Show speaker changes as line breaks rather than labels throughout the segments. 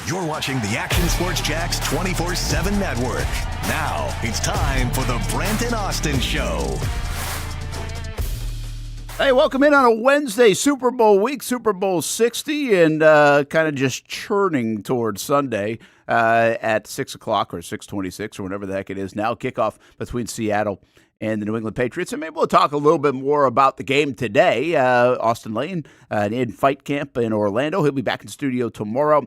You're watching the Action Sports Jacks 24/7 network. Now it's time for the Brent and Austen Show.
Hey, welcome in on a Wednesday, Super Bowl week, Super Bowl 60, and kind of just churning towards Sunday at 6 o'clock or 6:26 or whatever the heck it is now. Kickoff between Seattle and the New England Patriots. And maybe we'll talk a little bit more about the game today. Austen Lane in fight camp in Orlando. He'll be back in studio tomorrow.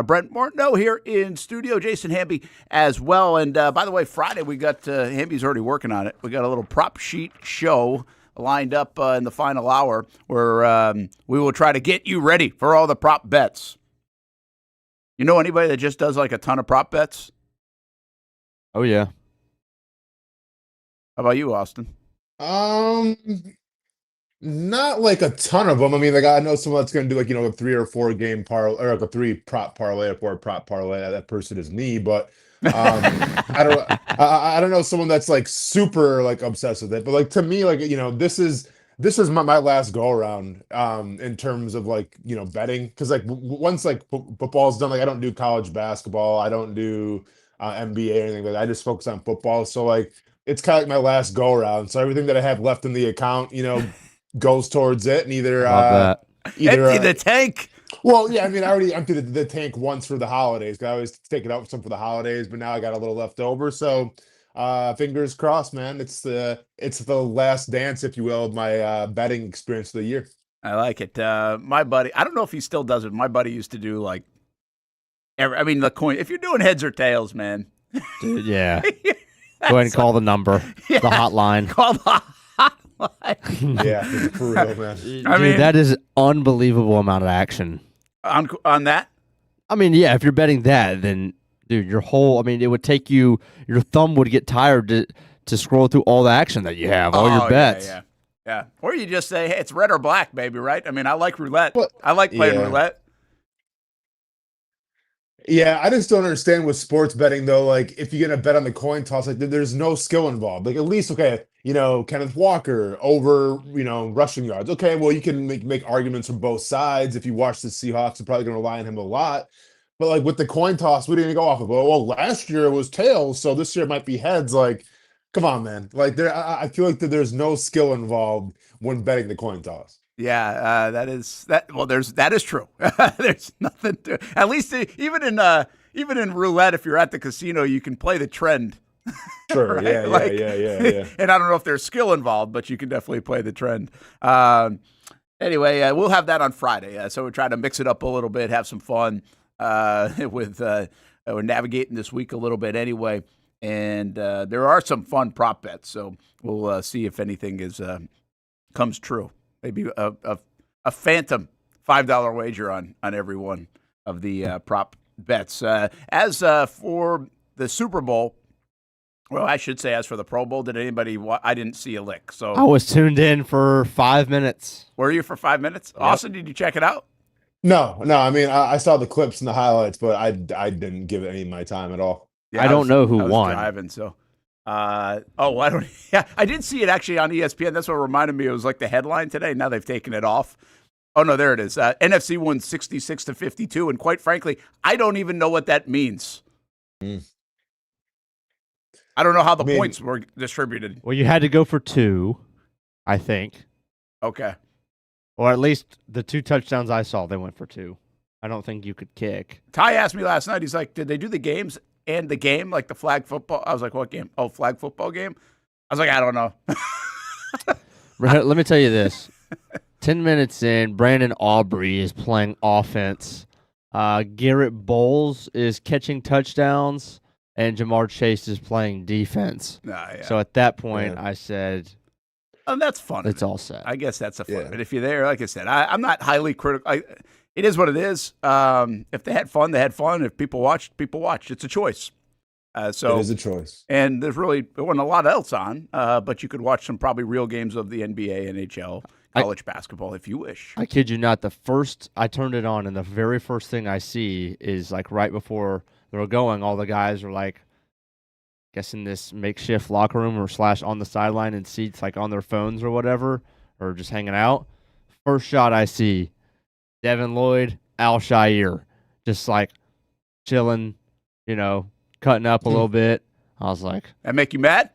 Brent Martineau here in studio. Jason Hamby as well. And by the way, Friday we got, Hamby's already working on it. We got a little prop sheet show lined up in the final hour where we will try to get you ready for all the prop bets. You know anybody that just does like a ton of prop bets?
Oh, yeah.
How about you, Austin?
Not like a ton of them. I mean, like I know someone that's going to do like, a 3 or 4 game parlay or like a 3 prop parlay or 4 prop parlay. That person is me, but I don't know someone that's like super like obsessed with it. But like to me, like this is my last go around in terms of like betting, because like once like football's done, like I don't do college basketball, I don't do NBA or anything like that. I just focus on football. So like it's kind of like my last go around. So everything that I have left in the account, goes towards it, and either
Empty the tank.
Well, yeah, I mean, I already emptied the tank once for the holidays. I always take it out for some for the holidays, but now I got a little left over. So, fingers crossed, man. It's the last dance, if you will, of my betting experience of the year.
I like it. My buddy, I don't know if he still does it. My buddy used to do like, the coin. If you're doing heads or tails, man.
Dude, yeah. Go ahead and call the number, the hotline.
Call the hotline.
Yeah, for real, man.
Dude, that is unbelievable amount of action.
On that?
I mean, yeah, if you're betting that, then, dude, it would take you, your thumb would get tired to scroll through all the action that you have, all your bets.
Yeah. Or you just say, hey, it's red or black, baby, right? I mean, I like roulette. I like playing roulette.
Yeah, I just don't understand with sports betting though. Like, if you're gonna bet on the coin toss, like there's no skill involved. Like, at least, okay, Kenneth Walker over, rushing yards. Okay, well, you can make arguments from both sides. If you watch the Seahawks, you're probably gonna rely on him a lot. But like with the coin toss, we didn't go off of. Well, last year it was tails, so this year it might be heads. Like, come on, man. Like, I feel like that there's no skill involved when betting the coin toss.
Yeah, that is true. There's nothing to, at least even in roulette, if you're at the casino, you can play the trend.
Sure.
Right?
Yeah.
And I don't know if there's skill involved, but you can definitely play the trend. Anyway, we'll have that on Friday. So we're trying to mix it up a little bit, have some fun with we're navigating this week a little bit anyway. And there are some fun prop bets, so we'll see if anything comes true. Maybe a phantom $5 wager on every one of the prop bets. As for the Super Bowl, well, I should say as for the Pro Bowl, did anybody I didn't see a lick. So
I was tuned in for 5 minutes.
Were you for 5 minutes? Yep. Austin, did you check it out?
No. I mean, I saw the clips and the highlights, but I didn't give it any of my time at all.
Yeah, I don't know who won.
Driving, so. I don't. Yeah, I did see it actually on ESPN. That's what reminded me. It was like the headline today. Now they've taken it off. Oh no, there it is. NFC won 66-52, and quite frankly, I don't even know what that means. I don't know how the points were distributed.
Well, you had to go for 2, I think.
Okay.
Or at least the 2 touchdowns I saw, they went for 2. I don't think you could kick.
Ty asked me last night. He's like, "Did they do the games and the game, like the flag football?" I was like, "What game?" "Oh, flag football game." I was like, "I don't know."
Let me tell you this. 10 minutes in, Brandon Aubrey is playing offense. Garrett Bowles is catching touchdowns, and Jamar Chase is playing defense. So at that point, I said,
that's fun.
It's all set.
I guess that's a fun. But if you're there, like I said, I'm not highly critical. It is what it is. If they had fun, they had fun. If people watched, people watched. It's a choice. So
it is a choice.
And there wasn't a lot else on, but you could watch some probably real games of the NBA, NHL, college basketball if you wish.
I kid you not. The first I turned it on, and the very first thing I see is like right before they were going, all the guys are like, I guess in this makeshift locker room or / on the sideline in seats, like on their phones or whatever, or just hanging out. First shot I see, Devin Lloyd, Al Shair, just like chilling, cutting up a little bit. I was like,
That make you mad?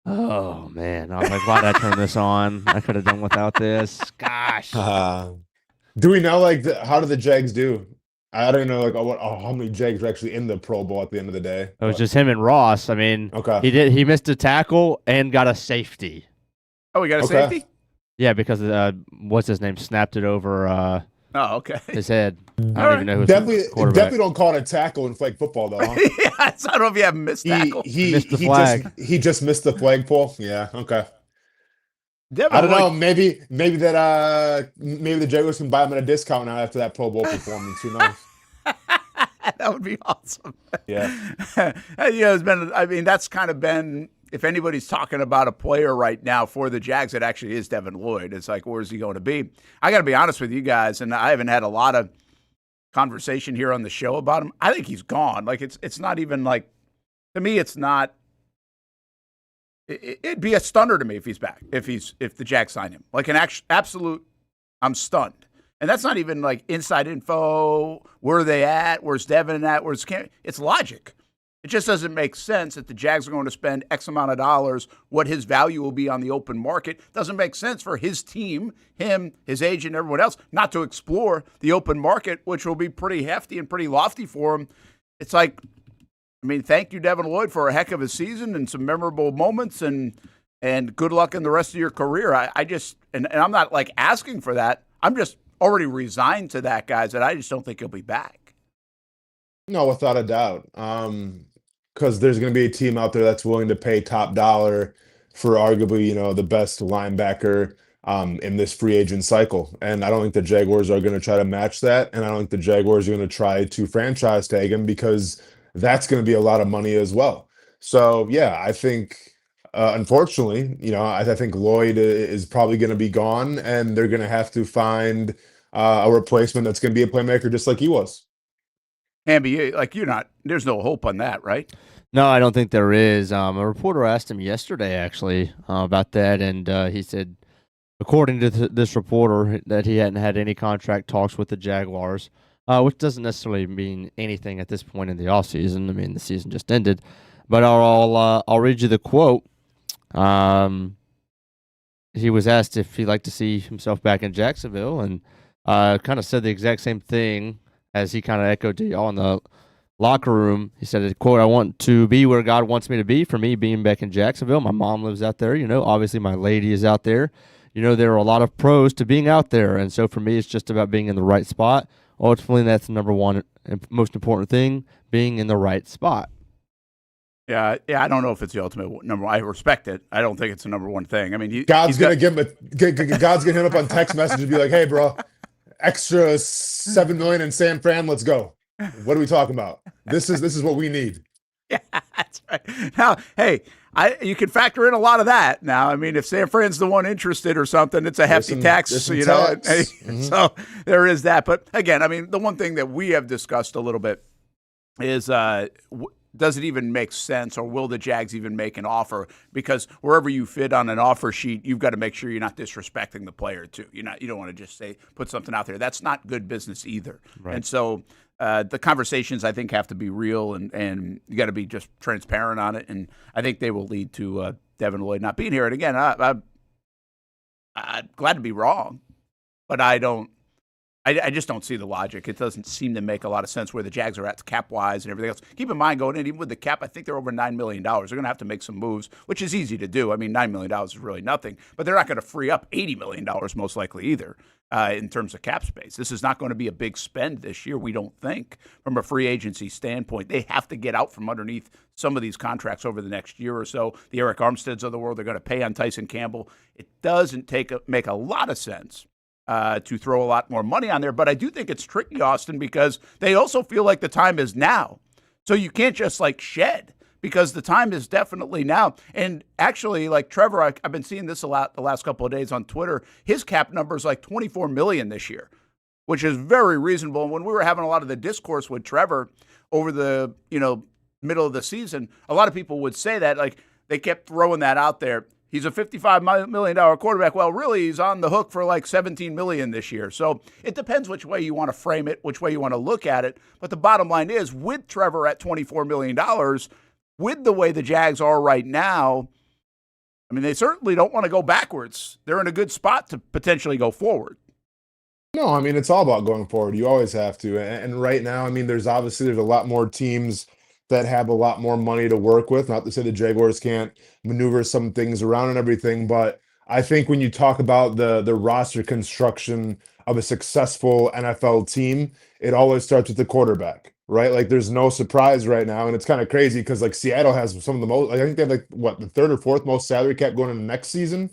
oh, man. I was like, why did I turn this on? I could have done without this. Gosh.
Do we know how do the Jags do? I don't know how many Jags are actually in the Pro Bowl at the end of the day.
It was just him and Ross. I mean,
okay.
He missed a tackle and got a safety.
Oh, we got a safety?
Yeah, because what's his name snapped it over
Okay.
his head. I don't even know who's
definitely don't call it a tackle in flag football though. Huh?
I don't know if you have missed tackle.
He missed the flag.
He just missed the flagpole. Yeah. Okay.
Devin
I don't know.
Lloyd-
Maybe the Jaguars can buy him at a discount now after that Pro Bowl performance. Who knows?
That would be awesome.
Yeah.
It's been. I mean, that's kind of been. If anybody's talking about a player right now for the Jags, it actually is Devin Lloyd. It's like, where's he going to be? I got to be honest with you guys, and I haven't had a lot of conversation here on the show about him. I think he's gone. Like it's not even like, to me, it's not. It'd be a stunner to me if he's back. If the Jags sign him, like an absolute, I'm stunned. And that's not even like inside info. Where are they at? Where's Devin at? Where's Cam? It's logic. It just doesn't make sense that the Jags are going to spend X amount of dollars, what his value will be on the open market. Doesn't make sense for his team, him, his agent, everyone else, not to explore the open market, which will be pretty hefty and pretty lofty for him. It's like, I mean, thank you, Devin Lloyd, for a heck of a season and some memorable moments, and good luck in the rest of your career. I just, and I'm not like asking for that. I'm just already resigned to that, guys, that I just don't think he'll be back.
No, without a doubt. Because there's going to be a team out there that's willing to pay top dollar for arguably, the best linebacker in this free agent cycle. And I don't think the Jaguars are going to try to match that. And I don't think the Jaguars are going to try to franchise tag him because that's going to be a lot of money as well. So, yeah, I think, unfortunately, I think Lloyd is probably going to be gone, and they're going to have to find a replacement that's going to be a playmaker just like he was.
Hamby, there's no hope on that, right?
No, I don't think there is. A reporter asked him yesterday, actually, about that, and he said, according to this reporter, that he hadn't had any contract talks with the Jaguars, which doesn't necessarily mean anything at this point in the offseason. I mean, the season just ended. But I'll read you the quote. He was asked if he'd like to see himself back in Jacksonville, and kind of said the exact same thing as he kind of echoed to y'all in the locker room. He said, quote, "I want to be where God wants me to be. For me, being back in Jacksonville, my mom lives out there. Obviously my lady is out there. There are a lot of pros to being out there. And so for me, it's just about being in the right spot. Ultimately, that's the number one and most important thing, being in the right spot."
Yeah, I don't know if it's the ultimate number one. I respect it. I don't think it's the number one thing. I mean,
God's going to God's going to hit him up on text message and be like, "Hey, bro, extra $7 million in San Fran. Let's go. What are we talking about? This is what we need."
Yeah, that's right. Now, hey, you can factor in a lot of that. Now, I mean, if San Fran's the one interested or something, it's a hefty tax,
tax.
So there is that. But again, I mean, the one thing that we have discussed a little bit is does it even make sense, or will the Jags even make an offer? Because wherever you fit on an offer sheet, you've got to make sure you're not disrespecting the player too. You don't want to just put something out there. That's not good business either. Right. And so the conversations, I think, have to be real, and you got to be just transparent on it. And I think they will lead to Devin Lloyd not being here. And again, I'm glad to be wrong, but I just don't see the logic. It doesn't seem to make a lot of sense where the Jags are at cap-wise and everything else. Keep in mind, going in, even with the cap, I think they're over $9 million. They're going to have to make some moves, which is easy to do. I mean, $9 million is really nothing, but they're not going to free up $80 million most likely either in terms of cap space. This is not going to be a big spend this year, we don't think, from a free agency standpoint. They have to get out from underneath some of these contracts over the next year or so. The Eric Armsteads of the world, they're going to pay on Tyson Campbell. It doesn't make a lot of sense to throw a lot more money on there. But I do think it's tricky, Austin, because they also feel like the time is now. So you can't just shed, because the time is definitely now. And actually, like Trevor, I've been seeing this a lot the last couple of days on Twitter. His cap number is like $24 million this year, which is very reasonable. And when we were having a lot of the discourse with Trevor over the middle of the season, a lot of people would say that they kept throwing that out there. he's a $55 million quarterback. Well, really, he's on the hook for like $17 million this year. So it depends which way you want to frame it, which way you want to look at it. But the bottom line is, with Trevor at $24 million, with the way the Jags are right now, I mean, they certainly don't want to go backwards. They're in a good spot to potentially go forward.
No, I mean, it's all about going forward. You always have to. And right now, I mean, there's a lot more teams that have a lot more money to work with. Not to say the Jaguars can't maneuver some things around and everything, but I think when you talk about the roster construction of a successful NFL team, it always starts with the quarterback, right? Like, there's no surprise right now, and it's kind of crazy because like Seattle has some of the most. Like, I think they have like what, the third or fourth most salary cap going into next season.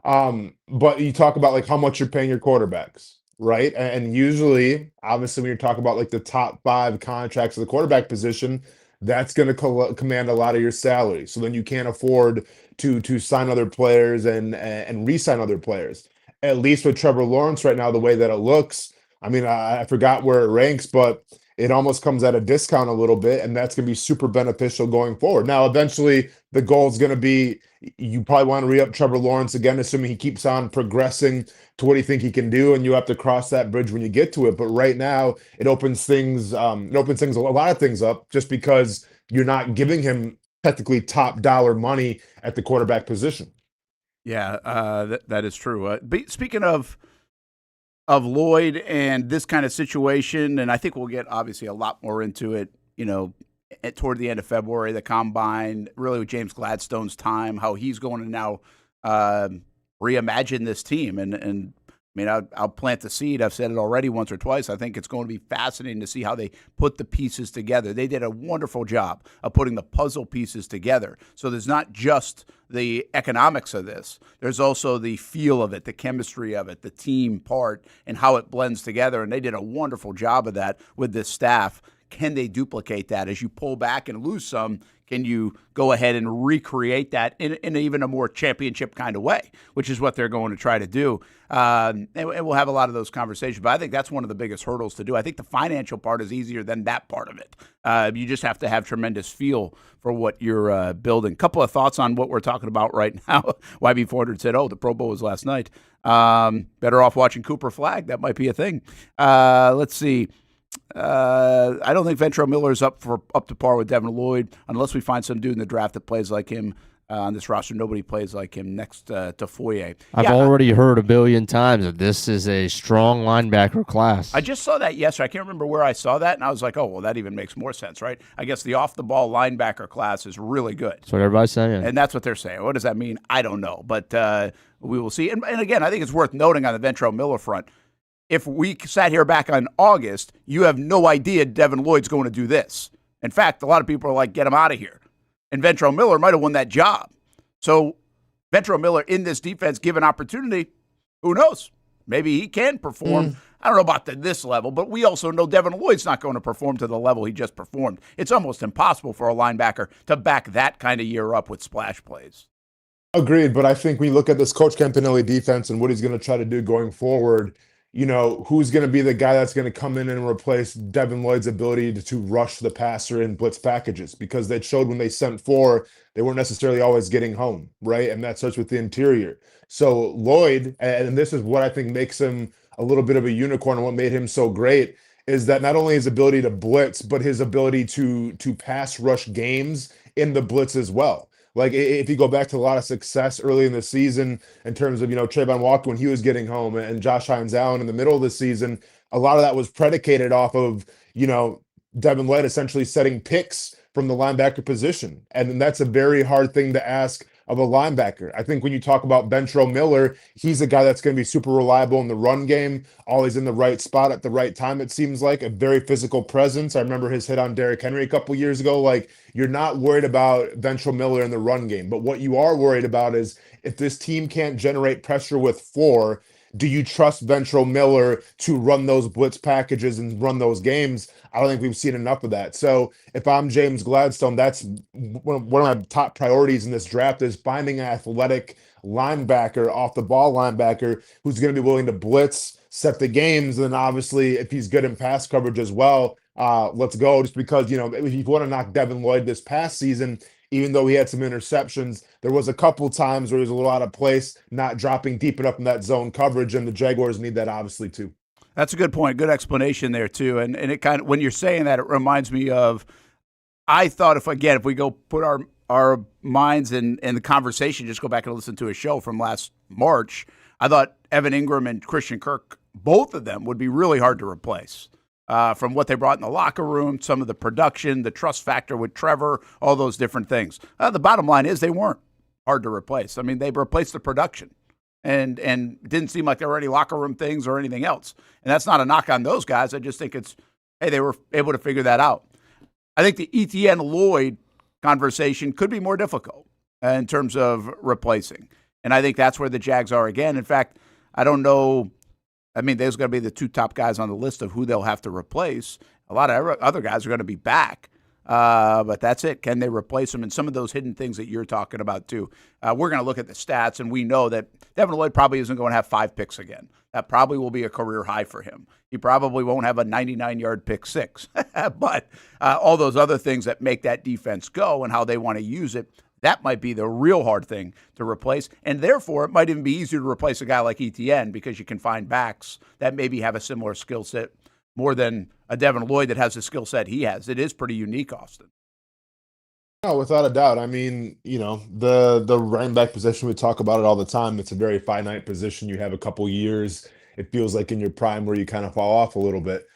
But you talk about like how much you're paying your quarterbacks, right? And usually, obviously, when you're talking about like the top 5 contracts of the quarterback position, that's going to command a lot of your salary. So then you can't afford to sign other players and re-sign other players. At least with Trevor Lawrence right now, the way that it looks, I mean, I forgot where it ranks, but it almost comes at a discount a little bit, and that's going to be super beneficial going forward. Now, eventually, the goal is going to be you probably want to re-up Trevor Lawrence again, assuming he keeps on progressing to what you think he can do, and you have to cross that bridge when you get to it. But right now, it opens things, a lot of things up, just because you're not giving him technically top dollar money at the quarterback position.
Yeah, that is true. Speaking of Lloyd and this kind of situation, and I think we'll get obviously a lot more into it, toward the end of February, the combine, really with James Gladstone's time, how he's going to now reimagine this team. And I mean, I'll plant the seed. I've said it already once or twice. I think it's going to be fascinating to see how they put the pieces together. They did a wonderful job of putting the puzzle pieces together. So there's not just the economics of this. There's also the feel of it, the chemistry of it, the team part, and how it blends together. And they did a wonderful job of that with this staff. Can they duplicate that as you pull back and lose some? Can you go ahead and recreate that in even a more championship kind of way, which is what they're going to try to do? And we'll have a lot of those conversations. But I think that's one of the biggest hurdles to do. I think the financial part is easier than that part of it. You just have to have tremendous feel for what you're building. Couple of thoughts on what we're talking about right now. YB400 said, the Pro Bowl was last night. Better off watching Cooper Flag. That might be a thing. Let's see. I don't think Ventrell Miller is up to par with Devin Lloyd unless we find some dude in the draft that plays like him. On this roster, nobody plays like him next to Foye.
I've already heard a billion times that this is a strong linebacker class.
I just saw that yesterday. I can't remember where I saw that, and I was like, oh, well, that even makes more sense, right? I guess the off-the-ball linebacker class is really good.
That's what everybody's saying.
And that's what they're saying. What does that mean? I don't know, but we will see. And again, I think it's worth noting on the Ventrell Miller front, if we sat here back in August, you have no idea Devin Lloyd's going to do this. In fact, a lot of people are like, get him out of here. And Ventrell Miller might have won that job. So Ventrell Miller in this defense, given opportunity, who knows? Maybe he can perform. I don't know about this level, but we also know Devin Lloyd's not going to perform to the level he just performed. It's almost impossible for a linebacker to back that kind of year up with splash plays.
Agreed, but I think when you look at this Coach Campanelli defense and what he's going to try to do going forward, who's going to be the guy that's going to come in and replace Devin Lloyd's ability to rush the passer in blitz packages? Because they showed when they sent 4, they weren't necessarily always getting home, right? And that starts with the interior. So Lloyd, and this is what I think makes him a little bit of a unicorn and what made him so great, is that not only his ability to blitz, but his ability to pass rush games in the blitz as well. Like, if you go back to a lot of success early in the season in terms of, Trayvon Walker when he was getting home and Josh Hines-Allen in the middle of the season, a lot of that was predicated off of, Devin Lloyd essentially setting picks from the linebacker position. And that's a very hard thing to ask of a linebacker. I think when you talk about Ventrell Miller, he's a guy that's going to be super reliable in the run game, always in the right spot at the right time, it seems like, a very physical presence. I remember his hit on Derrick Henry a couple years ago. Like, you're not worried about Ventrell Miller in the run game, but what you are worried about is if this team can't generate pressure with 4, do you trust Ventrell Miller to run those blitz packages and run those games? I don't think we've seen enough of that. So if I'm James Gladstone, that's one of my top priorities in this draft, is finding an athletic linebacker, off the ball linebacker, who's going to be willing to blitz, set the games. And then obviously if he's good in pass coverage as well, let's go. Just because, if you want to knock Devin Lloyd this past season, even though he had some interceptions, there was a couple times where he was a little out of place, not dropping deep enough in that zone coverage, and the Jaguars need that obviously too.
That's a good point. Good explanation there too. And it kind of, when you're saying that, it reminds me of, I thought if we go put our minds in the conversation, just go back and listen to a show from last March, I thought Evan Ingram and Christian Kirk, both of them would be really hard to replace. From what they brought in the locker room, some of the production, the trust factor with Trevor, all those different things. The bottom line is they weren't hard to replace. I mean, they replaced the production and didn't seem like there were any locker room things or anything else. And that's not a knock on those guys. I just think they were able to figure that out. I think the Etienne Lloyd conversation could be more difficult in terms of replacing. And I think that's where the Jags are again. In fact, I don't know. I mean, there's going to be the two top guys on the list of who they'll have to replace. A lot of other guys are going to be back, but that's it. Can they replace them? And some of those hidden things that you're talking about, too. We're going to look at the stats, and we know that Devin Lloyd probably isn't going to have 5 picks again. That probably will be a career high for him. He probably won't have a 99-yard pick 6. But all those other things that make that defense go and how they want to use it, that might be the real hard thing to replace. And therefore, it might even be easier to replace a guy like Etienne because you can find backs that maybe have a similar skill set more than a Devin Lloyd that has the skill set he has. It is pretty unique, Austen.
No, without a doubt. I mean, the running back position, we talk about it all the time. It's a very finite position. You have a couple years. It feels like in your prime where you kind of fall off a little bit.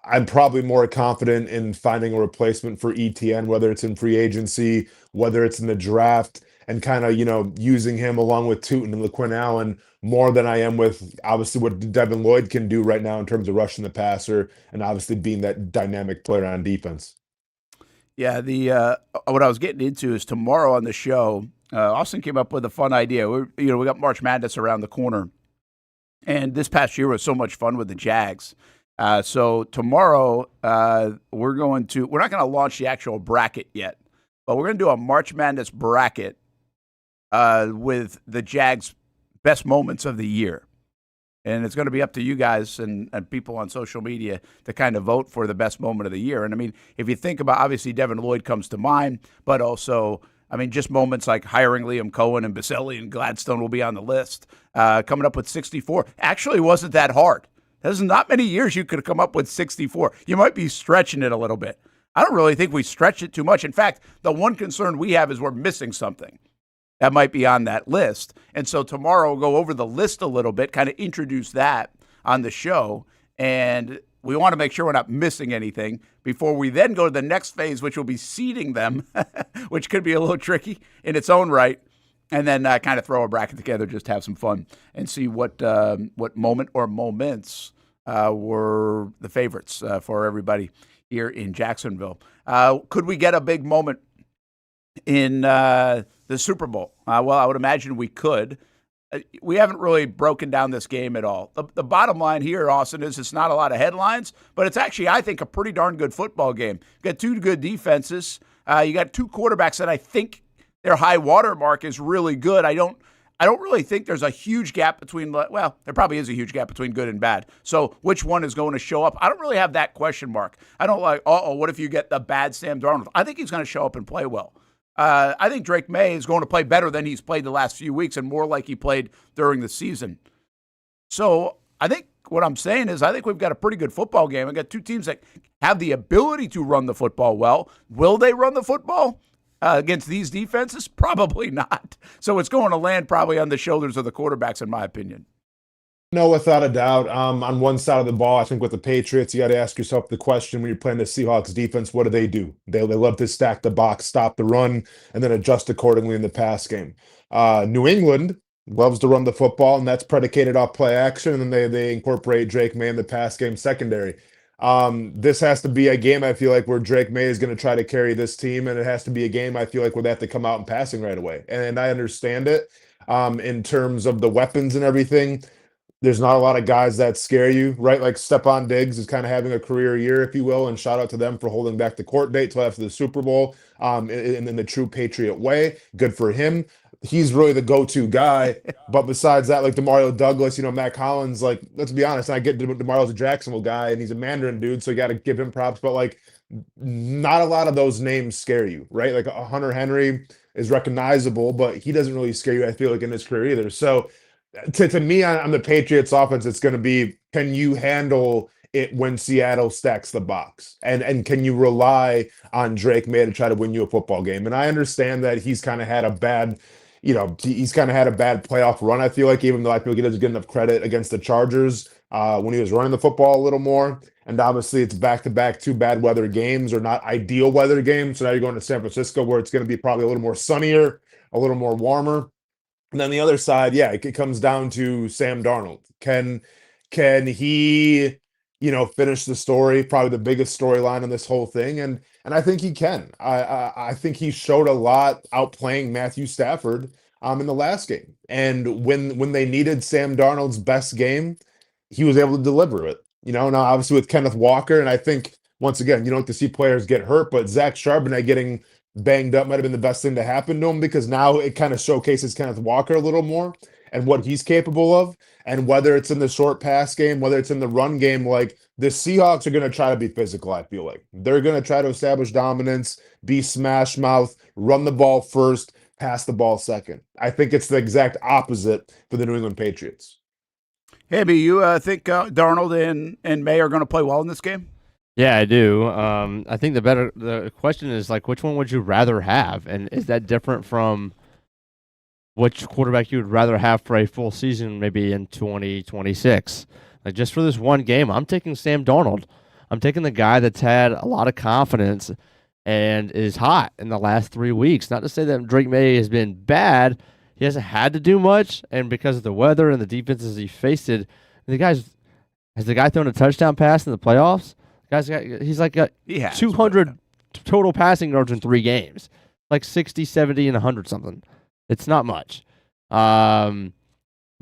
I'm probably more confident in finding a replacement for ETN, whether it's in free agency, whether it's in the draft, and kind of, using him along with Tootin and LaQuinn Allen more than I am with obviously what Devin Lloyd can do right now in terms of rushing the passer and obviously being that dynamic player on defense.
Yeah, what I was getting into is tomorrow on the show, Austen came up with a fun idea. We got March Madness around the corner, and this past year was so much fun with the Jags. So tomorrow, we're not going to launch the actual bracket yet, but we're going to do a March Madness bracket with the Jags' best moments of the year. And it's going to be up to you guys and people on social media to kind of vote for the best moment of the year. And I mean, if you think about, obviously Devin Lloyd comes to mind, but also, I mean, just moments like hiring Liam Cohen and Baselli and Gladstone will be on the list. Coming up with 64 actually wasn't that hard. There's not many years you could have come up with 64. You might be stretching it a little bit. I don't really think we stretch it too much. In fact, the one concern we have is we're missing something that might be on that list. And so tomorrow we'll go over the list a little bit, kind of introduce that on the show. And we want to make sure we're not missing anything before we then go to the next phase, which will be seeding them, which could be a little tricky in its own right. And then kind of throw a bracket together, just have some fun and see what moment or moments were the favorites for everybody here in Jacksonville. Could we get a big moment in the Super Bowl? Well, I would imagine we could. We haven't really broken down this game at all. The bottom line here, Austen, is it's not a lot of headlines, but it's actually, I think, a pretty darn good football game. You got two good defenses. You got two quarterbacks that I think their high water mark is really good. I don't really think there's a huge gap between, well, there probably is a huge gap between good and bad. So which one is going to show up? I don't really have that question mark. I don't like, what if you get the bad Sam Darnold? I think he's going to show up and play well. I think Drake May is going to play better than he's played the last few weeks and more like he played during the season. So I think what I'm saying is I think we've got a pretty good football game. We've got two teams that have the ability to run the football well. Will they run the football against these defenses? Probably not. So it's going to land probably on the shoulders of the quarterbacks, in my opinion.
No, without a doubt. On one side of the ball, I think with the Patriots, you got to ask yourself the question when you're playing the Seahawks defense, what do? They love to stack the box, stop the run, and then adjust accordingly in the pass game. New England loves to run the football, and that's predicated off play action, and then they incorporate Drake May in the pass game secondary. This has to be a game, I feel like, where Drake May is going to try to carry this team, and it has to be a game, I feel like, where they have to come out and passing right away. And I understand it in terms of the weapons and everything. There's not a lot of guys that scare you, right? Like Stephon Diggs is kind of having a career year, if you will, and shout out to them for holding back the court date till after the Super Bowl in the true Patriot way. Good for him. He's really the go-to guy. But besides that, like DeMario Douglas, Matt Collins, like, let's be honest, I get DeMario's a Jacksonville guy, and he's a Mandarin dude, so you got to give him props. But, like, not a lot of those names scare you, right? Like a Hunter Henry is recognizable, but he doesn't really scare you, I feel like, in his career either. So to me, on the Patriots offense, it's going to be, can you handle it when Seattle stacks the box? And can you rely on Drake May to try to win you a football game? And I understand that he's kind of had a bad, he's kind of had a bad playoff run, I feel like, even though I feel like he doesn't get enough credit against the Chargers when he was running the football a little more. And obviously it's back-to-back 2 bad weather games, or not ideal weather games. So now you're going to San Francisco, where it's going to be probably a little more sunnier, a little more warmer. And then the other side, yeah, it comes down to Sam Darnold. Can he, finish the story? Probably the biggest storyline in this whole thing, and I think he can. I think he showed a lot outplaying Matthew Stafford in the last game, and when they needed Sam Darnold's best game, he was able to deliver it. Now obviously with Kenneth Walker, and I think once again, you don't like to see players get hurt, but Zach Charbonnet getting banged up might have been the best thing to happen to him, because now it kind of showcases Kenneth Walker a little more and what he's capable of. And whether it's in the short pass game, whether it's in the run game, like, the Seahawks are going to try to be physical, I feel like. They're going to try to establish dominance, be smash mouth, run the ball first, pass the ball second. I think it's the exact opposite for the New England Patriots.
Hamby, you think Darnold and May are going to play well in this game?
Yeah, I do. I think the question is, like, which one would you rather have? And is that different from which quarterback you would rather have for a full season, maybe in 2026? Like, just for this one game, I'm taking Sam Darnold. I'm taking the guy that's had a lot of confidence and is hot in the last 3 weeks. Not to say that Drake May has been bad. He hasn't had to do much, and because of the weather and the defenses he faced, has the guy thrown a touchdown pass in the playoffs? He's got 200 total passing yards in 3 games, like 60, 70, and 100 something. It's not much. But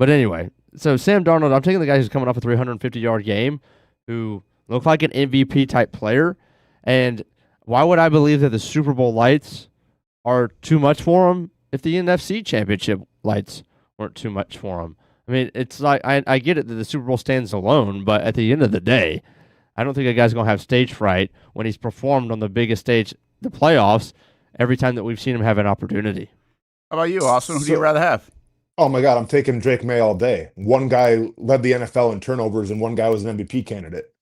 anyway, so Sam Darnold, I'm taking the guy who's coming off a 350-yard game, who looked like an MVP type player. And why would I believe that the Super Bowl lights are too much for him if the NFC Championship lights weren't too much for him? I mean, it's like, I get it that the Super Bowl stands alone, but at the end of the day, I don't think a guy's going to have stage fright when he's performed on the biggest stage, the playoffs, every time that we've seen him have an opportunity.
How about you, Austin? Who do you rather have?
Oh my God, I'm taking Drake May all day. One guy led the NFL in turnovers, and one guy was an MVP candidate.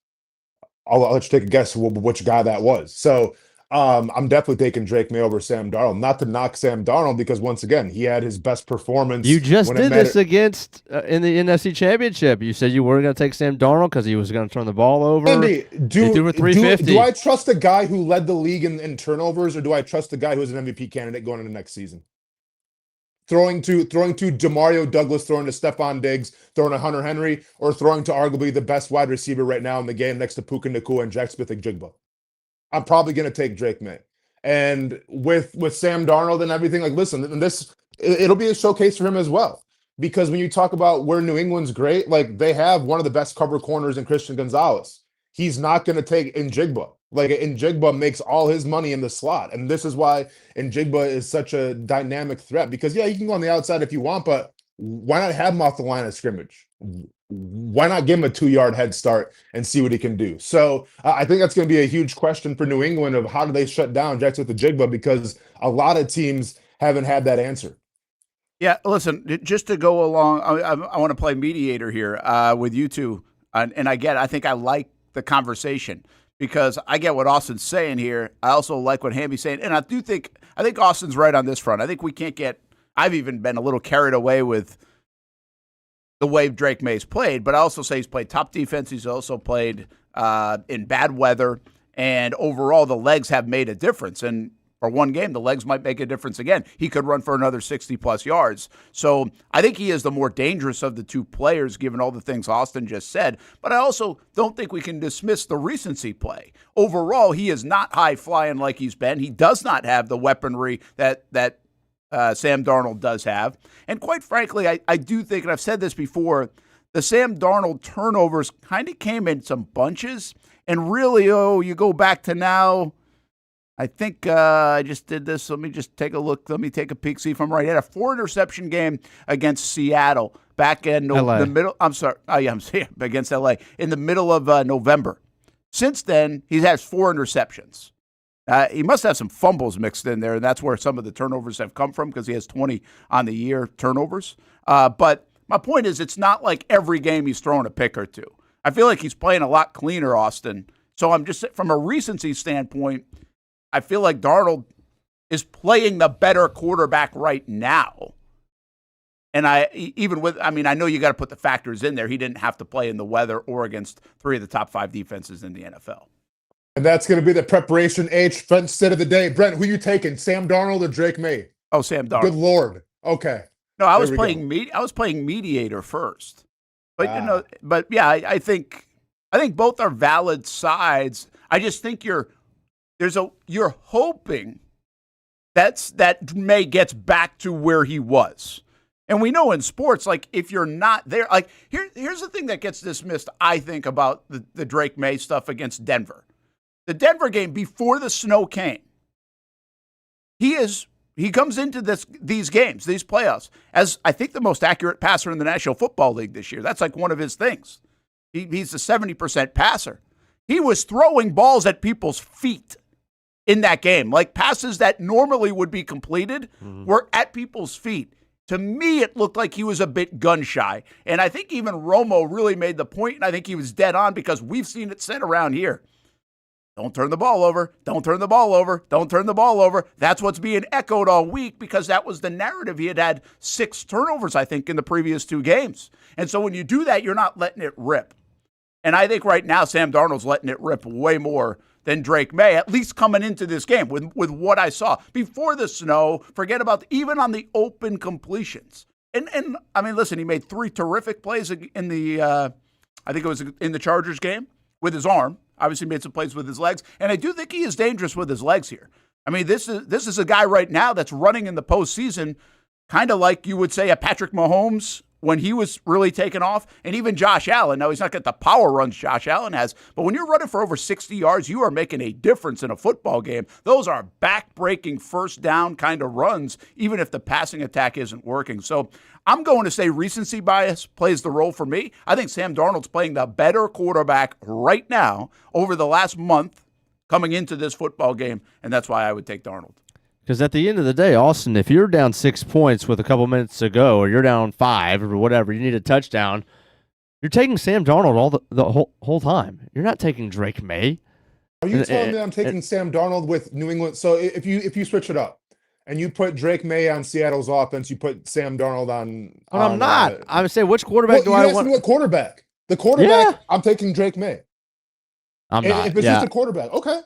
I'll let you take a guess which guy that was. So I'm definitely taking Drake May over Sam Darnold. Not to knock Sam Darnold, because once again, he had his best performance.
You just did this against in the NFC Championship. You said you were going to take Sam Darnold because he was going to turn the ball over.
Andy, do
350.
Do I trust the guy who led the league in turnovers, or do I trust the guy who's an MVP candidate going into next season? Throwing to Demario Douglas, throwing to Stephon Diggs, throwing to Hunter Henry, or throwing to arguably the best wide receiver right now in the game next to Puka Nacua and Jack Smith-Njigba. I'm probably going to take Drake May. And with Sam Darnold and everything, like, listen, and it'll be a showcase for him as well. Because when you talk about where New England's great, like, they have one of the best cover corners in Christian Gonzalez. He's not going to take Njigba. Like, Njigba makes all his money in the slot. And this is why Njigba is such a dynamic threat. Because, yeah, you can go on the outside if you want, but why not have him off the line of scrimmage? Why not give him a 2-yard head start and see what he can do? So I think that's going to be a huge question for New England of how do they shut down Jackson with the Jigba, because a lot of teams haven't had that answer.
Yeah, listen, just to go along, I want to play mediator here with you two. And I think I like the conversation because I get what Austin's saying here. I also like what Hamby's saying. And I think Austin's right on this front. I think we can't I've even been a little carried away with the way Drake May's played, but I also say he's played top defense. He's also played in bad weather, and overall the legs have made a difference. And for one game, the legs might make a difference again. He could run for another 60-plus yards. So I think he is the more dangerous of the two players, given all the things Austin just said. But I also don't think we can dismiss the recency play. Overall, he is not high-flying like he's been. He does not have the weaponry that Sam Darnold does have. And quite frankly, I do think, and I've said this before, the Sam Darnold turnovers kind of came in some bunches. And really, you go back to now, I think I just did this. Let me just take a look. Let me take a peek, see if I'm right. He had a 4-interception game against Seattle back in the middle. I'm sorry. I'm against LA in the middle of November. Since then, he has 4 interceptions. He must have some fumbles mixed in there, and that's where some of the turnovers have come from because he has 20 on the year turnovers. But my point is, it's not like every game he's throwing a pick or two. I feel like he's playing a lot cleaner, Austin. So I'm just, from a recency standpoint, I feel like Darnold is playing the better quarterback right now. And I know you got to put the factors in there. He didn't have to play in the weather or against 3 of the top 5 defenses in the NFL.
And that's going to be the preparation H front set of the day. Brent, who you taking, Sam Darnold or Drake May?
Oh, Sam Darnold.
Good Lord. Okay.
No, I was playing mediator first. But I think both are valid sides. I just think you're hoping that May gets back to where he was. And we know in sports, like, if you're not there, like, here's the thing that gets dismissed, I think, about the Drake May stuff against Denver. The Denver game, before the snow came, he comes into these games, these playoffs, as I think the most accurate passer in the National Football League this year. That's like one of his things. He's a 70% passer. He was throwing balls at people's feet in that game. Like, passes that normally would be completed were at people's feet. To me, it looked like he was a bit gun-shy. And I think even Romo really made the point, and I think he was dead on, because we've seen it said around here. Don't turn the ball over. Don't turn the ball over. Don't turn the ball over. That's what's being echoed all week, because that was the narrative. He had 6 turnovers, I think, in the previous 2 games. And so when you do that, you're not letting it rip. And I think right now Sam Darnold's letting it rip way more than Drake May, at least coming into this game with what I saw. Before the snow, forget about even on the open completions. And I mean, listen, he made 3 terrific plays in the, I think it was in the Chargers game with his arm. Obviously made some plays with his legs. And I do think he is dangerous with his legs here. I mean, this is a guy right now that's running in the postseason, kind of like you would say a Patrick Mahomes when he was really taking off, and even Josh Allen. Now, he's not got the power runs Josh Allen has, but when you're running for over 60 yards, you are making a difference in a football game. Those are back-breaking first down kind of runs, even if the passing attack isn't working. So I'm going to say recency bias plays the role for me. I think Sam Darnold's playing the better quarterback right now over the last month coming into this football game, and that's why I would take Darnold.
Because at the end of the day, Austin, if you're down 6 points with a couple minutes to go, or you're down 5 or whatever, you need a touchdown, you're taking Sam Darnold all the whole time. You're not taking Drake May.
Are you telling me I'm taking Sam Darnold with New England? So if you switch it up and you put Drake May on Seattle's offense, you put Sam Darnold on.
But I'm not. I'm saying, which quarterback do I want?
What quarterback? The quarterback. Yeah. I'm taking Drake May.
I'm not.
If it's just a quarterback, okay.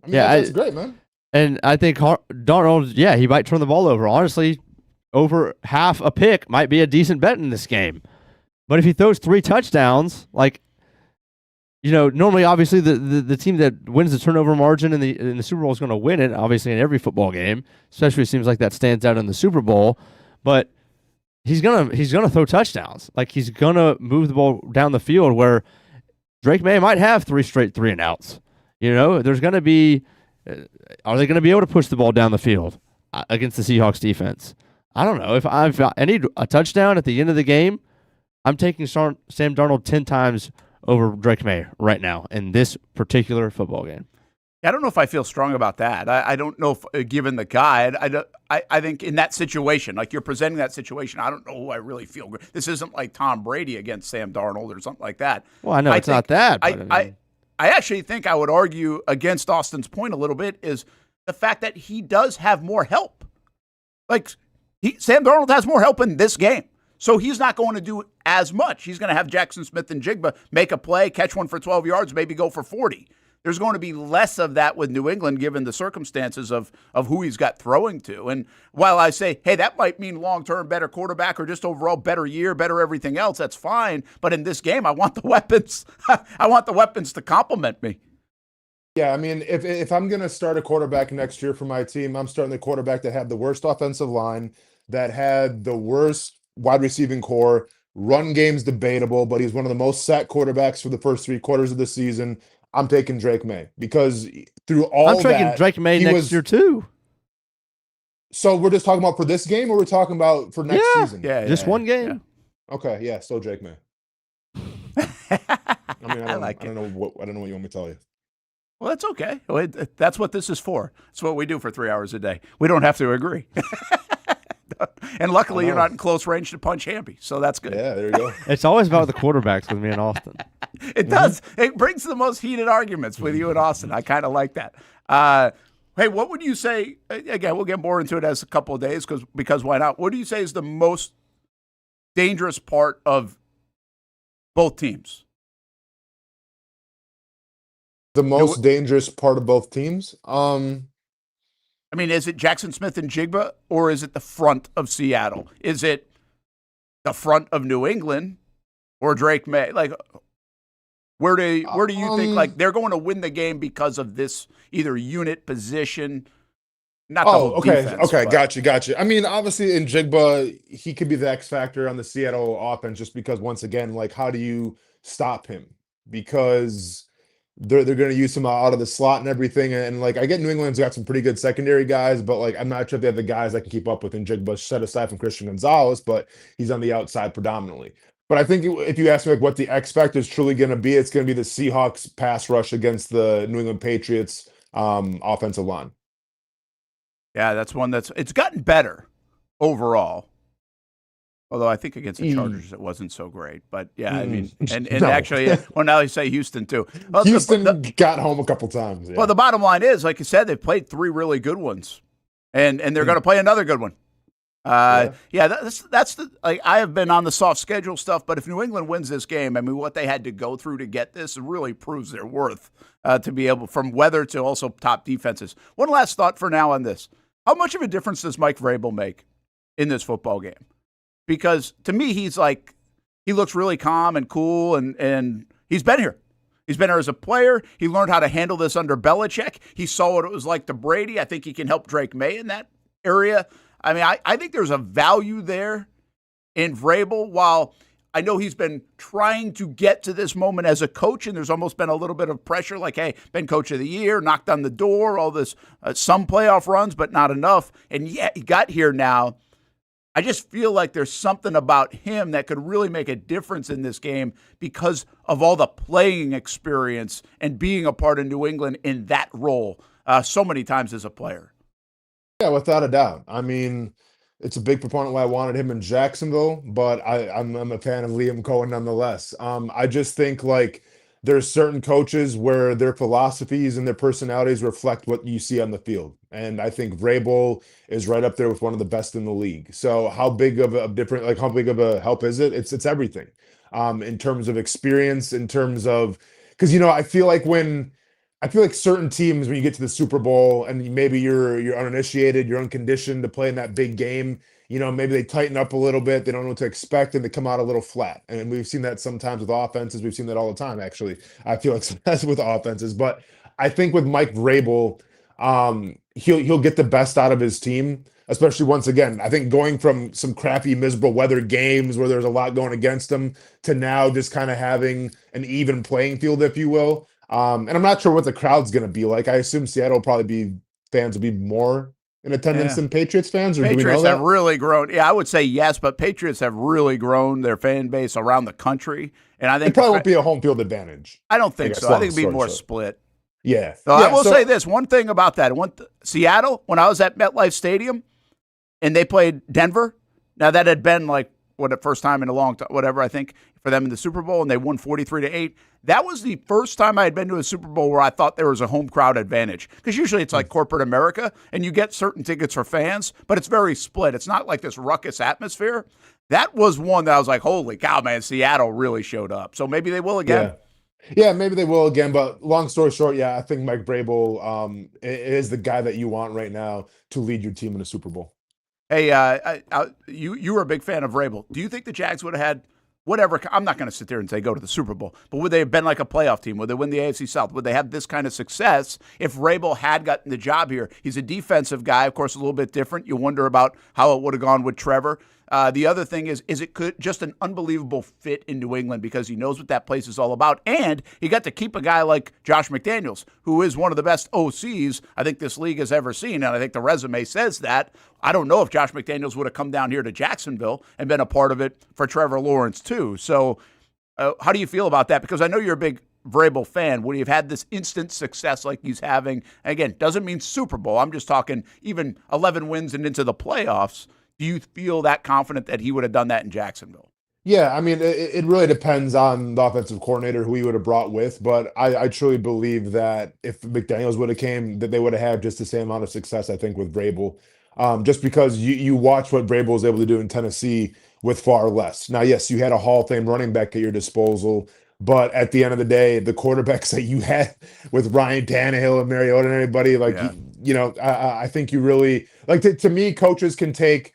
I mean, that's great, man.
And I think Darnold, he might turn the ball over. Honestly, over half a pick might be a decent bet in this game. But if he throws 3 touchdowns, normally, obviously, the team that wins the turnover margin in the Super Bowl is going to win it, obviously, in every football game. Especially, it seems like that stands out in the Super Bowl. But he's gonna throw touchdowns. Like, he's going to move the ball down the field, where Drake May might have 3 straight 3-and-outs. There's going to be... Are they going to be able to push the ball down the field against the Seahawks defense? I don't know. If I need a touchdown at the end of the game, I'm taking Sam Darnold 10 times over Drake May right now in this particular football game.
I don't know if I feel strong about that. I don't know if, given the guy, I think in that situation, like you're presenting that situation, I don't know who I really feel. This isn't like Tom Brady against Sam Darnold or something like that.
Well, I know it's not that. But
I actually think I would argue against Austin's point a little bit is the fact that he does have more help. Like, Sam Darnold has more help in this game. So he's not going to do as much. He's going to have Jackson Smith and Jigba make a play, catch one for 12 yards, maybe go for 40. There's going to be less of that with New England given the circumstances of who he's got throwing to. And while I say, hey, that might mean long-term better quarterback or just overall better year, better everything else, that's fine. But in this game, I want the weapons. I want the weapons to complement me.
Yeah, I mean, if I'm going to start a quarterback next year for my team, I'm starting the quarterback that had the worst offensive line, that had the worst wide receiving core. Run game's debatable, but he's one of the most sacked quarterbacks for the first 3 quarters of the season. I'm taking Drake May because through all that,
I'm taking Drake May next year too.
So we're just talking about for this game, or we're talking about for next season?
Yeah, just one game.
Yeah. Okay, yeah. So Drake May. I mean, I don't know what you want me to tell you.
Well, that's okay. That's what this is for. It's what we do for 3 hours a day. We don't have to agree. And luckily, you're not in close range to punch Hamby, so that's good.
Yeah, there you go.
It's always about the quarterbacks with me and Austin.
It does. It brings the most heated arguments with you and Austin. I kind of like that. Hey, what would you say? Again, we'll get more into it as a couple of days because why not? What do you say is the most dangerous part of both teams?
The most dangerous part of both teams?
I mean, is it Jackson Smith and Jigba, or is it the front of Seattle? Is it the front of New England or Drake May? Like, where do you think like they're going to win the game because of this either unit position? Not the whole defense,
okay,
but.
got you. I mean, obviously in Jigba, he could be the X factor on the Seattle offense just because once again, like, how do you stop him? Because they're going to use him out of the slot and everything. And like, I get New England's got some pretty good secondary guys, but like, I'm not sure if they have the guys that can keep up with in Jigba, set aside from Christian Gonzalez, but he's on the outside predominantly. But I think if you ask me like what the X factor is truly going to be, it's going to be the Seahawks pass rush against the New England Patriots offensive line.
Yeah, that's one it's gotten better overall. Although I think against the Chargers it wasn't so great, but yeah, I mean, and
No.
actually, well, now you say Houston too. Well,
Houston got home a couple times. Yeah.
Well, the bottom line is, like you said, they've played 3 really good ones, and they're going to play another good one. That's the like I have been on the soft schedule stuff, but if New England wins this game, I mean, what they had to go through to get this really proves their worth to be able from weather to also top defenses. One last thought for now on this: how much of a difference does Mike Vrabel make in this football game? Because to me, he looks really calm and cool, and he's been here. He's been here as a player. He learned how to handle this under Belichick. He saw what it was like to Brady. I think he can help Drake May in that area. I mean, I think there's a value there in Vrabel. While I know he's been trying to get to this moment as a coach, and there's almost been a little bit of pressure, like, hey, been coach of the year, knocked on the door, all this, some playoff runs, but not enough. And yet he got here now. I just feel like there's something about him that could really make a difference in this game because of all the playing experience and being a part of New England in that role so many times as a player.
Yeah, without a doubt. I mean, it's a big proponent why I wanted him in Jacksonville, but I'm a fan of Liam Cohen nonetheless. I just think like there's certain coaches where their philosophies and their personalities reflect what you see on the field. And I think Vrabel is right up there with one of the best in the league. So how big of a help is it? It's everything. In terms of experience, in terms of, because I feel like certain teams, when you get to the Super Bowl and maybe you're uninitiated, you're unconditioned to play in that big game, maybe they tighten up a little bit. They don't know what to expect, and they come out a little flat. And we've seen that sometimes with offenses. We've seen that all the time, actually. I feel like that's with offenses. But I think with Mike Vrabel, he'll get the best out of his team, especially once again. I think going from some crappy, miserable weather games where there's a lot going against him to now just kind of having an even playing field, if you will. And I'm not sure what the crowd's going to be like. I assume Seattle fans will be more in attendance than Patriots fans, or
Patriots
do we know that?
have really grown. Yeah, I would say yes, but Patriots have really grown their fan base around the country, and I think
It probably won't be a home field advantage.
I don't think so. I think it'd be more split.
Yeah.
So I will say this one thing about that: Seattle, when I was at MetLife Stadium, and they played Denver. Now that had been like the first time in a long time, whatever I think for them in the Super Bowl, and they won 43-8. That was the first time I had been to a Super Bowl where I thought there was a home crowd advantage. Because usually it's like corporate America, and you get certain tickets for fans, but it's very split. It's not like this ruckus atmosphere. That was one that I was like, holy cow, man, Seattle really showed up. So maybe they will again.
Yeah, maybe they will again. But long story short, I think Mike Vrabel is the guy that you want right now to lead your team in a Super Bowl.
Hey, you were a big fan of Vrabel. Do you think the Jags would have had whatever? I'm not going to sit there and say go to the Super Bowl, but would they have been like a playoff team? Would they win the AFC South? Would they have this kind of success if Vrabel had gotten the job here? He's a defensive guy, of course, a little bit different. You wonder about how it would have gone with Trevor. The other thing is it could just an unbelievable fit in New England because he knows what that place is all about. And he got to keep a guy like Josh McDaniels, who is one of the best OCs I think this league has ever seen. And I think the resume says that. I don't know if Josh McDaniels would have come down here to Jacksonville and been a part of it for Trevor Lawrence too. So how do you feel about that? Because I know you're a big Vrabel fan, would he have had this instant success like he's having? Again, doesn't mean Super Bowl. I'm just talking even 11 wins and into the playoffs. Do you feel that confident that he would have done that in Jacksonville?
Yeah, I mean, it really depends on the offensive coordinator who he would have brought with, but I truly believe that if McDaniels would have came, that they would have had just the same amount of success, I think, with Vrabel. Just because you watch what Vrabel was able to do in Tennessee with far less. Now, yes, you had a Hall of Fame running back at your disposal, but at the end of the day, the quarterbacks that you had with Ryan Tannehill and Mariota and everybody, like, I think you really, like, to me, coaches can take,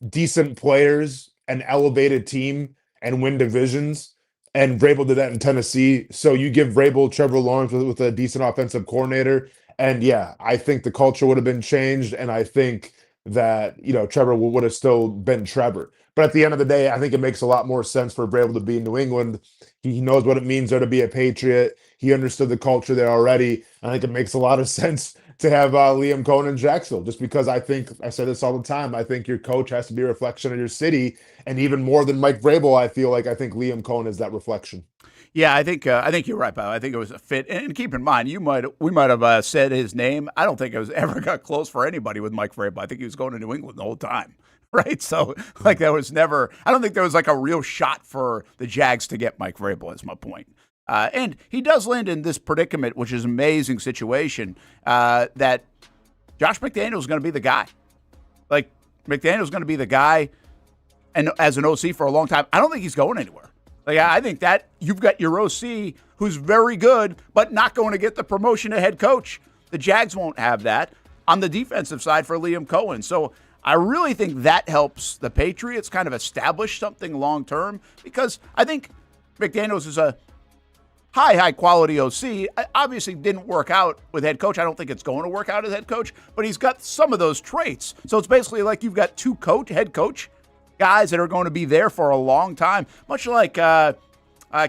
decent players, an elevated team, and win divisions. And Vrabel did that in Tennessee. So you give Vrabel Trevor Lawrence with a decent offensive coordinator. And yeah, I think the culture would have been changed. And I think that, Trevor would have still been Trevor. But at the end of the day, I think it makes a lot more sense for Vrabel to be in New England. He knows what it means there to be a Patriot. He understood the culture there already. I think it makes a lot of sense to have Liam Cohen in Jacksonville, just because I say this all the time. I think your coach has to be a reflection of your city. And even more than Mike Vrabel, I think Liam Cohen is that reflection.
Yeah, I think you're right, Bob. I think it was a fit. And keep in mind, we might have said his name. I don't think it was ever got close for anybody with Mike Vrabel. I think he was going to New England the whole time, right? So, there was never – I don't think there was a real shot for the Jags to get Mike Vrabel, is my point. And he does land in this predicament, which is an amazing situation, that Josh McDaniels is going to be the guy. McDaniels is going to be the guy and as an OC for a long time. I don't think he's going anywhere. I think that you've got your OC who's very good, but not going to get the promotion to head coach. The Jags won't have that on the defensive side for Liam Cohen. So I really think that helps the Patriots kind of establish something long term, because I think McDaniels is a high quality OC. Obviously didn't work out with head coach. I don't think it's going to work out as head coach, but he's got some of those traits. So it's basically like you've got two head coach guys that are going to be there for a long time, much like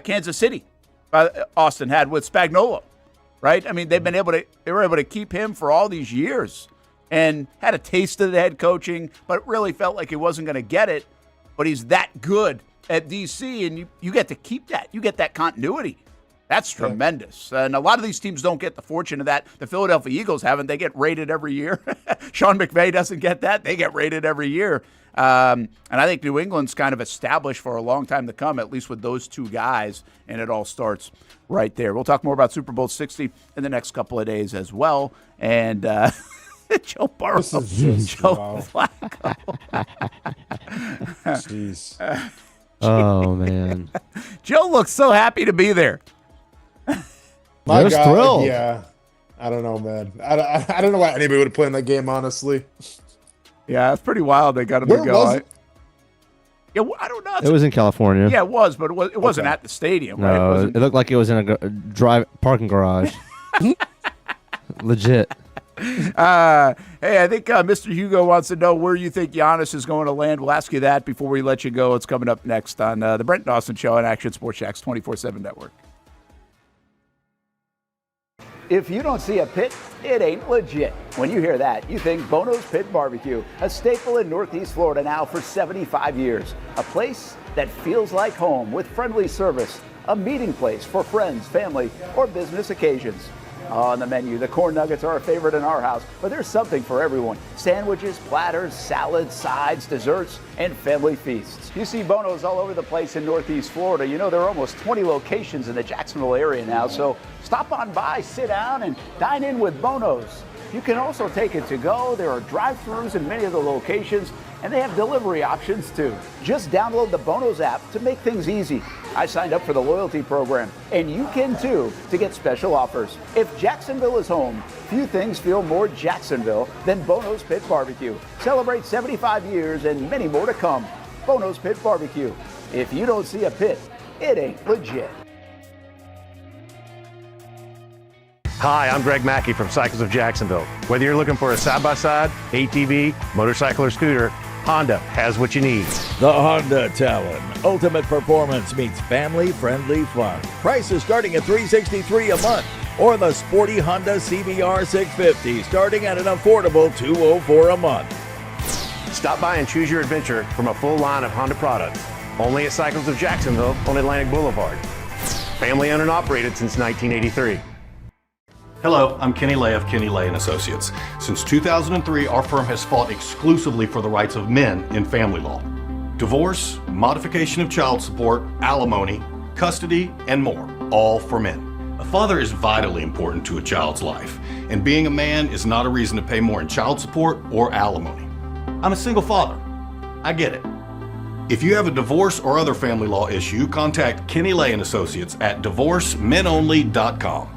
Kansas City, Austin had with Spagnuolo, right? I mean, they were able to keep him for all these years and had a taste of the head coaching, but really felt like he wasn't going to get it. But he's that good at DC, and you get to keep that. You get that continuity. That's tremendous. And a lot of these teams don't get the fortune of that. The Philadelphia Eagles haven't. They get rated every year. Sean McVay doesn't get that. They get rated every year. And I think New England's kind of established for a long time to come, at least with those two guys, and it all starts right there. We'll talk more about Super Bowl 60 in the next couple of days as well. And Joe Burrow, Joe Flacco.
Jeez.
Oh, man.
Joe looks so happy to be there.
My God,
thrilled.
Yeah. I don't know, man. I don't know why anybody would have played in that game, honestly.
Yeah, it's pretty wild. They got him
Where
to go.
was it?
Yeah, I don't know.
It was in California.
Yeah, it was, but it wasn't at the stadium, right?
No, it looked like it was in a parking garage. Legit.
Hey, I think Mr. Hugo wants to know where you think Giannis is going to land. We'll ask you that before we let you go. It's coming up next on the Brent and Austen Show on Action Sports Jax 24/7 Network.
If you don't see a pit, it ain't legit. When you hear that, you think Bono's Pit Barbecue, a staple in Northeast Florida now for 75 years. A place that feels like home with friendly service, a meeting place for friends, family, or business occasions. On the menu, the corn nuggets are a favorite in our house, but there's something for everyone. Sandwiches, platters, salads, sides, desserts, and family feasts. You see Bono's all over the place in Northeast Florida. You know, there are almost 20 locations in the Jacksonville area now, so stop on by, sit down, and dine in with Bono's. You can also take it to go. There are drive-thrus in many of the locations, and they have delivery options too. Just download the Bono's app to make things easy. I signed up for the loyalty program, and you can too, to get special offers. If Jacksonville is home, few things feel more Jacksonville than Bono's Pit Barbecue. Celebrate 75 years and many more to come. Bono's Pit Barbecue. If you don't see a pit, it ain't legit.
Hi, I'm Greg Mackey from Cycles of Jacksonville. Whether you're looking for a side-by-side, ATV, motorcycle, or scooter, Honda has what you need.
The Honda Talon. Ultimate performance meets family-friendly fun. Prices starting at $363 a month. Or the sporty Honda CBR 650 starting at an affordable $204 a month.
Stop by and choose your adventure from a full line of Honda products. Only at Cycles of Jacksonville on Atlantic Boulevard. Family owned and operated since 1983.
Hello, I'm Kenny Lay of Kenny Lay & Associates. Since 2003, our firm has fought exclusively for the rights of men in family law. Divorce, modification of child support, alimony, custody, and more, all for men. A father is vitally important to a child's life, and being a man is not a reason to pay more in child support or alimony. I'm a single father. I get it. If you have a divorce or other family law issue, contact Kenny Lay & Associates at divorcemenonly.com.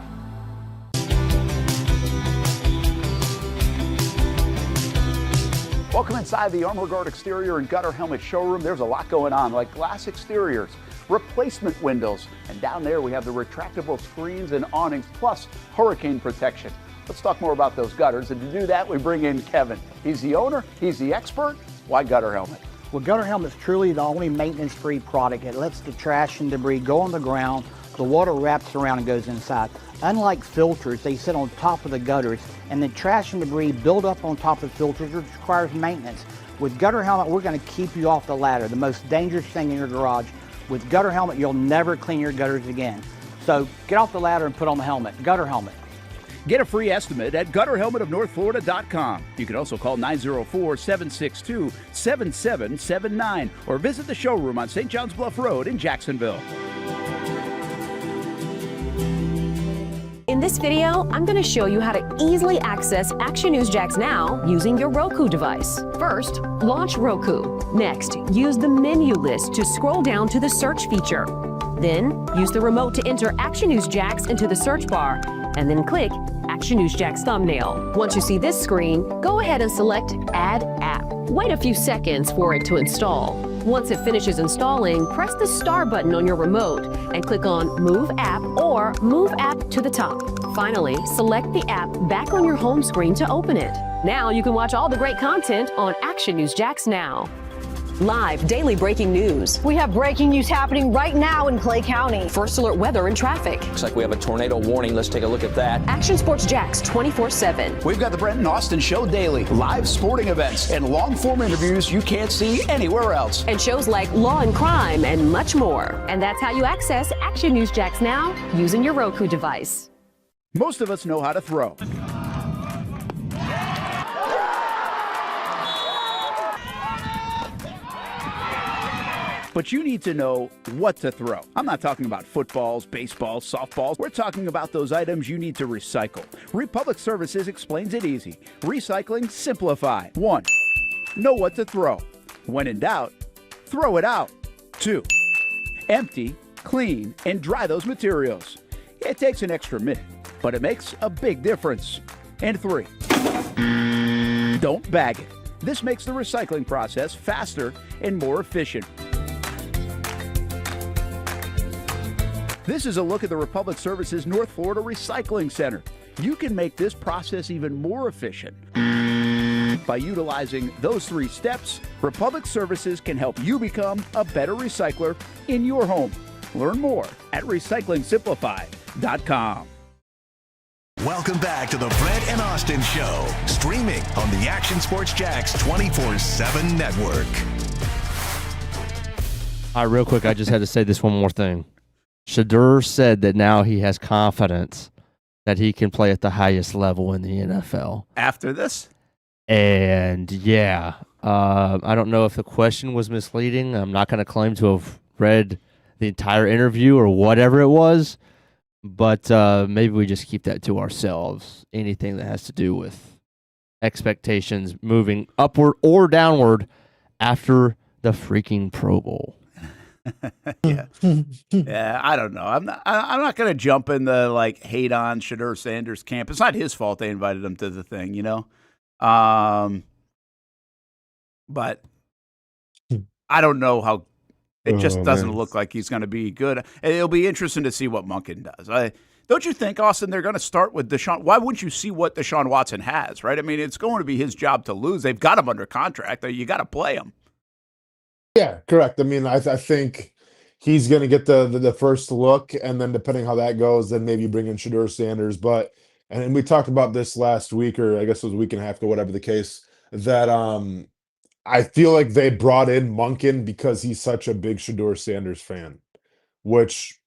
Welcome inside the Armor Guard exterior and gutter helmet showroom. There's a lot going on, like glass exteriors, replacement windows, and down there we have the retractable screens and awnings, plus hurricane protection. Let's talk more about those gutters, and to do that, we bring in Kevin. He's the owner, he's the expert. Why Gutter Helmet?
Well, Gutter Helmet's truly the only maintenance-free product. It lets the trash and debris go on the ground, the water wraps around and goes inside. Unlike filters, they sit on top of the gutters, and the trash and debris build up on top of filters, which requires maintenance. With Gutter Helmet, we're going to keep you off the ladder, the most dangerous thing in your garage. With Gutter Helmet, you'll never clean your gutters again. So get off the ladder and put on the helmet. Gutter Helmet.
Get a free estimate at gutterhelmetofnorthflorida.com. You can also call 904-762-7779 or visit the showroom on St. John's Bluff Road in Jacksonville.
In this video, I'm going to show you how to easily access Action News Jax Now using your Roku device. First, launch Roku. Next, use the menu list to scroll down to the search feature. Then, use the remote to enter Action News Jax into the search bar, and then click Action News Jax thumbnail. Once you see this screen, go ahead and select Add App. Wait a few seconds for it to install. Once it finishes installing, press the star button on your remote and click on Move App or Move App to the top. Finally, select the app back on your home screen to open it. Now you can watch all the great content on Action News Jax Now. Live daily breaking news.
We have breaking news happening right now in Clay County.
First alert weather and traffic.
Looks like we have a tornado warning. Let's take a look at that.
Action Sports Jax 24/7.
We've got the Brent and Austen Show daily, live sporting events, and long-form interviews you can't see anywhere else.
And shows like Law and Crime and much more. And that's how you access Action News Jax Now using your Roku device.
Most of us know how to throw. But you need to know what to throw. I'm not talking about footballs, baseballs, softballs. We're talking about those items you need to recycle. Republic Services explains it easy. Recycling simplified. 1. Know what to throw. When in doubt, throw it out. 2. Empty, clean, and dry those materials. It takes an extra minute, but it makes a big difference. And 3. Don't bag it. This makes the recycling process faster and more efficient. This is a look at the Republic Services North Florida Recycling Center. You can make this process even more efficient. By utilizing those 3 steps, Republic Services can help you become a better recycler in your home. Learn more at recyclingsimplified.com.
Welcome back to the Brent and Austen Show, streaming on the Action Sports Jax 24/7 network.
All right, real quick, I just had to say this one more thing. Shedeur said that now he has confidence that he can play at the highest level in the NFL.
After this?
And yeah, I don't know if the question was misleading. I'm not going to claim to have read the entire interview or whatever it was, but maybe we just keep that to ourselves. Anything that has to do with expectations moving upward or downward after the freaking Pro Bowl.
Yeah, I don't know. I'm not going to jump in the hate on Shedeur Sanders camp. It's not his fault they invited him to the thing, you know. But I don't know how. It just doesn't look like he's going to be good. It'll be interesting to see what Monken does. Don't you think, Austin? They're going to start with Deshaun. Why wouldn't you see what Deshaun Watson has? Right? I mean, it's going to be his job to lose. They've got him under contract. You got to play him.
Yeah, correct. I mean, I think he's going to get the first look, and then depending how that goes, then maybe bring in Shedeur Sanders. But and we talked about this last week, or I guess it was a week and a half ago, whatever the case. That I feel like they brought in Monken because he's such a big Shedeur Sanders fan, which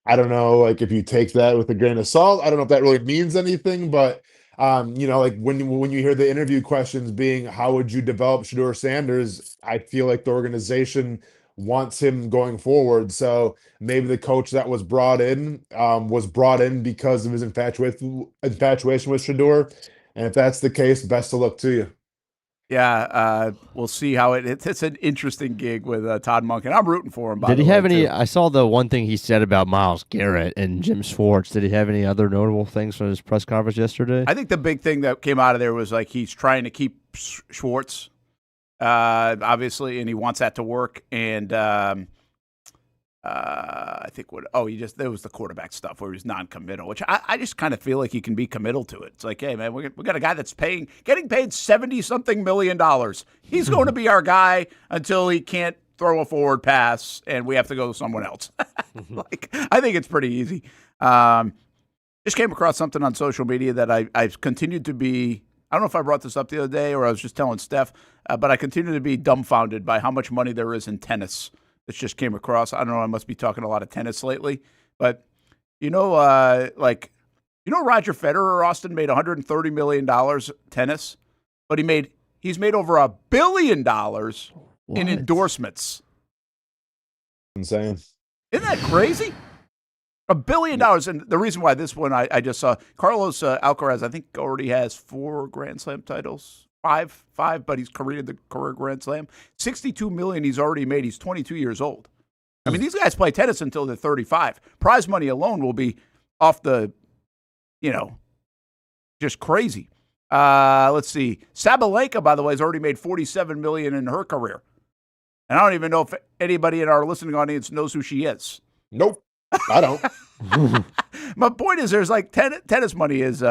I don't know, like if you take that with a grain of salt. I don't know if that really means anything, but like when you hear the interview questions being, how would you develop Shedeur Sanders? I feel like the organization wants him going forward. So maybe the coach that was brought in because of his infatuation with Shedeur. And if that's the case, best of luck to you.
Yeah, we'll see how it's an interesting gig with Todd Monk, and I'm rooting for him. By
Did
the
he
way,
have any?
too.
I saw the one thing he said about Myles Garrett and Jim Schwartz. Did he have any other notable things from his press conference yesterday?
I think the big thing that came out of there was like he's trying to keep Schwartz, obviously, and he wants that to work. And I think there was the quarterback stuff where he was non-committal, which I just kind of feel like he can be committal to it. It's like, hey man, we got a guy that's getting paid $70-something million. He's going to be our guy until he can't throw a forward pass, and we have to go to someone else. Like, I think it's pretty easy. Just came across something on social media that I've continued to be. I don't know if I brought this up the other day or I was just telling Steph, but I continue to be dumbfounded by how much money there is in tennis. This just came across. I don't know. I must be talking a lot of tennis lately, but Roger Federer, Austin, made $130 million tennis, but he's made over $1 billion in endorsements.
Insane.
Isn't that crazy? $1 billion. And the reason why this one I just saw, Carlos Alcaraz, I think already has 4 Grand Slam titles. Five, but he's created the career Grand Slam. $62 million he's already made. He's 22 years old. I mean, these guys play tennis until they're 35. Prize money alone will be off the, just crazy. Let's see. Sabalenka, by the way, has already made $47 million in her career. And I don't even know if anybody in our listening audience knows who she is.
Nope, I don't.
My point is, there's like tennis money is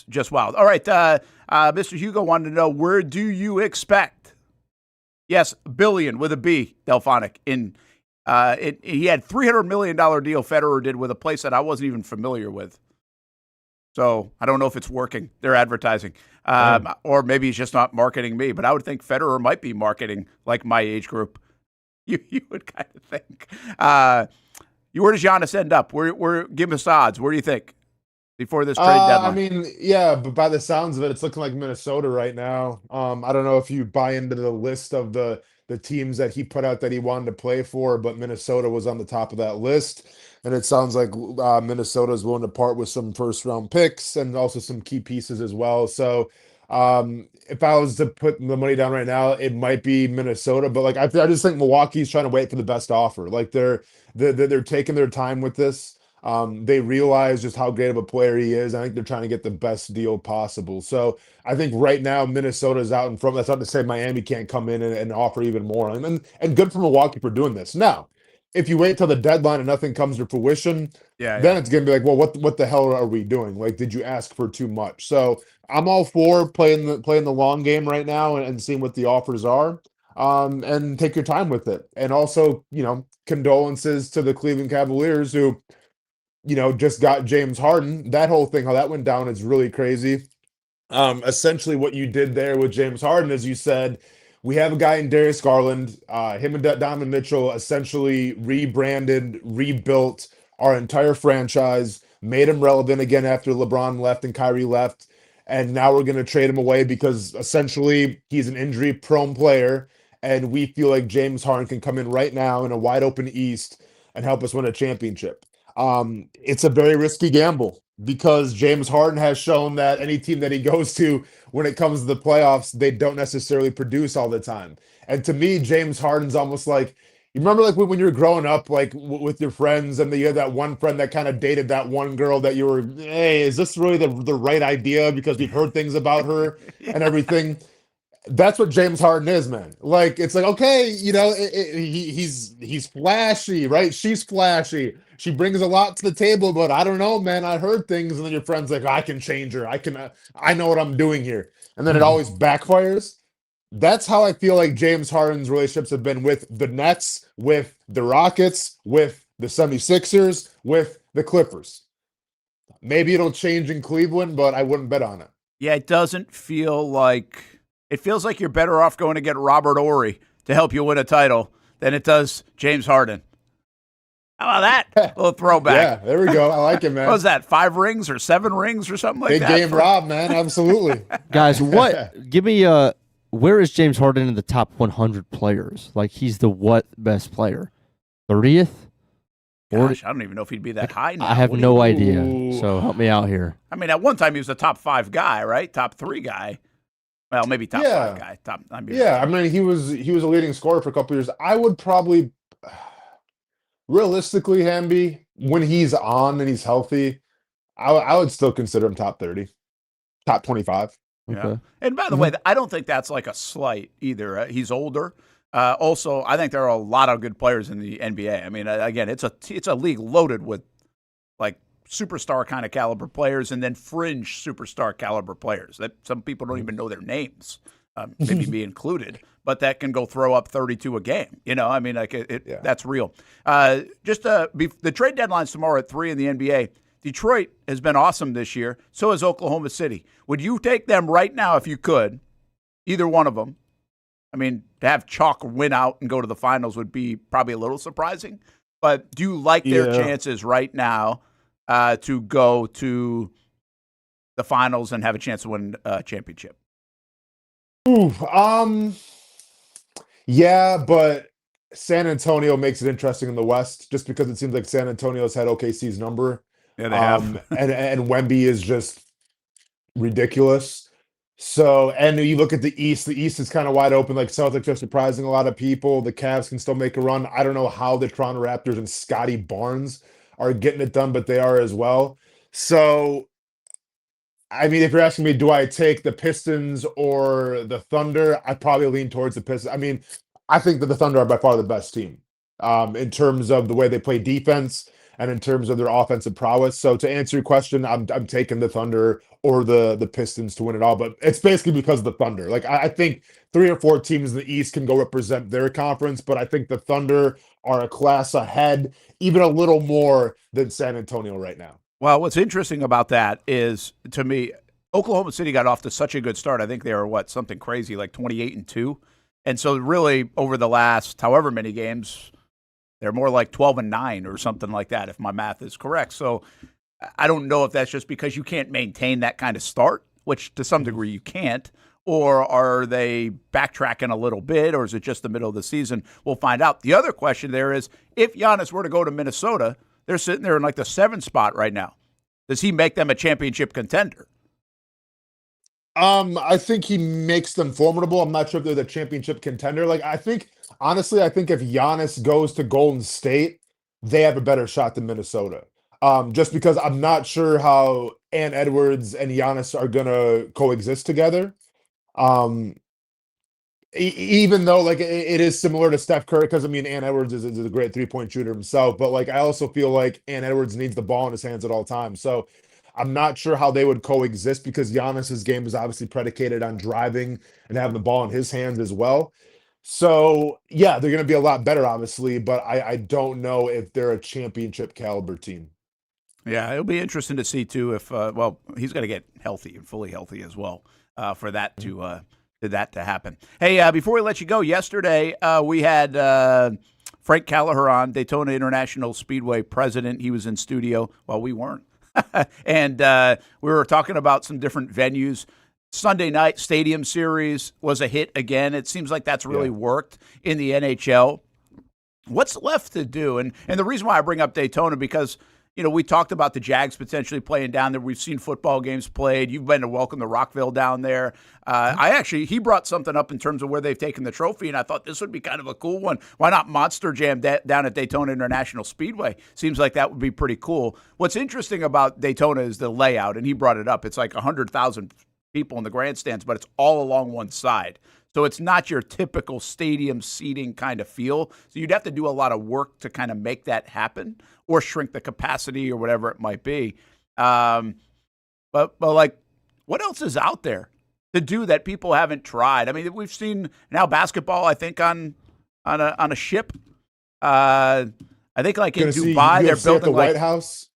just wild. All right, Mr. Hugo wanted to know, where do you expect? Yes, billion with a B, Delphonic. He had $300 million deal Federer did with a place that I wasn't even familiar with. So I don't know if it's working. They're advertising. Or maybe he's just not marketing me. But I would think Federer might be marketing like my age group. You would kind of think. Where does Giannis end up? Give us odds. Where do you think? Before this trade deadline.
I mean, yeah, but by the sounds of it, it's looking like Minnesota right now. I don't know if you buy into the list of the teams that he put out that he wanted to play for, but Minnesota was on the top of that list. And it sounds like Minnesota is willing to part with some first-round picks and also some key pieces as well. So if I was to put the money down right now, it might be Minnesota. But like I just think Milwaukee's trying to wait for the best offer. Like they're taking their time with this. They realize just how great of a player he is. I think they're trying to get the best deal possible. So I think right now Minnesota's out in front. That's not to say Miami can't come in and offer even more. And good for Milwaukee for doing this. Now, if you wait till the deadline and nothing comes to fruition, then it's going to be like, well, what the hell are we doing? Like, did you ask for too much? So I'm all for playing the long game right now and seeing what the offers are. And take your time with it. And also, condolences to the Cleveland Cavaliers who, just got James Harden. That whole thing, how that went down, is really crazy. Essentially what you did there with James Harden is you said, we have a guy in Darius Garland. Him and Donovan Mitchell essentially rebranded, rebuilt our entire franchise, made him relevant again after LeBron left and Kyrie left. And now we're going to trade him away because essentially he's an injury-prone player. And we feel like James Harden can come in right now in a wide-open East and help us win a championship. It's a very risky gamble because James Harden has shown that any team that he goes to, when it comes to the playoffs, they don't necessarily produce all the time. And to me, James Harden's almost like, you remember like when you were growing up, like with your friends, and you had that one friend that kind of dated that one girl that you were, hey, is this really the right idea? Because we've heard things about her and everything. That's what James Harden is, man. Like, it's like, okay, he's flashy, right? She's flashy. She brings a lot to the table, but I don't know, man. I heard things, and then your friend's like, I can change her. I know what I'm doing here. And then it always backfires. That's how I feel like James Harden's relationships have been with the Nets, with the Rockets, with the 76ers, with the Clippers. Maybe it'll change in Cleveland, but I wouldn't bet on it.
Yeah, it doesn't feel like... It feels like you're better off going to get Robert Horry to help you win a title than it does James Harden. How about that? A little throwback.
Yeah, there we go. I like it, man.
What was that, 5 rings or 7 rings or something like
Big
that?
game Rob, man. Absolutely.
Guys, give me where is James Harden in the top 100 players? Like, he's the what best player? 30th?
Gosh, I don't even know if he'd be that high now.
I have no idea, so help me out here.
I mean, at one time he was a top 5 guy, right? Top 3 guy. Well, maybe top 5 guy. I
mean, he was a leading scorer for a couple years. I would probably, realistically, Hamby, when he's on and he's healthy, I would still consider him top 30, top 25.
Yeah.
Okay.
And by the way, I don't think that's like a slight either. He's older. Also, I think there are a lot of good players in the NBA. I mean, again, it's a league loaded with like superstar kind of caliber players and then fringe superstar caliber players that some people don't even know their names, maybe me included, but that can go throw up 32 a game. You know, I mean, like that's real. The trade deadline's tomorrow at 3 in the NBA. Detroit has been awesome this year. So has Oklahoma City. Would you take them right now if you could, either one of them? I mean, to have Chalk win out and go to the finals would be probably a little surprising. But do you like their chances right now to go to the finals and have a chance to win a championship?
Yeah, but San Antonio makes it interesting in the West just because it seems like San Antonio's had OKC's number.
Yeah, they have.
and Wemby is just ridiculous. So, and you look at the East is kind of wide open. Like Celtics are surprising a lot of people. The Cavs can still make a run. I don't know how the Toronto Raptors and Scotty Barnes are getting it done, but they are as well. So, I mean, if you're asking me, do I take the Pistons or the Thunder? I probably lean towards the Pistons. I mean, I think that the Thunder are by far the best team in terms of the way they play defense and in terms of their offensive prowess. So to answer your question, I'm taking the Thunder or the Pistons to win it all. But it's basically because of the Thunder. Like, I think 3 or 4 teams in the East can go represent their conference, but I think the Thunder are a class ahead, even a little more than San Antonio right now.
Well, what's interesting about that is, to me, Oklahoma City got off to such a good start. I think they were, something crazy, like 28-2. And so really over the last however many games, they're more like 12-9 or something like that, if my math is correct. So I don't know if that's just because you can't maintain that kind of start, which to some degree you can't, or are they backtracking a little bit, or is it just the middle of the season? We'll find out. The other question there is, if Giannis were to go to Minnesota, they're sitting there in like the 7th spot right now. Does he make them a championship contender?
I think he makes them formidable. I'm not sure if they're the championship contender. Honestly, I think if Giannis goes to Golden State, they have a better shot than Minnesota. Just because I'm not sure how Ant Edwards and Giannis are going to coexist together. Even though it is similar to Steph Curry, because I mean Ant Edwards is a great 3-point shooter himself, but I also feel like Ant Edwards needs the ball in his hands at all times. So I'm not sure how they would coexist because Giannis's game is obviously predicated on driving and having the ball in his hands as well. So yeah, they're going to be a lot better, obviously, but I don't know if they're a championship caliber team.
Yeah, it'll be interesting to see too if he's got to get healthy and fully healthy as well for that to happen. Hey, before we let you go, yesterday we had Frank Callagher on, Daytona International Speedway president. He was in studio. Well, we weren't. And we were talking about some different venues. Sunday night Stadium Series was a hit again. It seems like that's really worked in the NHL. What's left to do? And the reason why I bring up Daytona, because we talked about the Jags potentially playing down there. We've seen football games played. You've been to Welcome to Rockville down there. He brought something up in terms of where they've taken the trophy, and I thought this would be kind of a cool one. Why not Monster Jam down at Daytona International Speedway? Seems like that would be pretty cool. What's interesting about Daytona is the layout, and he brought it up. It's like 100,000 people in the grandstands, but it's all along one side. So it's not your typical stadium seating kind of feel. So you'd have to do a lot of work to kind of make that happen or shrink the capacity or whatever it might be. But what else is out there to do that people haven't tried? I mean, we've seen now basketball, I think, on a ship. I think in Dubai, they're building
at the White House.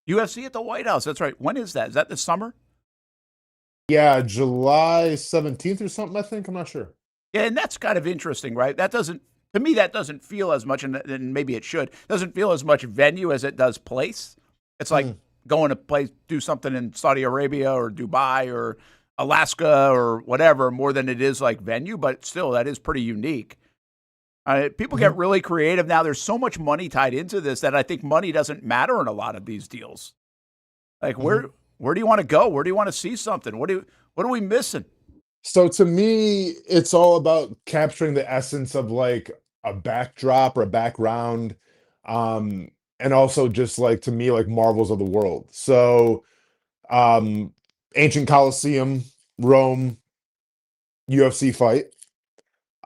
UFC at the White House. That's right. When is that? Is that this summer?
Yeah, July 17th or something, I think. I'm not sure.
Yeah, and that's kind of interesting, right? That doesn't To me, that doesn't feel as much, and maybe it should, doesn't feel as much venue as it does place. It's like going to do something in Saudi Arabia or Dubai or Alaska or whatever more than it is like venue, but still, that is pretty unique. People get really creative now. There's so much money tied into this that I think money doesn't matter in a lot of these deals. Like, where do you want to go? Where do you want to see something? What are we missing?
So to me, it's all about capturing the essence of like a backdrop or a background, and also just like to me like marvels of the world. So ancient Colosseum, Rome, UFC fight.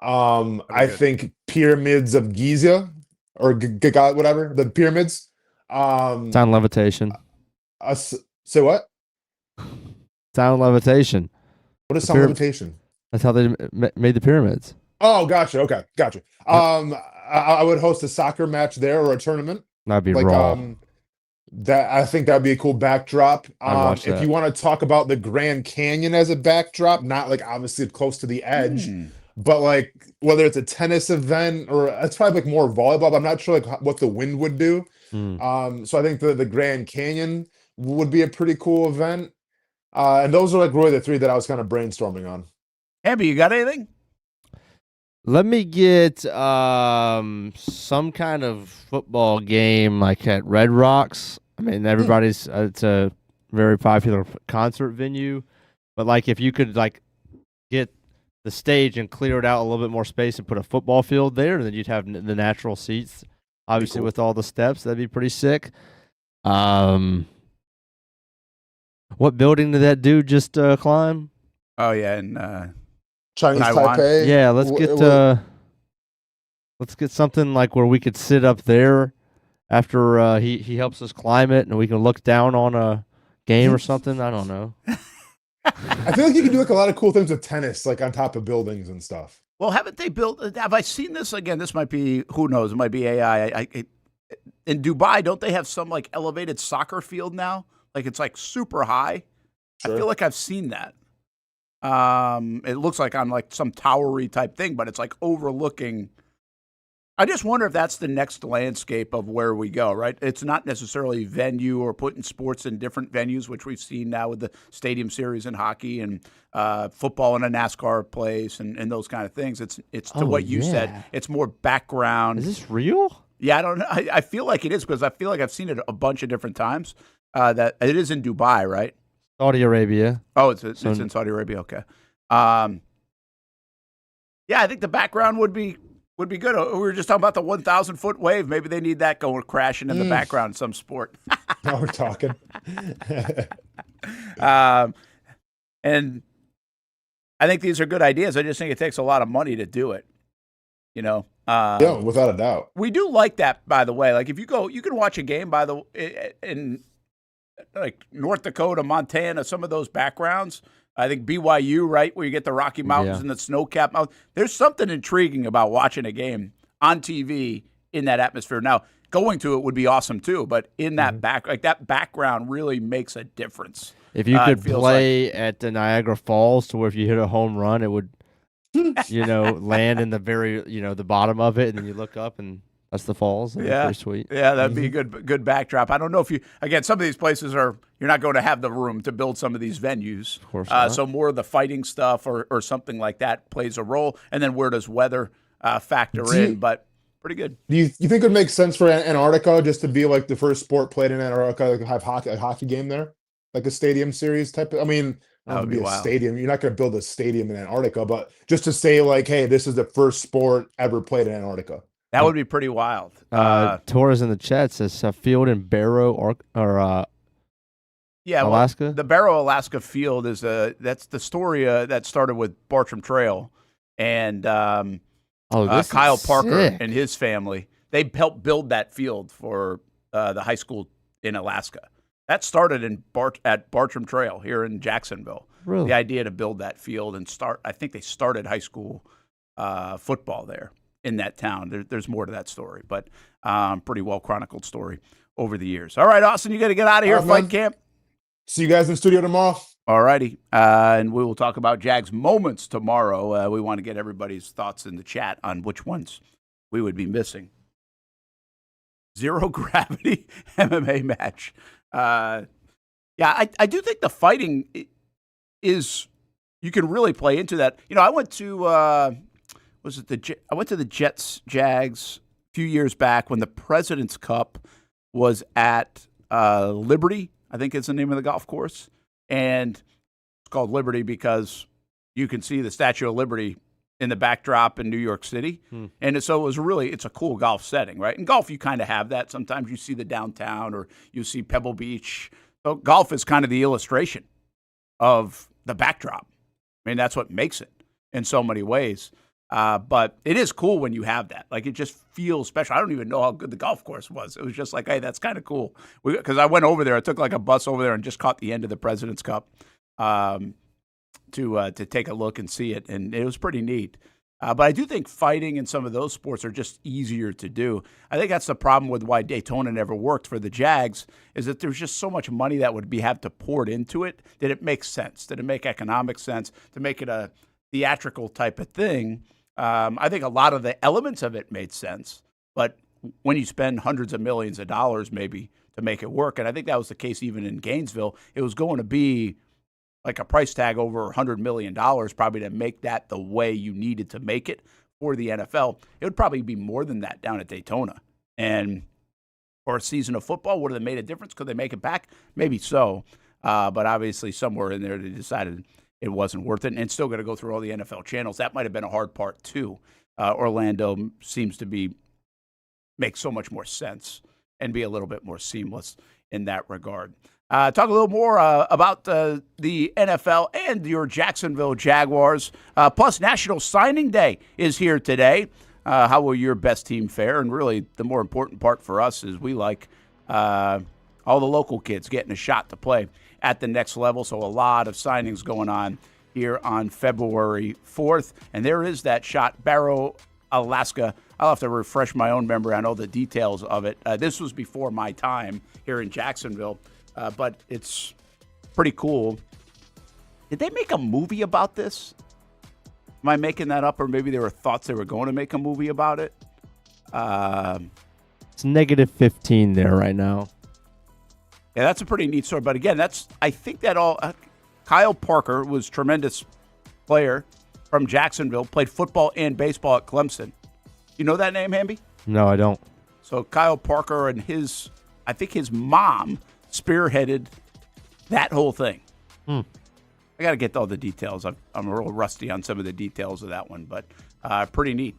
I think pyramids of Giza or whatever, the pyramids.
Sound levitation.
Say what?
Sound levitation.
What is sound levitation?
That's how they made the pyramids.
Oh, gotcha. Okay, gotcha. I would host a soccer match there or a tournament.
That'd be
like
raw.
That I think that'd be a cool backdrop. If you want to talk about the Grand Canyon as a backdrop, not like obviously close to the edge, but like whether it's a tennis event or it's probably like more volleyball. But I'm not sure like what the wind would do. So I think the Grand Canyon would be a pretty cool event. And those are like really the three that I was kind of brainstorming on.
Hamby, you got anything?
Let me get some kind of football game like at Red Rocks. I mean, everybody's it's a very popular concert venue, but like if you could like get the stage and clear it out a little bit more space and put a football field there, then you'd have the natural seats. Obviously, with all the steps, that'd be pretty sick. What building did that dude just climb?
Oh yeah, in
Chinese
Taiwan.
Taipei.
Yeah, let's get something like where we could sit up there after he helps us climb it, and we can look down on a game or something. I don't know.
I feel like you can do like a lot of cool things with tennis, like on top of buildings and stuff.
Well, haven't they built? Have I seen this again? This might be, who knows? It might be AI. In Dubai, don't they have some like elevated soccer field now? Like it's like super high.
Sure.
I feel like I've seen that. It looks like on like some towery type thing, but it's like overlooking. I just wonder if that's the next landscape of where we go, right? It's not necessarily venue or putting sports in different venues, which we've seen now with the stadium series in hockey and football in a NASCAR place and those kind of things. It's to what you said. It's more background.
Is this real?
Yeah, I don't know. I feel like it is because I feel like I've seen it a bunch of different times. That it is in Dubai, right?
Saudi Arabia.
Oh, it's in Saudi Arabia. Okay. Yeah, I think the background would be good. We were just talking about the 1,000-foot wave. Maybe they need that going crashing in the background in some sport.
Now we're talking.
And I think these are good ideas. I just think it takes a lot of money to do it. You know.
Yeah, without a doubt.
We do like that, by the way. Like if you go, you can watch a game in like North Dakota, Montana, some of those backgrounds. I think BYU, right, where you get the Rocky Mountains and the snow-capped mountains. There's something intriguing about watching a game on TV in that atmosphere. Now, going to it would be awesome too, but in that that background really makes a difference.
If you could play at the Niagara Falls to where if you hit a home run, it would, land in the very, the bottom of it, and then you look up and that's the falls. That'd be pretty sweet.
Yeah, that'd be a good backdrop. I don't know if some of these places you're not going to have the room to build some of these venues.
Of course not.
So more of the fighting stuff or something like that plays a role. And then where does weather factor in? But pretty good.
Do you think it would make sense for Antarctica just to be like the first sport played in Antarctica, like have a hockey game there? Like a stadium series type of, I mean, that would be a stadium. You're not going to build a stadium in Antarctica, but just to say like, hey, this is the first sport ever played in Antarctica.
That would be pretty wild.
Torres in the chat says a field in Barrow Alaska.
The Barrow, Alaska field that's the story that started with Bartram Trail and Kyle Parker and his family. They helped build that field for the high school in Alaska. That started at Bartram Trail here in Jacksonville.
Really?
The idea to build that field and I think they started high school football there in that town. There's more to that story, but pretty well chronicled story over the years. All right, Austen, you got to get out of here. Fight camp.
See you guys in the studio tomorrow.
All righty. And we will talk about Jags moments tomorrow. We want to get everybody's thoughts in the chat on which ones we would be missing. Zero gravity MMA match. I do think the fighting is, you can really play into that. I went to I went to the Jets Jags a few years back when the President's Cup was at Liberty, I think is the name of the golf course, and it's called Liberty because you can see the Statue of Liberty in the backdrop in New York City. And so it's a cool golf setting, right? In golf, you kind of have that. Sometimes you see the downtown or you see Pebble Beach. So golf is kind of the illustration of the backdrop. I mean, that's what makes it in so many ways. But it is cool when you have that. Like, it just feels special. I don't even know how good the golf course was. It was just like, hey, that's kind of cool. Because I went over there. I took like a bus over there and just caught the end of the President's Cup. To take a look and see it, and it was pretty neat. But I do think fighting in some of those sports are just easier to do. I think that's the problem with why Daytona never worked for the Jags, is that there's just so much money that would have to pour into it that it makes sense, that it make economic sense, to make it a theatrical type of thing. I think a lot of the elements of it made sense, but when you spend hundreds of millions of dollars maybe to make it work, and I think that was the case even in Gainesville, it was going to be like a price tag over $100 million probably to make that the way you needed to make it for the NFL. It would probably be more than that down at Daytona. And for a season of football, would have made a difference? Could they make it back? Maybe so. But obviously somewhere in there they decided it wasn't worth it. And it's still going to go through all the NFL channels. That might have been a hard part too. Orlando seems to make so much more sense and be a little bit more seamless in that regard. Talk a little more about the NFL and your Jacksonville Jaguars. Plus, National Signing Day is here today. How will your best team fare? And really, the more important part for us is we like all the local kids getting a shot to play at the next level. So a lot of signings going on here on February 4th. And there is that shot, Barrow, Alaska. I'll have to refresh my own memory on all the details of it. This was before my time here in Jacksonville. But it's pretty cool. Did they make a movie about this? Am I making that up? Or maybe there were thoughts they were going to make a movie about it?
It's negative 15 there right now.
Yeah, that's a pretty neat story. But again, I think that Kyle Parker was a tremendous player from Jacksonville, played football and baseball at Clemson. You know that name, Hamby?
No, I don't.
So Kyle Parker and I think his mom spearheaded that whole thing. I got to get all the details. I'm a little rusty on some of the details of that one, but pretty neat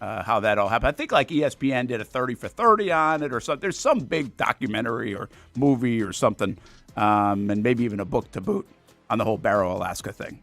how that all happened. I think like ESPN did a 30 for 30 on it or something. There's some big documentary or movie or something, and maybe even a book to boot on the whole Barrow, Alaska thing.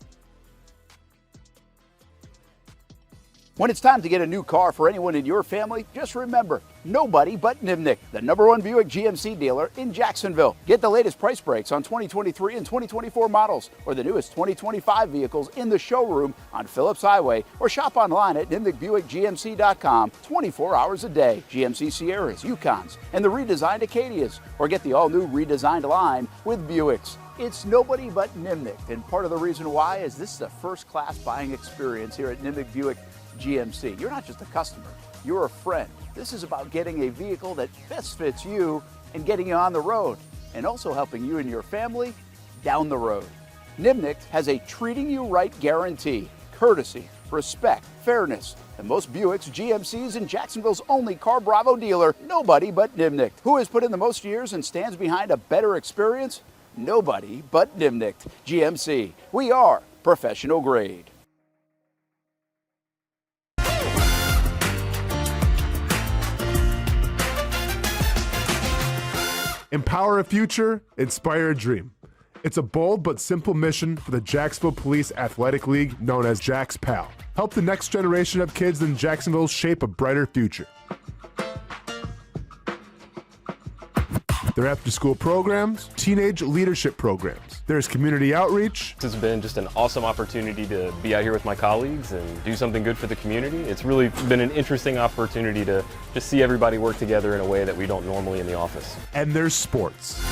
When it's time to get a new car for anyone in your family, just remember, nobody but Nimnick, the #1 Buick GMC dealer in Jacksonville. Get the latest price breaks on 2023 and 2024 models or the newest 2025 vehicles in the showroom on Phillips Highway or shop online at nimnickbuickgmc.com 24 hours a day. GMC Sierras, Yukons, and the redesigned Acadias, or get the all-new redesigned line with Buicks. It's nobody but Nimnick, and part of the reason why is this is a first-class buying experience here at Nimnick Buick GMC. You're not just a customer, you're a friend. This is about getting a vehicle that best fits you and getting you on the road, and also helping you and your family down the road. Nimnick has a treating you right guarantee, courtesy, respect, fairness, and most Buicks, GMCs, and Jacksonville's only Car Bravo dealer, nobody but Nimnick. Who has put in the most years and stands behind a better experience? Nobody but Nimnick. GMC. We are professional grade.
Empower a future, inspire a dream. It's a bold but simple mission for the Jacksonville Police Athletic League known as Jax PAL. Help the next generation of kids in Jacksonville shape a brighter future. Their after-school programs, teenage leadership programs. There's community outreach.
This has been just an awesome opportunity to be out here with my colleagues and do something good for the community. It's really been an interesting opportunity to just see everybody work together in a way that we don't normally in the office.
And there's sports.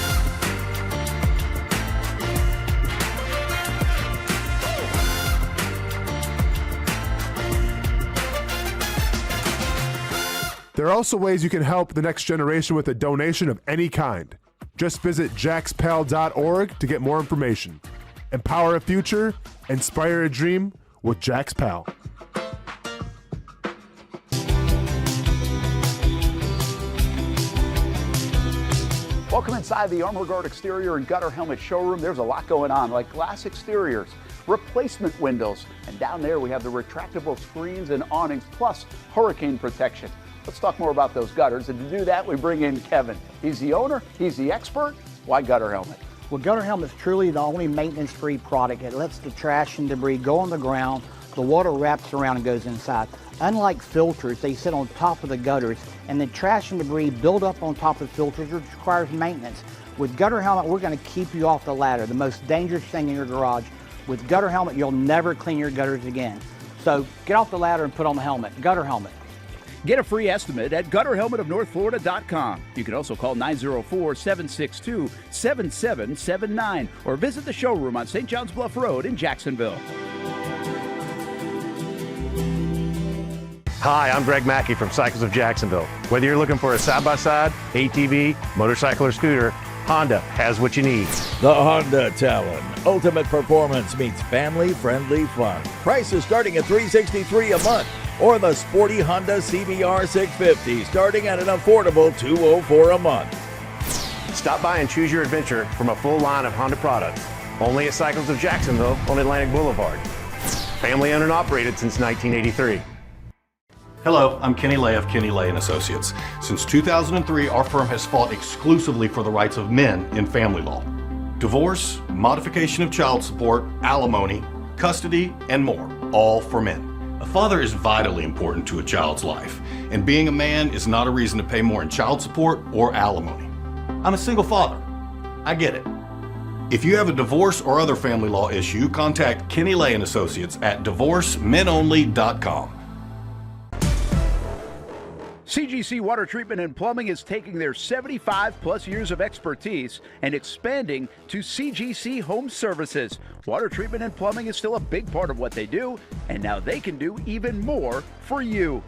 There are also ways you can help the next generation with a donation of any kind. Just visit jaxpal.org to get more information. Empower a future, inspire a dream with Jax Pal.
Welcome inside the Armor Guard exterior and gutter helmet showroom. There's a lot going on, like glass exteriors, replacement windows, and down there we have the retractable screens and awnings, plus hurricane protection. Let's talk more about those gutters, and to do that, we bring in Kevin. He's the owner, he's the expert. Why Gutter Helmet?
Well, Gutter Helmet is truly the only maintenance-free product. It lets the trash and debris go on the ground, the water wraps around and goes inside. Unlike filters, they sit on top of the gutters, and the trash and debris build up on top of the filters, which requires maintenance. With Gutter Helmet, we're going to keep you off the ladder, the most dangerous thing in your garage. With Gutter Helmet, you'll never clean your gutters again. So get off the ladder and put on the helmet. Gutter Helmet.
Get a free estimate at gutterhelmetofnorthflorida.com. You can also call 904-762-7779 or visit the showroom on St. John's Bluff Road in Jacksonville.
Hi, I'm Greg Mackey from Cycles of Jacksonville. Whether you're looking for a side-by-side, ATV, motorcycle, or scooter, Honda has what you need.
The Honda Talon. Ultimate performance meets family-friendly fun. Prices starting at $363 a month. Or the sporty Honda CBR 650 starting at an affordable $204 a month.
Stop by and choose your adventure from a full line of Honda products. Only at Cycles of Jacksonville on Atlantic Boulevard. Family owned and operated since 1983.
Hello, I'm Kenny Lay of Kenny Lay and Associates. Since 2003, our firm has fought exclusively for the rights of men in family law. Divorce, modification of child support, alimony, custody, and more, all for men. A father is vitally important to a child's life, and being a man is not a reason to pay more in child support or alimony. I'm a single father. I get it. If you have a divorce or other family law issue, contact Kenny Lay and Associates at divorcemenonly.com.
CGC Water Treatment and Plumbing is taking their 75-plus years of expertise and expanding to CGC Home Services. Water treatment and plumbing is still a big part of what they do, and now they can do even more for you.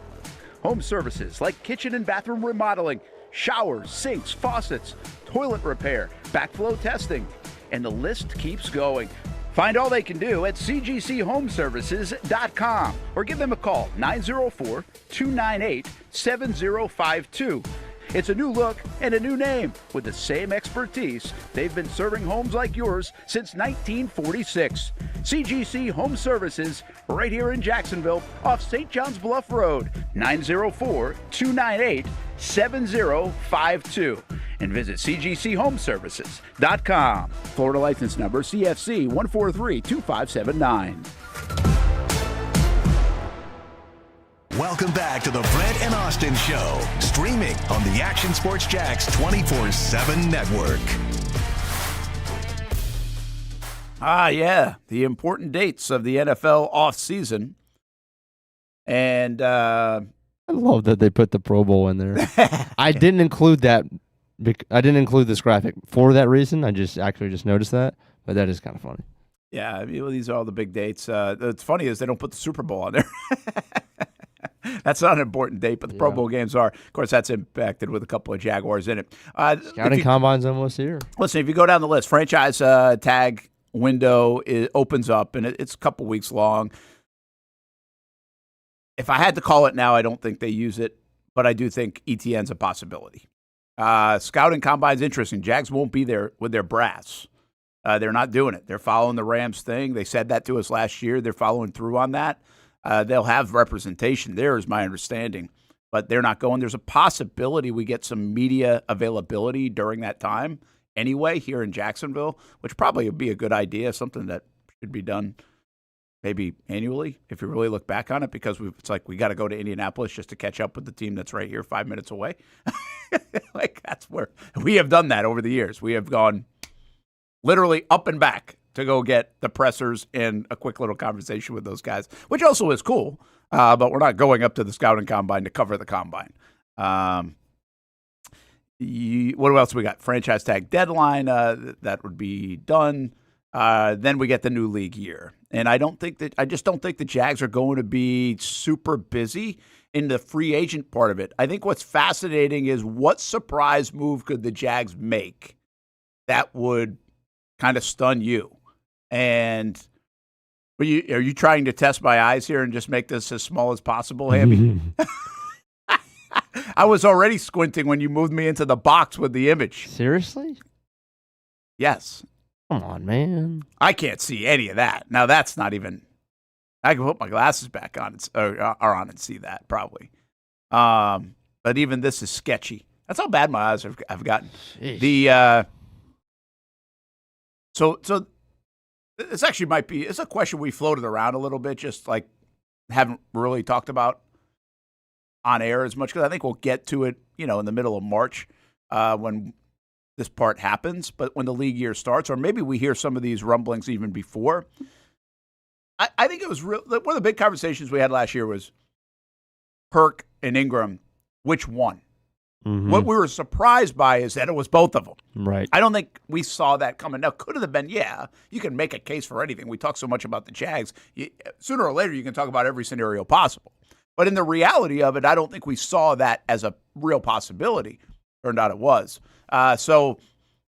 Home services like kitchen and bathroom remodeling, showers, sinks, faucets, toilet repair, backflow testing, and the list keeps going. Find all they can do at cgchomeservices.com or give them a call, 904-298-7052. It's a new look and a new name with the same expertise. They've been serving homes like yours since 1946. CGC Home Services, right here in Jacksonville off St. John's Bluff Road, 904-298-7052. And visit cgchomeservices.com. Florida license number CFC 1432579.
Welcome back to the Brent and Austen Show, streaming on the Action Sports Jax 24/7 network.
Yeah, the important dates of the NFL offseason. And
I love that they put the Pro Bowl in there. I didn't include that. I didn't include this graphic for that reason. I just noticed that, but that is kind of funny.
Yeah, these are all the big dates. What's funny is they don't put the Super Bowl on there. That's not an important date, but the Pro Bowl games are. Of course, that's impacted with a couple of Jaguars in it.
Scouting Combine's almost here.
Listen, if you go down the list, franchise tag window opens up, and it's a couple weeks long. If I had to call it now, I don't think they use it, but I do think ETN's a possibility. Scouting Combine's interesting. Jags won't be there with their brass. They're not doing it. They're following the Rams thing. They said that to us last year. They're following through on that. They'll have representation there, is my understanding, but they're not going. There's a possibility we get some media availability during that time anyway here in Jacksonville, which probably would be a good idea, something that should be done maybe annually if you really look back on it, because it's like we got to go to Indianapolis just to catch up with the team that's right here 5 minutes away. Like, that's where we have done that over the years. We have gone literally up and back to go get the pressers and a quick little conversation with those guys, which also is cool, but we're not going up to the Scouting Combine to cover the Combine. What else we got? Franchise tag deadline, that would be done. Then we get the new league year. And I just don't think the Jags are going to be super busy in the free agent part of it. I think what's fascinating is what surprise move could the Jags make that would kind of stun you. And are you trying to test my eyes here and just make this as small as possible, Hamby? I was already squinting when you moved me into the box with the image.
Seriously?
Yes.
Come on, man.
I can't see any of that. Now, that's not even... I can put my glasses back on and see that, probably. But even this is sketchy. That's how bad my eyes have gotten.
Jeez.
So this actually might be... It's a question we floated around a little bit, just like haven't really talked about on air as much, because I think we'll get to it, in the middle of March when this part happens. But when the league year starts, or maybe we hear some of these rumblings even before... I think it was one of the big conversations we had last year was Kirk and Ingram, which one? Mm-hmm. What we were surprised by is that it was both of them.
Right.
I don't think we saw that coming. Now, could it have been, you can make a case for anything. We talk so much about the Jags. Sooner or later, you can talk about every scenario possible. But in the reality of it, I don't think we saw that as a real possibility. Turned out it was. So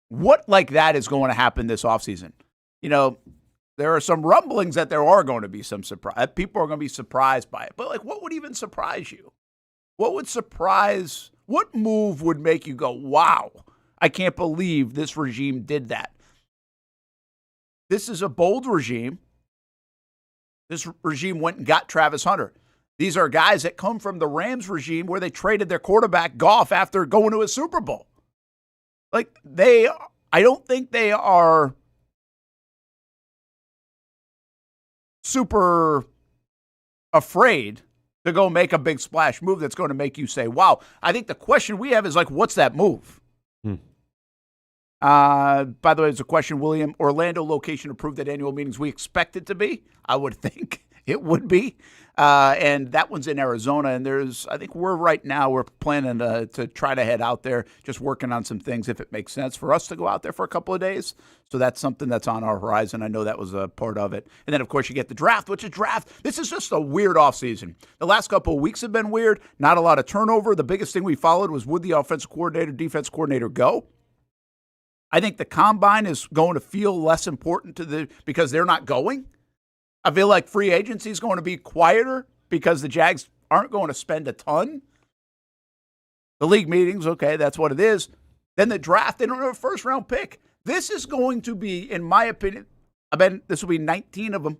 what like that is going to happen this offseason? There are some rumblings that there are going to be some surprise. People are going to be surprised by it. But, what would even surprise you? What move would make you go, wow, I can't believe this regime did that? This is a bold regime. This regime went and got Travis Hunter. These are guys that come from the Rams regime where they traded their quarterback Goff after going to a Super Bowl. I don't think they are super afraid to go make a big splash move that's going to make you say, wow. I think the question we have is what's that move? By the way, there's a question, William. Orlando location approved at annual meetings we expect it to be. I would think it would be. And that one's in Arizona. And I think we're planning to try to head out there, just working on some things if it makes sense for us to go out there for a couple of days. So that's something that's on our horizon. I know that was a part of it. And then, of course, you get the draft, This is just a weird offseason. The last couple of weeks have been weird. Not a lot of turnover. The biggest thing we followed was, would the offensive coordinator, defense coordinator go? I think the combine is going to feel less important because they're not going. I feel like free agency is going to be quieter because the Jags aren't going to spend a ton. The league meetings, okay, that's what it is. Then the draft, they don't have a first-round pick. This is going to be, in my opinion, this will be 19 of them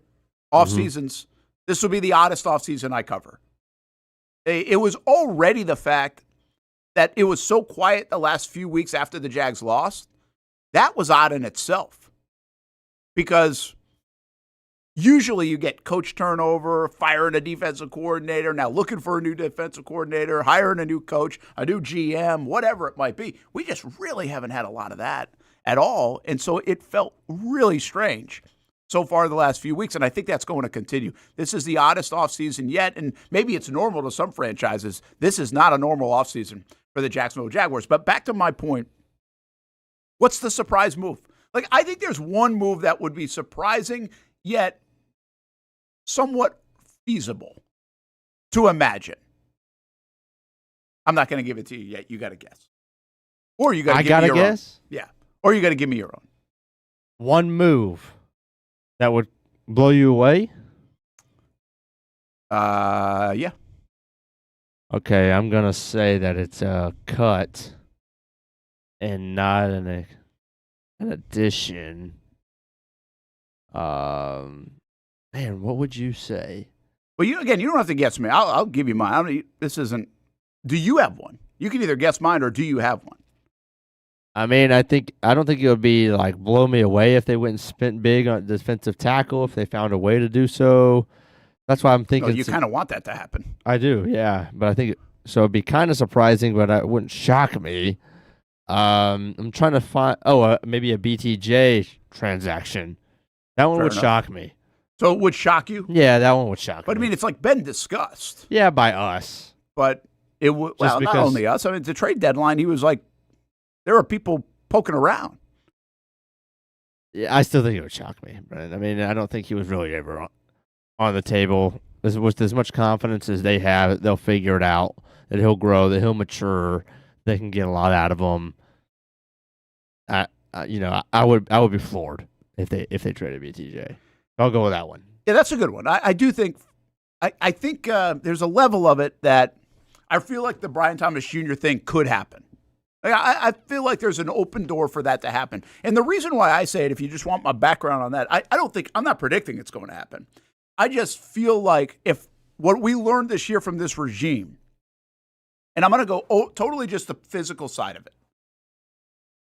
off seasons. This will be the oddest off season I cover. It was already the fact that it was so quiet the last few weeks after the Jags lost. That was odd in itself because usually you get coach turnover, firing a defensive coordinator, now looking for a new defensive coordinator, hiring a new coach, a new GM, whatever it might be. We just really haven't had a lot of that at all, and so it felt really strange so far the last few weeks, and I think that's going to continue. This is the oddest offseason yet, and maybe it's normal to some franchises. This is not a normal offseason for the Jacksonville Jaguars. But back to my point, what's the surprise move? I think there's one move that would be surprising, yet somewhat feasible to imagine. I'm not going to give it to you yet. You got to guess. Or you got to give me your
guess?
own. Yeah. Or you got to give me your own.
One move that would blow you away?
Yeah.
Okay, I'm going to say that it's a cut and not an addition. Man, what would you say?
Well, you don't have to guess me. I'll give you mine. Do you have one? You can either guess mine or do you have one?
I mean, I don't think it would be blow me away if they went and spent big on defensive tackle, if they found a way to do so. That's why I'm thinking.
You kind of want that to happen.
I do, yeah. But I think so. It'd be kind of surprising, but it wouldn't shock me. I'm trying to find. Maybe a BTJ transaction. That one would shock me.
So it would shock you?
Yeah, that one would shock me.
But I mean, it's been discussed.
Yeah, by us.
But it would. Well, not only us. I mean, the trade deadline, he was like, there are people poking around.
Yeah, I still think it would shock me, Brent. I mean, I don't think he was really ever on the table. with as much confidence as they have, they'll figure it out. That he'll grow, that he'll mature, they can get a lot out of him. I would be floored if they traded BTJ. I'll go with that one.
Yeah, that's a good one. I do think I think there's a level of it that I feel like the Brian Thomas Jr. thing could happen. Like, I feel like there's an open door for that to happen. And the reason why I say it, if you just want my background on that, I'm not predicting it's going to happen. I just feel like if what we learned this year from this regime, and I'm going to go totally just the physical side of it.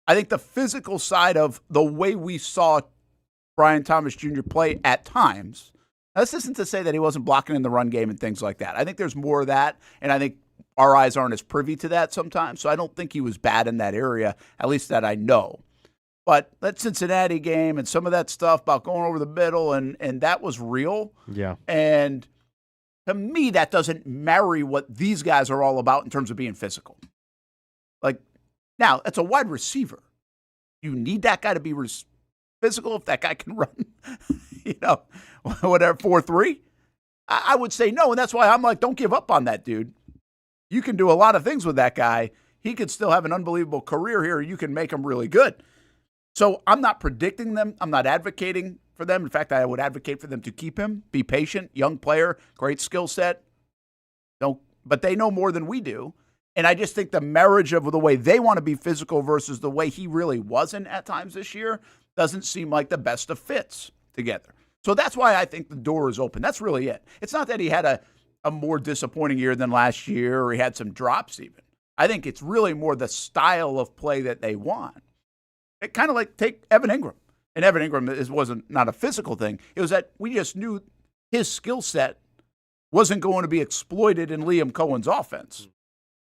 I think the physical side of the way we saw Brian Thomas Jr. play at times. Now, this isn't to say that he wasn't blocking in the run game and things like that. I think there's more of that, and I think our eyes aren't as privy to that sometimes. So I don't think he was bad in that area, at least that I know. But that Cincinnati game and some of that stuff about going over the middle, and that was real.
Yeah.
And to me, that doesn't marry what these guys are all about in terms of being physical. Like, now, it's a wide receiver. You need that guy to be physical if that guy can run, whatever, 4.3. I would say no, and that's why I'm like, don't give up on that dude. You can do a lot of things with that guy. He could still have an unbelievable career here. You can make him really good. So I'm not predicting them. I'm not advocating for them. In fact, I would advocate for them to keep him, be patient, young player, great skill set. But they know more than we do. And I just think the marriage of the way they want to be physical versus the way he really wasn't at times this year doesn't seem like the best of fits together. So that's why I think the door is open. That's really it. It's not that he had a more disappointing year than last year or he had some drops even. I think it's really more the style of play that they want. It kind of like take Evan Ingram. And Evan Ingram wasn't not a physical thing. It was that we just knew his skill set wasn't going to be exploited in Liam Cohen's offense.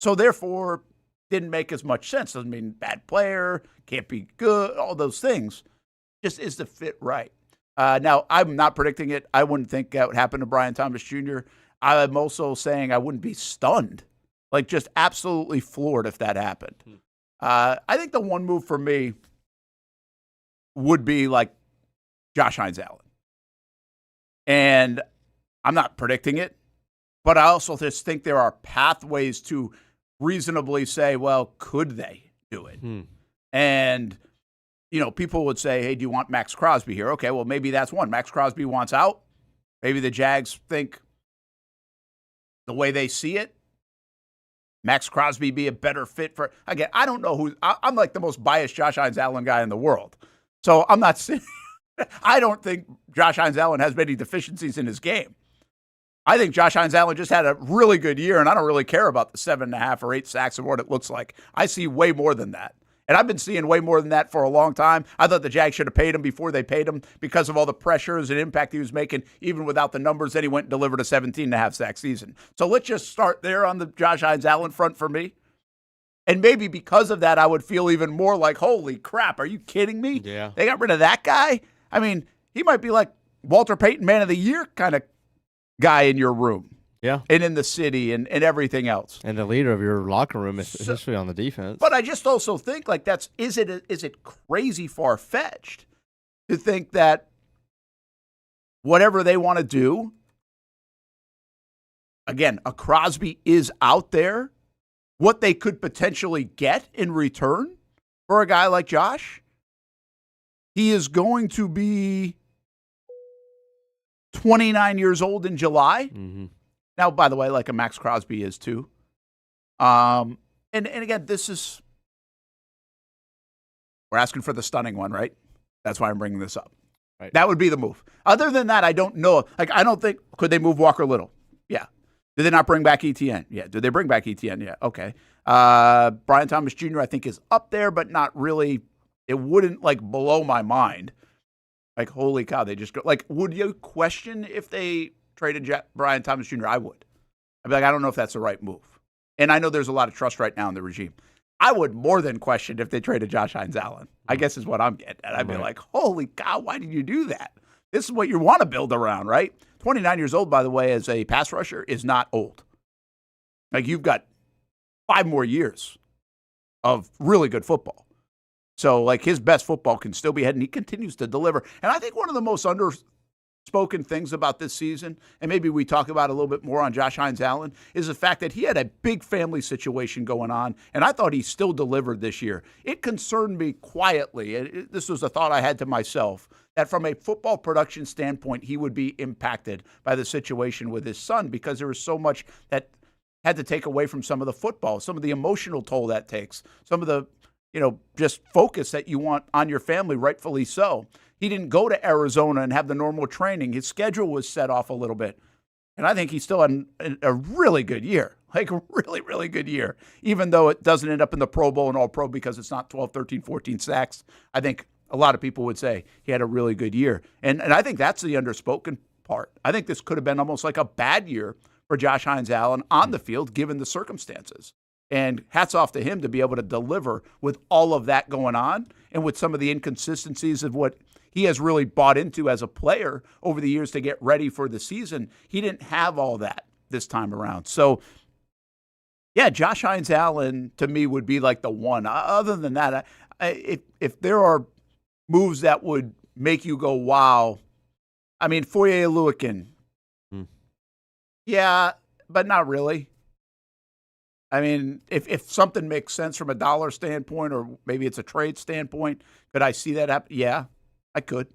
So therefore, didn't make as much sense. Doesn't mean bad player, can't be good, all those things. Just is the fit right. Now, I'm not predicting it. I wouldn't think that would happen to Brian Thomas Jr. I'm also saying I wouldn't be stunned, like just absolutely floored if that happened. I think the one move for me would be like Josh Hines-Allen. And I'm not predicting it, but I also just think there are pathways to reasonably say, well, could they do it? And, people would say, hey, do you want Max Crosby here? Okay, well, maybe that's one. Max Crosby wants out. Maybe the Jags think the way they see it, Max Crosby be a better fit for, again, I don't know I'm like the most biased Josh Hines-Allen guy in the world. So I'm not saying, I don't think Josh Hines-Allen has many deficiencies in his game. I think Josh Hines-Allen just had a really good year, and I don't really care about the 7.5 or 8 sacks of what it looks like. I see way more than that. And I've been seeing way more than that for a long time. I thought the Jags should have paid him before they paid him because of all the pressures and impact he was making, even without the numbers. Then he went and delivered a 17.5 sack season. So let's just start there on the Josh Hines-Allen front for me. And maybe because of that, I would feel even more like, holy crap, are you kidding me?
Yeah.
They got rid of that guy? I mean, he might be like Walter Payton Man of the Year kind of guy in your room.
Yeah.
And in the city and everything else.
And the leader of your locker room, especially on the defense.
But I just also think like is it crazy far-fetched to think that whatever they want to do, again, a Crosby is out there, what they could potentially get in return for a guy like Josh? He is going to be 29 years old in July.
Mm-hmm.
Now, by the way, like a Max Crosby is too. And again, we're asking for the stunning one, right? That's why I'm bringing this up.
Right.
That would be the move. Other than that, I don't know. Like, I don't think, could they move Walker Little? Yeah. Did they not bring back ETN? Yeah. Did they bring back ETN? Yeah. Okay. Brian Thomas Jr., I think, is up there, but not really. It wouldn't, like, blow my mind. Like, holy cow, they just go. Like, would you question if they traded Brian Thomas Jr.? I would. I'd be like, I don't know if that's the right move. And I know there's a lot of trust right now in the regime. I would more than question if they traded Josh Hines-Allen, I guess is what I'm getting at. I'd be like, holy cow, why did you do that? This is what you want to build around, right? 29 years old, by the way, as a pass rusher is not old. Like, you've got 5 more years of really good football. So, like, his best football can still be ahead, and he continues to deliver. And I think one of the most spoken things about this season, and maybe we talk about a little bit more on Josh Hines-Allen, is the fact that he had a big family situation going on, and I thought he still delivered this year. It concerned me quietly, and this was a thought I had to myself, that from a football production standpoint, he would be impacted by the situation with his son because there was so much that had to take away from some of the football, some of the emotional toll that takes, some of the just focus that you want on your family, rightfully so. He didn't go to Arizona and have the normal training. His schedule was set off a little bit. And I think he still had a really good year, like a really, really good year, even though it doesn't end up in the Pro Bowl and All-Pro because it's not 12, 13, 14 sacks. I think a lot of people would say he had a really good year. And I think that's the underspoken part. I think this could have been almost like a bad year for Josh Hines-Allen on the field, given the circumstances. And hats off to him to be able to deliver with all of that going on and with some of the inconsistencies of what he has really bought into as a player over the years to get ready for the season. He didn't have all that this time around. So, yeah, Josh Hines-Allen to me would be like the one. Other than that, if there are moves that would make you go, wow, I mean, Foye Oluokun. Yeah, but not really. I mean, if something makes sense from a dollar standpoint or maybe it's a trade standpoint, could I see that happen? Yeah, I could.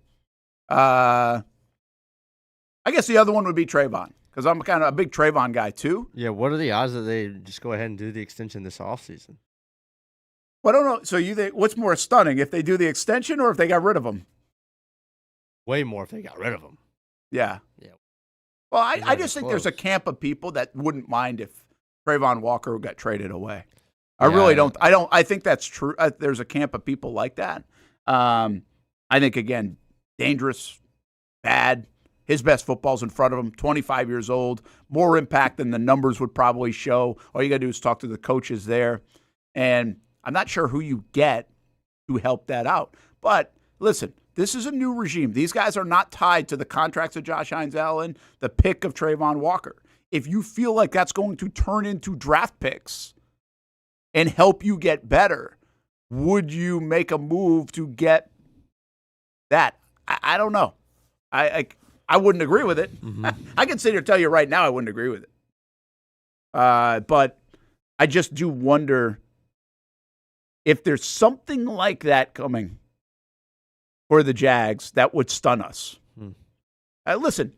I guess the other one would be Trayvon because I'm kind of a big Trayvon guy too.
Yeah, what are the odds that they just go ahead and do the extension this offseason?
Well, I don't know. So you think what's more stunning, if they do the extension or if they got rid of him?
Way more if they got rid of him.
Yeah.
Yeah.
Well, I just think there's a camp of people that wouldn't mind if Trayvon Walker got traded away. I really don't. I think that's true. There's a camp of people like that. I think, again, dangerous, bad. His best football's in front of him, 25 years old, more impact than the numbers would probably show. All you got to do is talk to the coaches there. And I'm not sure who you get to help that out. But listen, this is a new regime. These guys are not tied to the contracts of Josh Hines-Allen, the pick of Trayvon Walker. If you feel like that's going to turn into draft picks and help you get better, would you make a move to get that? I don't know. I wouldn't agree with it. Mm-hmm. I can sit here and tell you right now I wouldn't agree with it. But I just do wonder if there's something like that coming for the Jags that would stun us. Listen.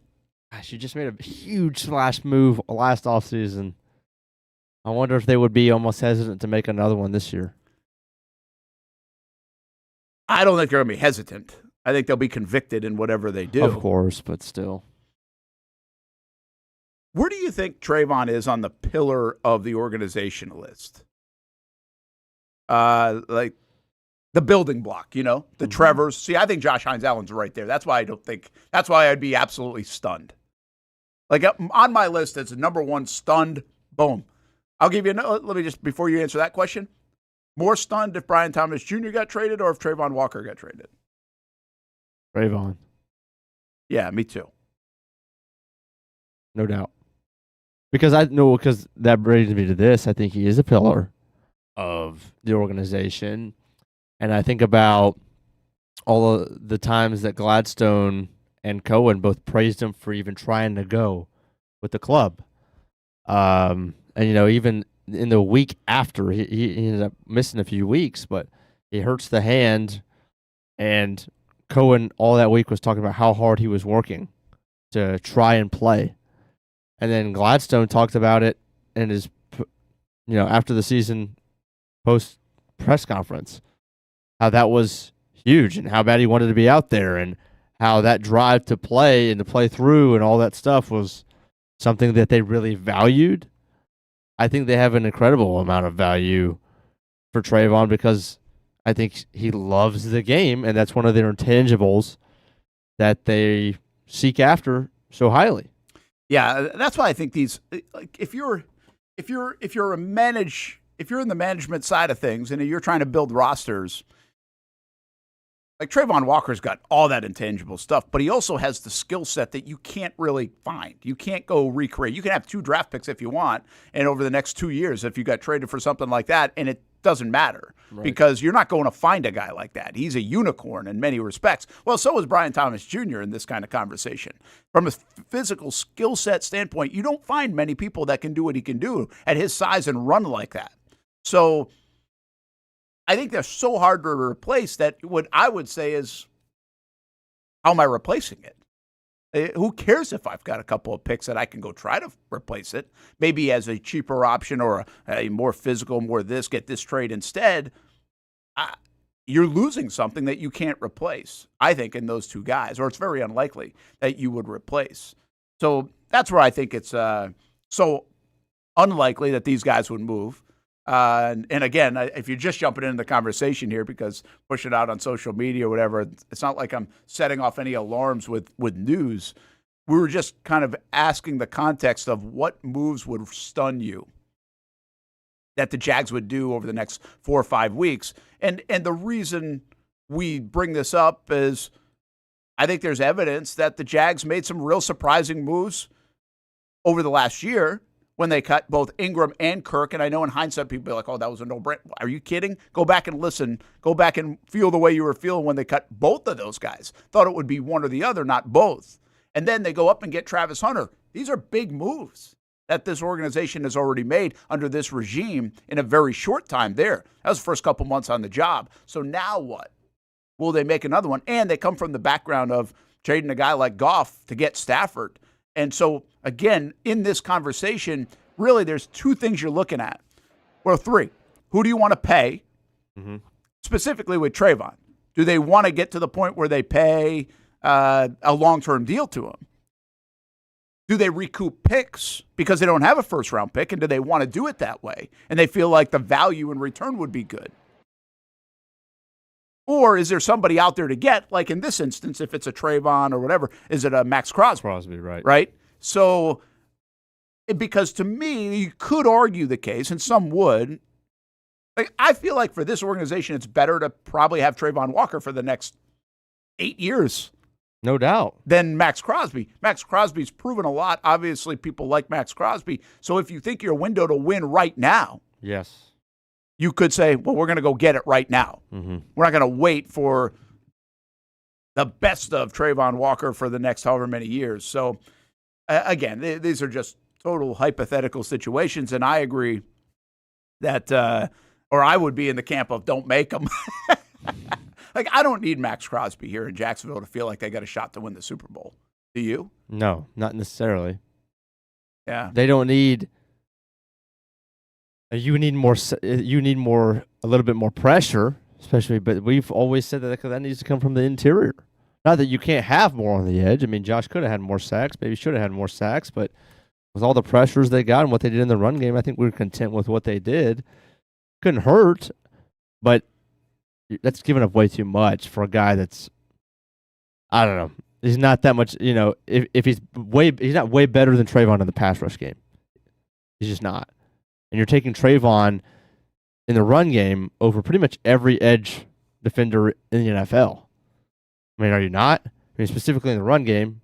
Gosh, you just made a huge splash move last offseason. I wonder if they would be almost hesitant to make another one this year.
I don't think they're going to be hesitant. I think they'll be convicted in whatever they do.
Of course, but still.
Where do you think Trayvon is on the pillar of the organization list? Like the building block, the Trevors. See, I think Josh Hines-Allen's right there. That's why I'd be absolutely stunned. Like on my list as number one stunned, boom. I'll give you let me just, before you answer that question, more stunned if Brian Thomas Jr. got traded or if Trayvon Walker got traded?
Trayvon.
Yeah, me too.
No doubt. Because that brings me to this. I think he is a pillar of the organization. And I think about all of the times that Gladstone and Cohen both praised him for even trying to go with the club. And, even in the week after, he ended up missing a few weeks, but he hurts the hand. And Cohen all that week was talking about how hard he was working to try and play. And then Gladstone talked about it in his, after the season post press conference, how that was huge and how bad he wanted to be out there and how that drive to play and to play through and all that stuff was something that they really valued. I think they have an incredible amount of value for Trayvon because I think he loves the game, and that's one of their intangibles that they seek after so highly.
Yeah, that's why I think these. Like, if you're in the management side of things, and you're trying to build rosters, like Trayvon Walker's got all that intangible stuff, but he also has the skill set that you can't really find. You can't go recreate. You can have 2 draft picks if you want, and over the next 2 years, if you got traded for something like that, and it doesn't matter because you're not going to find a guy like that. He's a unicorn in many respects. Well, so is Brian Thomas Jr. in this kind of conversation. From a physical skill set standpoint, you don't find many people that can do what he can do at his size and run like that. So I think they're so hard to replace that what I would say is, how am I replacing it? Who cares if I've got a couple of picks that I can go try to replace it? Maybe as a cheaper option or a more physical, more this, get this trade instead. You're losing something that you can't replace, I think, in those two guys, or it's very unlikely that you would replace. So that's where I think it's so unlikely that these guys would move. And again, if you're just jumping into the conversation here because push it out on social media or whatever, it's not like I'm setting off any alarms with news. We were just kind of asking the context of what moves would stun you that the Jags would do over the next 4 or 5 weeks. And the reason we bring this up is I think there's evidence that the Jags made some real surprising moves over the last year when they cut both Ingram and Kirk. And I know in hindsight, people be like, oh, that was a no-brainer. Are you kidding? Go back and listen. Go back and feel the way you were feeling when they cut both of those guys. Thought it would be one or the other, not both. And then they go up and get Travis Hunter. These are big moves that this organization has already made under this regime in a very short time there. That was the first couple months on the job. So now what? Will they make another one? And they come from the background of trading a guy like Goff to get Stafford. And so, again, in this conversation, really there's two things you're looking at. Well, three. Who do you want to pay? Mm-hmm. Specifically with Trayvon. Do they want to get to the point where they pay a long-term deal to him? Do they recoup picks because they don't have a first-round pick, and do they want to do it that way? And they feel like the value in return would be good. Or is there somebody out there to get, like in this instance, if it's a Trayvon or whatever, is it a Max Crosby?
Crosby, right.
Right? So, because to me, you could argue the case, and some would. Like, I feel like for this organization, it's better to probably have Trayvon Walker for the next 8 years.
No doubt.
Than Max Crosby. Max Crosby's proven a lot. Obviously, people like Max Crosby. So if you think your window to win right now,
yes,
you could say, well, we're going to go get it right now. Mm-hmm. We're not going to wait for the best of Trayvon Walker for the next however many years. So, again, these are just total hypothetical situations, and I agree that, or I would be in the camp of don't make them. Like, I don't need Max Crosby here in Jacksonville to feel like they got a shot to win the Super Bowl. Do you?
No, not necessarily.
Yeah.
They don't need... You need more. You need more. A little bit more pressure, especially. But we've always said that needs to come from the interior. Not that you can't have more on the edge. I mean, Josh could have had more sacks. Maybe should have had more sacks. But with all the pressures they got and what they did in the run game, I think we were content with what they did. Couldn't hurt, but that's giving up way too much for a guy that's. I don't know. He's not that much. You know, if he's not way better than Trayvon in the pass rush game. He's just not. And you're taking Trayvon in the run game over pretty much every edge defender in the NFL. I mean, are you not? I mean, specifically in the run game,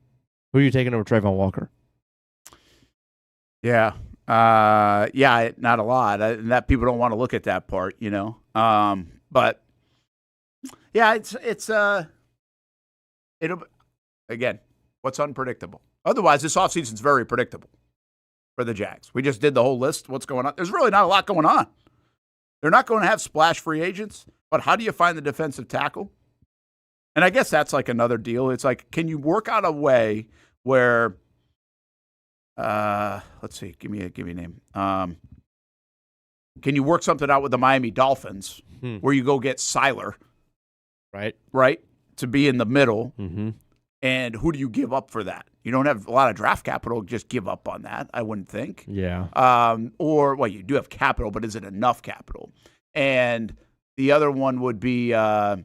who are you taking over Trayvon Walker?
Yeah. Not a lot. That people don't want to look at that part, you know. But yeah, it'll again, what's unpredictable? Otherwise, this offseason's very predictable for the Jags. We just did the whole list. What's going on? There's really not a lot going on. They're not going to have splash free agents, but how do you find the defensive tackle? And I guess that's like another deal. It's like, can you work out a way where, let's see, give me a name. Can you work something out with the Miami Dolphins where you go get Siler, right, to be in the middle? Mm-hmm. And who do you give up for that? You don't have a lot of draft capital. Just give up on that, I wouldn't think.
Yeah.
Or, well, you do have capital, but is it enough capital? And the other one would be what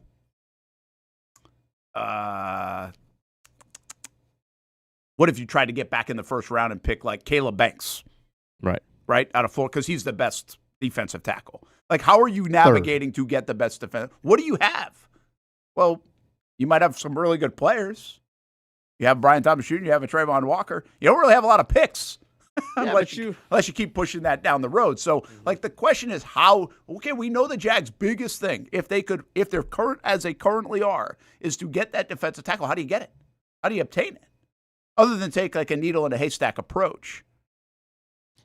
if you tried to get back in the first round and pick like Caleb Banks? Right, out of Florida, because he's the best defensive tackle. Like, how are you navigating to get the best defense? What do you have? Well, you might have some really good players. You have Brian Thomas Jr., you have a Trayvon Walker. You don't really have a lot of picks. unless you keep pushing that down the road. So, like, the question is how. Okay, we know the Jags' biggest thing, if they're current as they currently are, is to get that defensive tackle. How do you get it? How do you obtain it? Other than take like a needle in a haystack approach.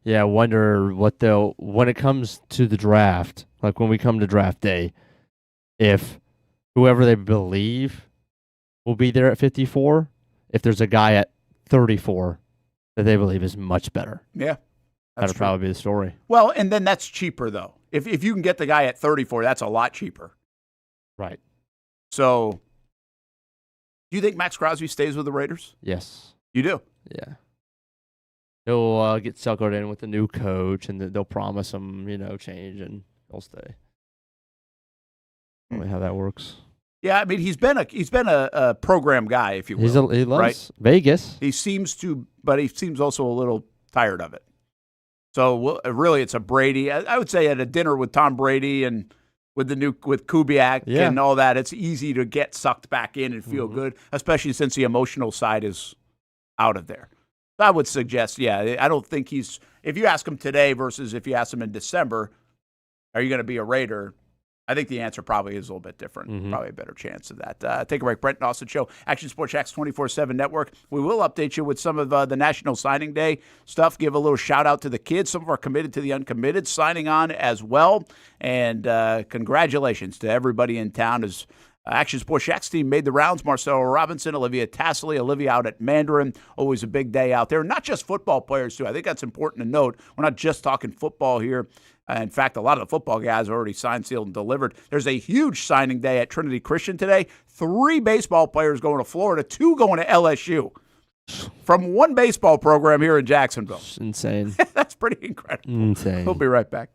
Yeah, I wonder when it comes to the draft, like when we come to draft day, if whoever they believe will be there at 54, if there's a guy at 34 that they believe is much better.
Yeah.
That'll probably be the story.
Well, and then that's cheaper, though. If you can get the guy at 34, that's a lot cheaper.
Right.
So, do you think Max Crosby stays with the Raiders?
Yes.
You do?
Yeah. He'll get suckered in with the new coach, and they'll promise him, change, and he'll stay. Probably how that works.
Yeah, I mean, he's been a program guy, if you will.
He loves
right?
Vegas.
He seems to, but he seems also a little tired of it. So really, it's a Brady. I would say at a dinner with Tom Brady and with Kubiak and all that, it's easy to get sucked back in and feel good, especially since the emotional side is out of there. I would suggest, I don't think he's. If you ask him today versus if you ask him in December, are you going to be a Raider? I think the answer probably is a little bit different. Probably a better chance of that. Take a break. Brent and Austen Show, Action Sports Jax 24/7 Network. We will update you with some of the National Signing Day stuff. Give a little shout out to the kids. Some of our committed to the uncommitted signing on as well. And congratulations to everybody in town as Action Sports Jax team made the rounds. Marcelo Robinson, Olivia Tassley, Olivia out at Mandarin. Always a big day out there. Not just football players, too. I think that's important to note. We're not just talking football here. In fact, a lot of the football guys are already signed, sealed, and delivered. There's a huge signing day at Trinity Christian today. 3 baseball players going to Florida, 2 going to LSU from one baseball program here in Jacksonville.
Insane.
That's pretty incredible.
Insane.
We'll be right back.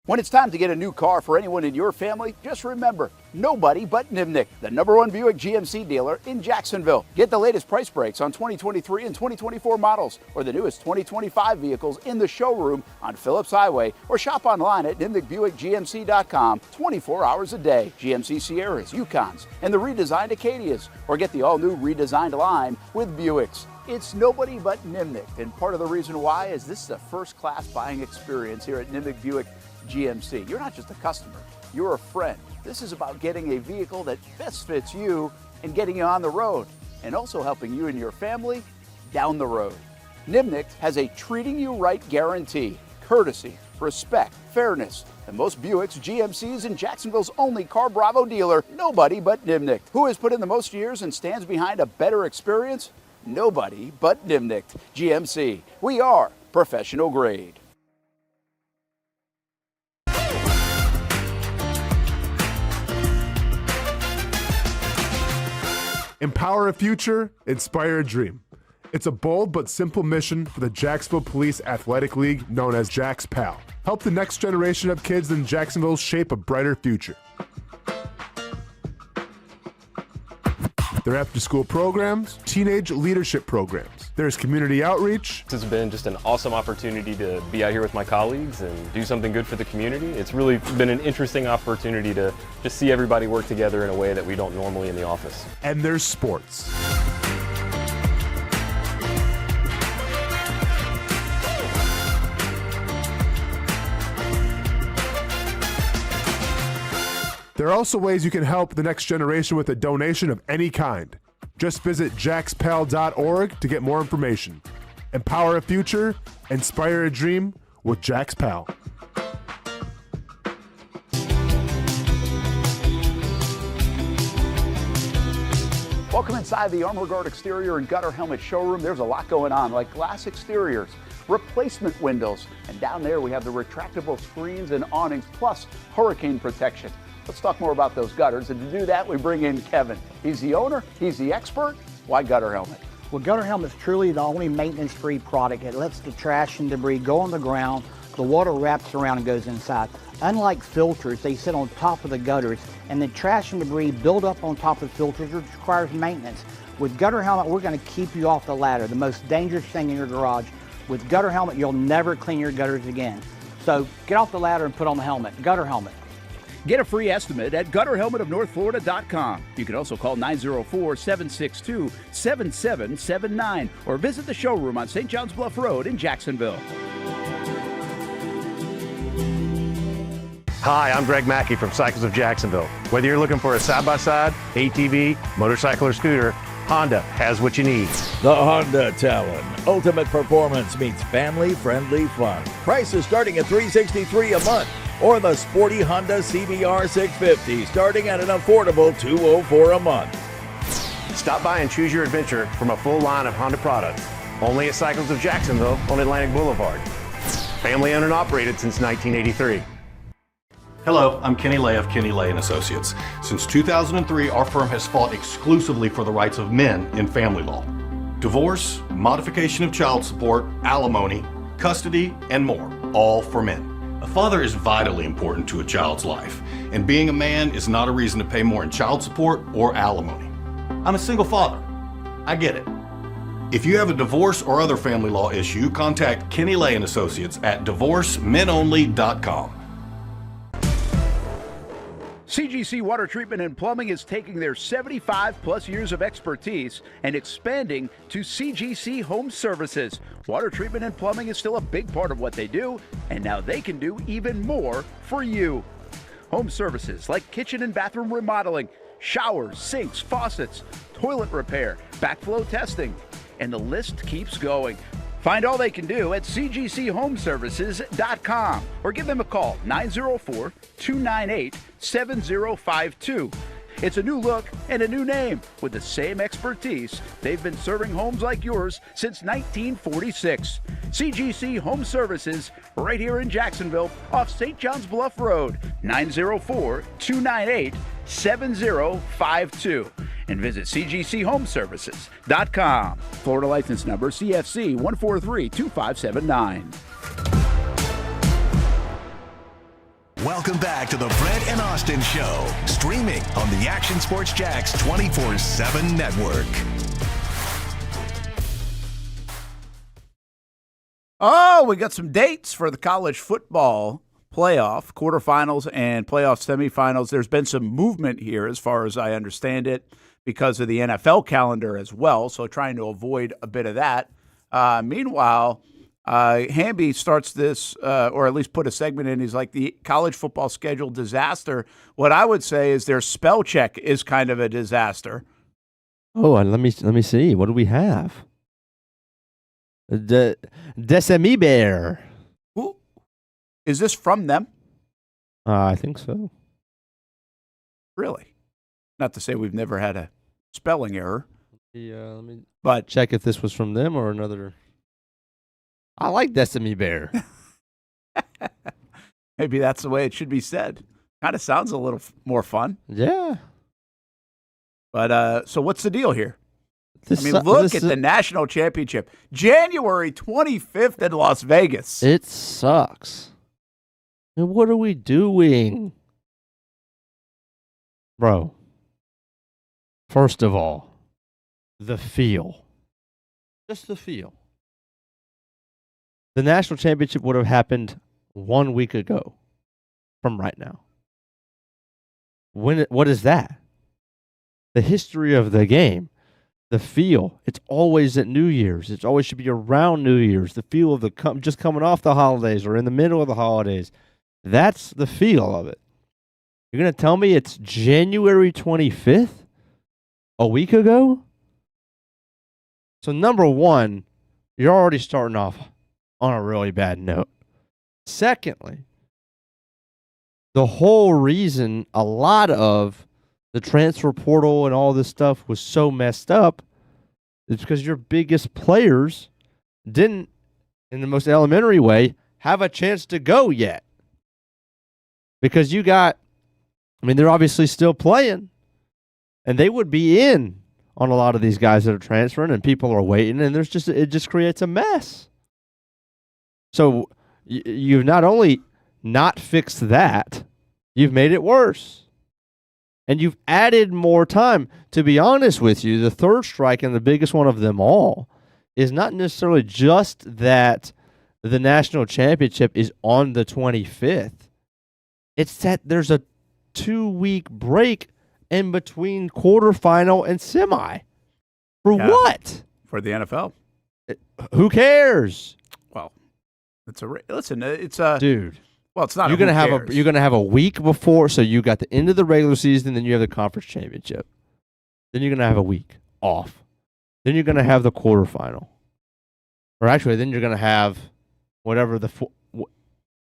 When it's time to get a new car for anyone in your family, just remember, nobody but Nimnick, the #1 Buick GMC dealer in Jacksonville. Get the latest price breaks on 2023 and 2024 models or the newest 2025 vehicles in the showroom on Phillips Highway or shop online at NimnickBuickGMC.com 24 hours a day. GMC Sierras, Yukons, and the redesigned Acadias, or get the all-new redesigned line with Buicks. It's nobody but Nimnick, and part of the reason why is this is a first-class buying experience here at Nimnick Buick GMC. You're not just a customer, you're a friend. This is about getting a vehicle that best fits you and getting you on the road, and also helping you and your family down the road. Nimnick has a treating you right guarantee, courtesy, respect, fairness, and most Buicks, GMCs, and Jacksonville's only Car Bravo dealer, nobody but Nimnick. Who has put in the most years and stands behind a better experience? Nobody but Nimnick. GMC. We are professional grade.
Empower a future, inspire a dream. It's a bold but simple mission for the Jacksonville Police Athletic League known as Jax Pal. Help the next generation of kids in Jacksonville shape a brighter future. Their after-school programs, teenage leadership programs. There's community outreach.
This has been just an awesome opportunity to be out here with my colleagues and do something good for the community. It's really been an interesting opportunity to just see everybody work together in a way that we don't normally in the office.
And there's sports. There are also ways you can help the next generation with a donation of any kind. Just visit jaxpal.org to get more information. Empower a future, inspire a dream with Jax Pal.
Welcome inside the Armor Guard exterior and gutter helmet showroom. There's a lot going on, like glass exteriors, replacement windows, and down there we have the retractable screens and awnings, plus hurricane protection. Let's talk more about those gutters, and to do that, we bring in Kevin. He's the owner, he's the expert. Why Gutter Helmet?
Well, Gutter Helmet's truly the only maintenance-free product. It lets the trash and debris go on the ground, the water wraps around and goes inside. Unlike filters, they sit on top of the gutters, and the trash and debris build up on top of filters, which requires maintenance. With Gutter Helmet, we're going to keep you off the ladder, the most dangerous thing in your garage. With Gutter Helmet, you'll never clean your gutters again. So get off the ladder and put on the helmet. Gutter Helmet.
Get a free estimate at gutterhelmetofnorthflorida.com. You can also call 904-762-7779 or visit the showroom on St. John's Bluff Road in Jacksonville.
Hi, I'm Greg Mackey from Cycles of Jacksonville. Whether you're looking for a side-by-side, ATV, motorcycle, or scooter, Honda has what you need.
The Honda Talon. Ultimate performance meets family-friendly fun. Prices starting at $363 a month. Or the sporty Honda CBR 650 starting at an affordable $204 a month.
Stop by and choose your adventure from a full line of Honda products. Only at Cycles of Jacksonville on Atlantic Boulevard. Family owned and operated since 1983.
Hello, I'm Kenny Lay of Kenny Lay and Associates. Since 2003, our firm has fought exclusively for the rights of men in family law. Divorce, modification of child support, alimony, custody, and more, all for men. A father is vitally important to a child's life, and being a man is not a reason to pay more in child support or alimony. I'm a single father. I get it. If you have a divorce or other family law issue, contact Kenny Lay and Associates at divorcemenonly.com.
CGC Water Treatment and Plumbing is taking their 75-plus years of expertise and expanding to CGC Home Services. Water treatment and plumbing is still a big part of what they do, and now they can do even more for you. Home services like kitchen and bathroom remodeling, showers, sinks, faucets, toilet repair, backflow testing, and the list keeps going. Find all they can do at cgchomeservices.com or give them a call, 904-298-7052. It's a new look and a new name with the same expertise. They've been serving homes like yours since 1946. CGC Home Services, right here in Jacksonville off St. John's Bluff Road, 904-298-7052. And visit cgchomeservices.com. Florida license number CFC 1432579.
Welcome back to the Brent and Austin Show, streaming on the Action Sports Jax 24/7 network.
Oh, we got some dates for the college football playoff, quarterfinals and playoff semifinals. There's been some movement here as far as I understand it because of the NFL calendar as well, so trying to avoid a bit of that. Meanwhile, Hamby starts this, or at least put a segment in. He's like, the college football schedule disaster. What I would say is their spell check is kind of a disaster.
Oh, and let me see. What do we have? Decemi Bear.
Ooh. Is this from them?
I think so.
Really? Not to say we've never had a spelling error.
Yeah, let me
but
check if this was from them or another. I like Decemi Bear.
Maybe that's the way it should be said. Kind of sounds a little more fun.
Yeah.
But so what's the deal here? Look at the national championship. January 25th in Las Vegas.
It sucks. And what are we doing? Bro, first of all, the feel. Just the feel. The national championship would have happened 1 week ago from right now. What is that? The history of the game. The feel. It's always at New Year's. It always should be around New Year's. The feel of just coming off the holidays or in the middle of the holidays. That's the feel of it. You're going to tell me it's January 25th? A week ago? So number one, you're already starting off on a really bad note. Secondly, the whole reason a lot of the transfer portal and all this stuff was so messed up is because your biggest players didn't, in the most elementary way, have a chance to go yet. Because they're obviously still playing, and they would be in on a lot of these guys that are transferring, and people are waiting, and it just creates a mess. So you've not only not fixed that, you've made it worse. And you've added more time. To be honest with you, the third strike, and the biggest one of them all, is not necessarily just that the national championship is on the 25th. It's that there's a 2-week break in between quarterfinal and semi. For what?
For the NFL.
Who cares?
Well, it's a
dude.
Well, it's not.
You're gonna have a week before, so you got the end of the regular season, then you have the conference championship. Then you're gonna have a week off. Then you're gonna have the quarterfinal, or actually, then you're gonna have whatever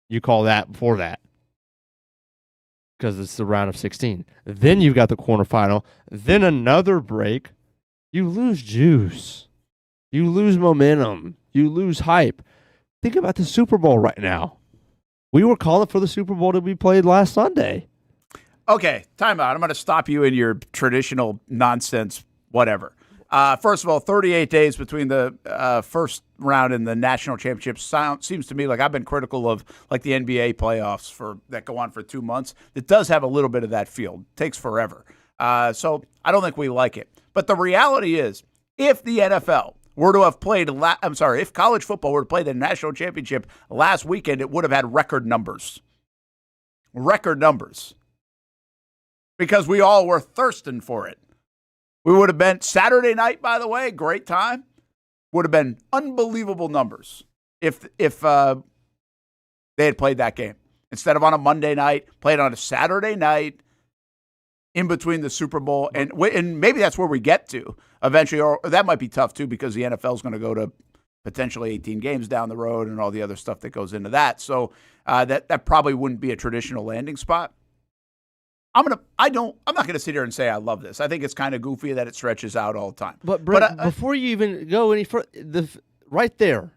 you call that before that, because it's the round of 16. Then you've got the quarterfinal. Then another break. You lose juice. You lose momentum. You lose hype. Think about the Super Bowl right now. We were calling for the Super Bowl to be played last Sunday.
Okay, time out. I'm going to stop you in your traditional nonsense, whatever. First of all, 38 days between the first round and the national championship seems to me like I've been critical of like the NBA playoffs that go on for 2 months. It does have a little bit of that feel. It takes forever. So I don't think we like it. But the reality is, if the NFL were to have played, if college football were to play the national championship last weekend, it would have had record numbers. Record numbers. Because we all were thirsting for it. We would have been, Saturday night, by the way, great time, would have been unbelievable numbers if they had played that game. Instead of on a Monday night, played on a Saturday night, in between the Super Bowl, and maybe that's where we get to eventually, or that might be tough too because the NFL is going to go to potentially 18 games down the road and all the other stuff that goes into that. So that probably wouldn't be a traditional landing spot. I'm not gonna sit here and say I love this. I think it's kind of goofy that it stretches out all the time.
But Brent, before you even go any further, right there,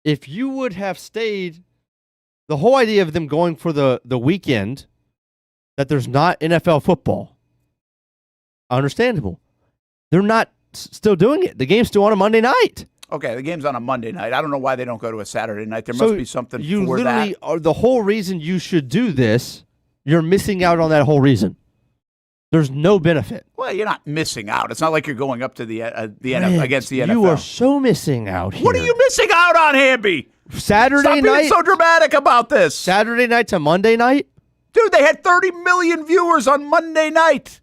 if you would have stayed, the whole idea of them going for the weekend, that there's not NFL football. Understandable. They're not still doing it. The game's still on a Monday night.
Okay, the game's on a Monday night. I don't know why they don't go to a Saturday night. There must be something
you
for
literally
that.
Are the whole reason you should do this. You're missing out on that whole reason. There's no benefit.
Well, you're not missing out. It's not like you're going up to the NFL against the NFL.
You are so missing out here.
What are you missing out on, Hamby?
Saturday night.
Stop being so dramatic about this.
Saturday night to Monday night.
Dude, they had 30 million viewers on Monday night.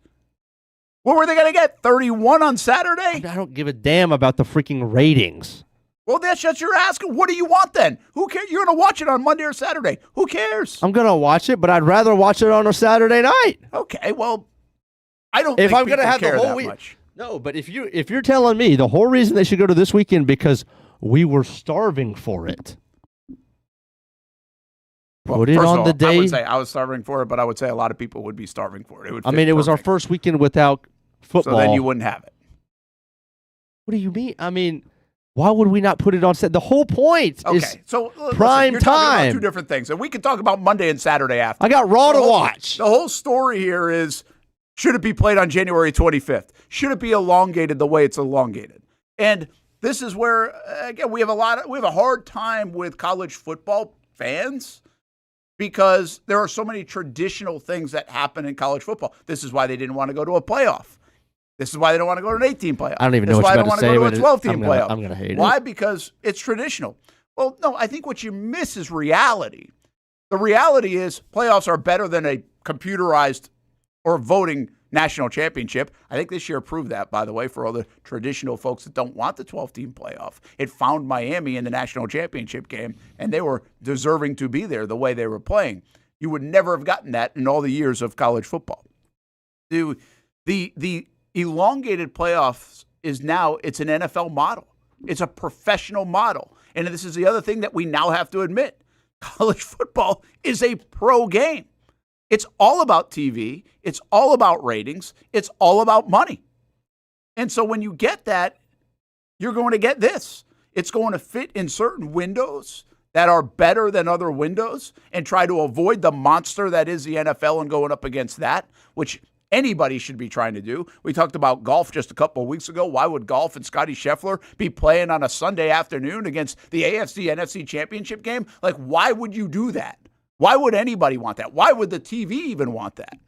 What were they going to get? 31 on Saturday?
I don't give a damn about the freaking ratings.
Well, that's what you're asking. What do you want then? Who cares? You're going to watch it on Monday or Saturday. Who cares?
I'm going to watch it, but I'd rather watch it on a Saturday night.
Okay, well, I don't
if
think
I'm going to have the whole week.
Much.
No, but if you're telling me the whole reason they should go to this weekend because we were starving for it. Put it on the day.
I would say I was starving for it, but I would say a lot of people would be starving for it.
It was our first weekend without football.
So then you wouldn't have it.
What do you mean? I mean, why would we not put it on set? The whole point is prime
you're
time.
About two different things, and we could talk about Monday and Saturday after.
I got Raw to watch.
The whole story here is: should it be played on January 25th? Should it be elongated the way it's elongated? And this is where again we have a hard time with college football fans. Because there are so many traditional things that happen in college football. This is why they didn't want to go to a playoff. This is why they don't want to go to an 18 playoff.
I don't even know what you're about to say.
This is why they don't want to go to a 12-team playoff.
I'm going to hate it.
Why? Because it's traditional. Well, no, I think what you miss is reality. The reality is playoffs are better than a computerized or voting national championship. I think this year proved that, by the way, for all the traditional folks that don't want the 12-team playoff. It found Miami in the national championship game, and they were deserving to be there the way they were playing. You would never have gotten that in all the years of college football. The elongated playoffs it's an NFL model. It's a professional model. And this is the other thing that we now have to admit. College football is a pro game. It's all about TV. It's all about ratings. It's all about money. And so when you get that, you're going to get this. It's going to fit in certain windows that are better than other windows and try to avoid the monster that is the NFL and going up against that, which anybody should be trying to do. We talked about golf just a couple of weeks ago. Why would golf and Scotty Scheffler be playing on a Sunday afternoon against the AFC-NFC championship game? Like, why would you do that? Why would anybody want that? Why would the TV even want that?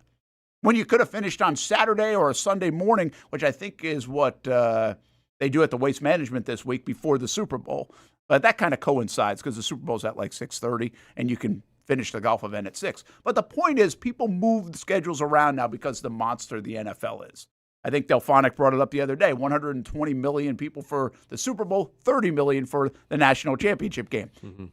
When you could have finished on Saturday or a Sunday morning, which I think is what they do at the Waste Management this week before the Super Bowl. But that kind of coincides because the Super Bowl's at like 6:30, and you can finish the golf event at 6. But the point is, people move the schedules around now because of the monster the NFL is. I think Delphonic brought it up the other day. 120 million people for the Super Bowl, 30 million for the national championship game.
Mm-hmm.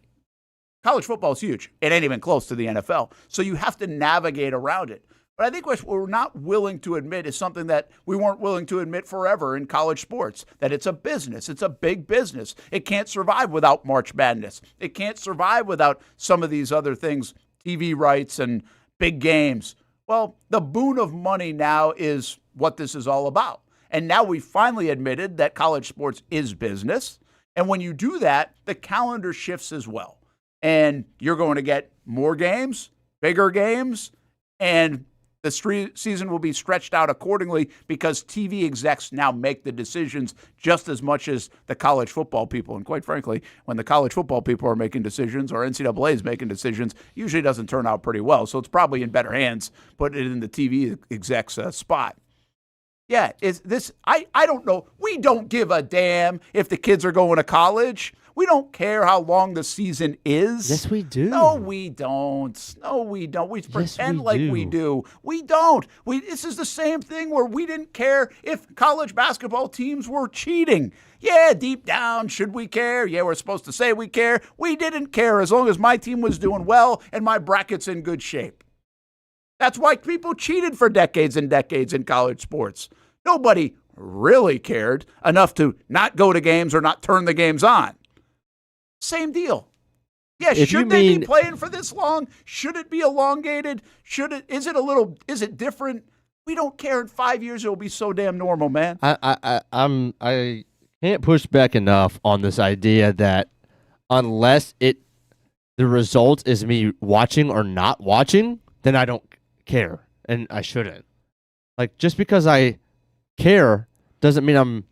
College football is huge. It ain't even close to the NFL. So you have to navigate around it. But I think what we're not willing to admit is something that we weren't willing to admit forever in college sports, that it's a business. It's a big business. It can't survive without March Madness. It can't survive without some of these other things, TV rights and big games. Well, the boon of money now is what this is all about. And now we finally admitted that college sports is business. And when you do that, the calendar shifts as well. And you're going to get more games, bigger games, and the season will be stretched out accordingly because TV execs now make the decisions just as much as the college football people. And quite frankly, when the college football people are making decisions or NCAA is making decisions, usually doesn't turn out pretty well. So it's probably in better hands, put it in the TV exec's spot. Yeah, I don't know. We don't give a damn if the kids are going to college. We don't care how long the season is.
Yes, we do.
No, we don't. No, we don't. We pretend like we do. We don't. This is the same thing where we didn't care if college basketball teams were cheating. Yeah, deep down, should we care? Yeah, we're supposed to say we care. We didn't care as long as my team was doing well and my bracket's in good shape. That's why people cheated for decades and decades in college sports. Nobody really cared enough to not go to games or not turn the games on. Same deal. Yeah, should they be playing for this long? Should it be elongated? Is it different? We don't care. In 5 years, it'll be so damn normal, man.
I can't push back enough on this idea that unless the result is me watching or not watching, then I don't care, and I shouldn't. Like, just because I care doesn't mean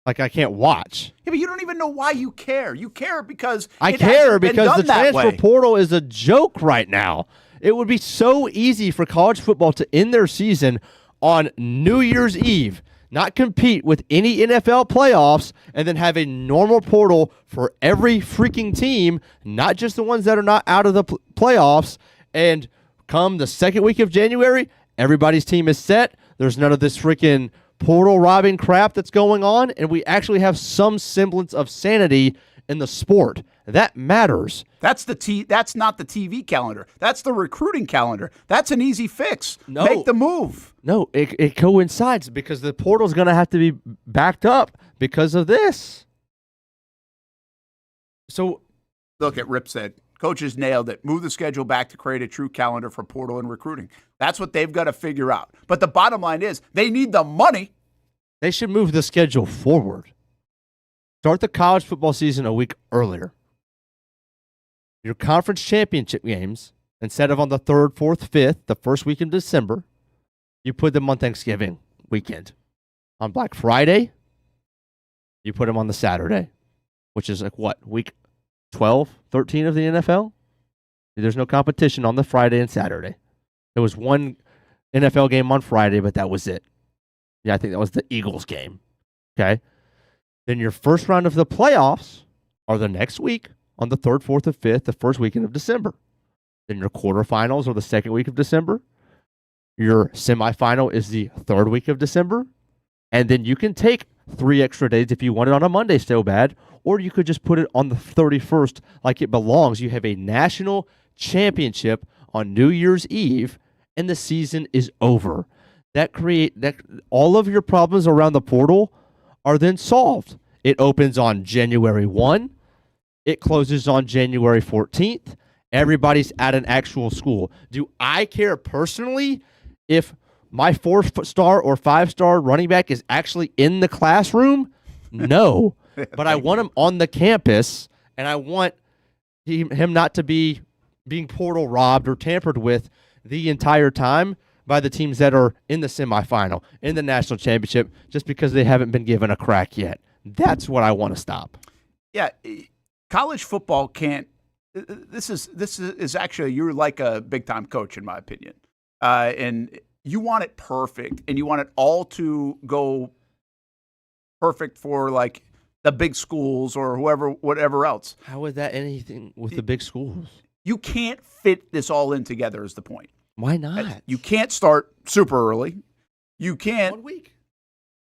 I can't watch.
Yeah, but you don't even know why you care. You care because
the transfer portal is a joke right now. It would be so easy for college football to end their season on New Year's Eve, not compete with any NFL playoffs, and then have a normal portal for every freaking team, not just the ones that are not out of the playoffs. And come the second week of January, everybody's team is set. There's none of this freaking portal robbing crap that's going on, and we actually have some semblance of sanity in the sport. That matters.
That's not the TV calendar. That's the recruiting calendar. That's an easy fix.
No.
Make the move.
No, it coincides because the portal's going to have to be backed up because of this. So,
look at Rip said, coaches nailed it. Move the schedule back to create a true calendar for portal and recruiting. That's what they've got to figure out. But the bottom line is they need the money.
They should move the schedule forward. Start the college football season a week earlier. Your conference championship games, instead of on the 3rd, 4th, 5th, the first week in December, you put them on Thanksgiving weekend. On Black Friday, you put them on the Saturday, which is like what, week 12, 13 of the NFL? There's no competition on the Friday and Saturday. There was one NFL game on Friday, but that was it. Yeah, I think that was the Eagles game. Okay. Then your first round of the playoffs are the next week on the 3rd, 4th, and 5th, the first weekend of December. Then your quarterfinals are the second week of December. Your semifinal is the 3rd week of December. And then you can take 3 extra days if you want it on a Monday so bad, or you could just put it on the 31st like it belongs. You have a national championship on New Year's Eve, and the season is over. That all of your problems around the portal are then solved. It opens on January 1. It closes on January 14th. Everybody's at an actual school. Do I care personally if my 4-star or 5-star running back is actually in the classroom? No. But I want him on the campus, and I want him not to be being portal robbed or tampered with the entire time by the teams that are in the semifinal, in the national championship, just because they haven't been given a crack yet. That's what I want to stop.
Yeah, college football can't. This is actually, you're like a big time coach in my opinion, and you want it perfect, and you want it all to go perfect for like the big schools or whatever else.
How is that anything with the big schools?
You can't fit this all in together is the point.
Why not?
You can't start super early. You can't.
1 week.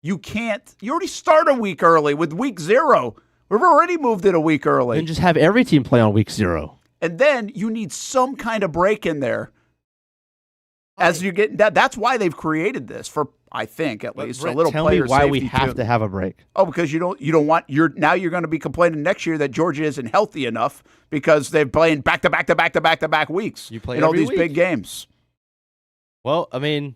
You can't. You already start a week early with week 0. We've already moved it a week early.
And just have every team play on week 0.
And then you need some kind of break in there. As you get that's why they've created this for, I think, at least
Brent,
a little
tell
player
me why
safety
we have
too.
to have a break.
Oh, because you don't want now you're going to be complaining next year that Georgia isn't healthy enough because they're playing back to back weeks.
You play
in all
every
these
week.
big games.
Well, I mean,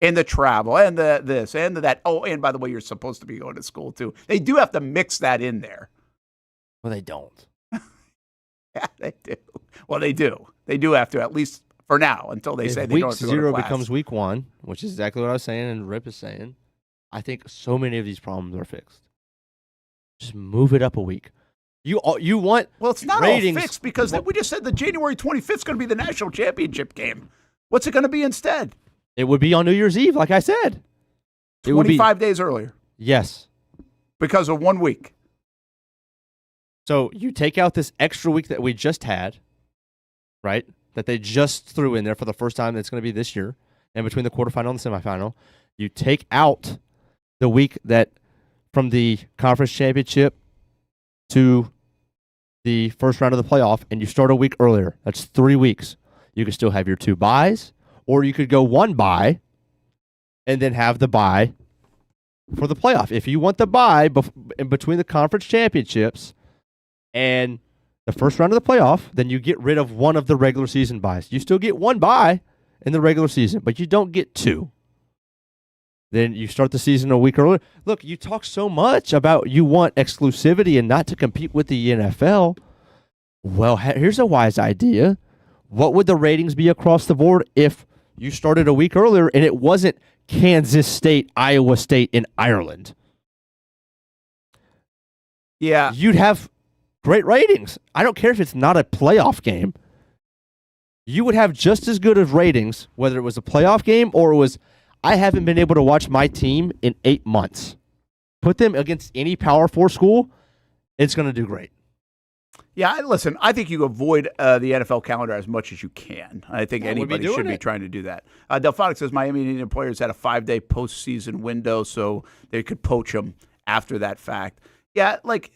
And the travel and the this and the that. Oh, and by the way, you're supposed to be going to school too. They do have to mix that in there.
well, they don't.
Yeah, they do. Well, they do. They do have to, at least for now, until they
If
say they
week
don't have to go to
0
class.
becomes week 1, which is exactly what I was saying and Rip is saying, I think so many of these problems are fixed. Just move it up a week. You want
Well, it's not
ratings.
all fixed because we just said the January 25th is going to be the national championship game. What's it going to be instead?
It would be on New Year's Eve, like I said. It would be
25 days earlier
yes.
because of 1 week.
So you take out this extra week that we just had, right? That they just threw in there for the first time. That's going to be this year, and between the quarterfinal and the semifinal, you take out the week that from the conference championship to the first round of the playoff, and you start a week earlier. That's 3 weeks. You could still have your 2 byes, or you could go 1 bye and then have the bye for the playoff. If you want the bye in between the conference championships and the first round of the playoff, then you get rid of one of the regular season byes. You still get 1 bye in the regular season, but you don't get 2. Then you start the season a week earlier. Look, you talk so much about you want exclusivity and not to compete with the NFL. Well, here's a wise idea. What would the ratings be across the board if you started a week earlier and it wasn't Kansas State, Iowa State, and Ireland?
Yeah.
You'd have great ratings. I don't care if it's not a playoff game. You would have just as good of ratings, whether it was a playoff game or it was, I haven't been able to watch my team in 8 months. Put them against any Power 4 school, it's going to do great.
Yeah, listen, I think you avoid the NFL calendar as much as you can. I think anybody should be trying to do that. Delphonic says Miami and Indian players had a 5-day postseason window, so they could poach them after that fact. Yeah, like,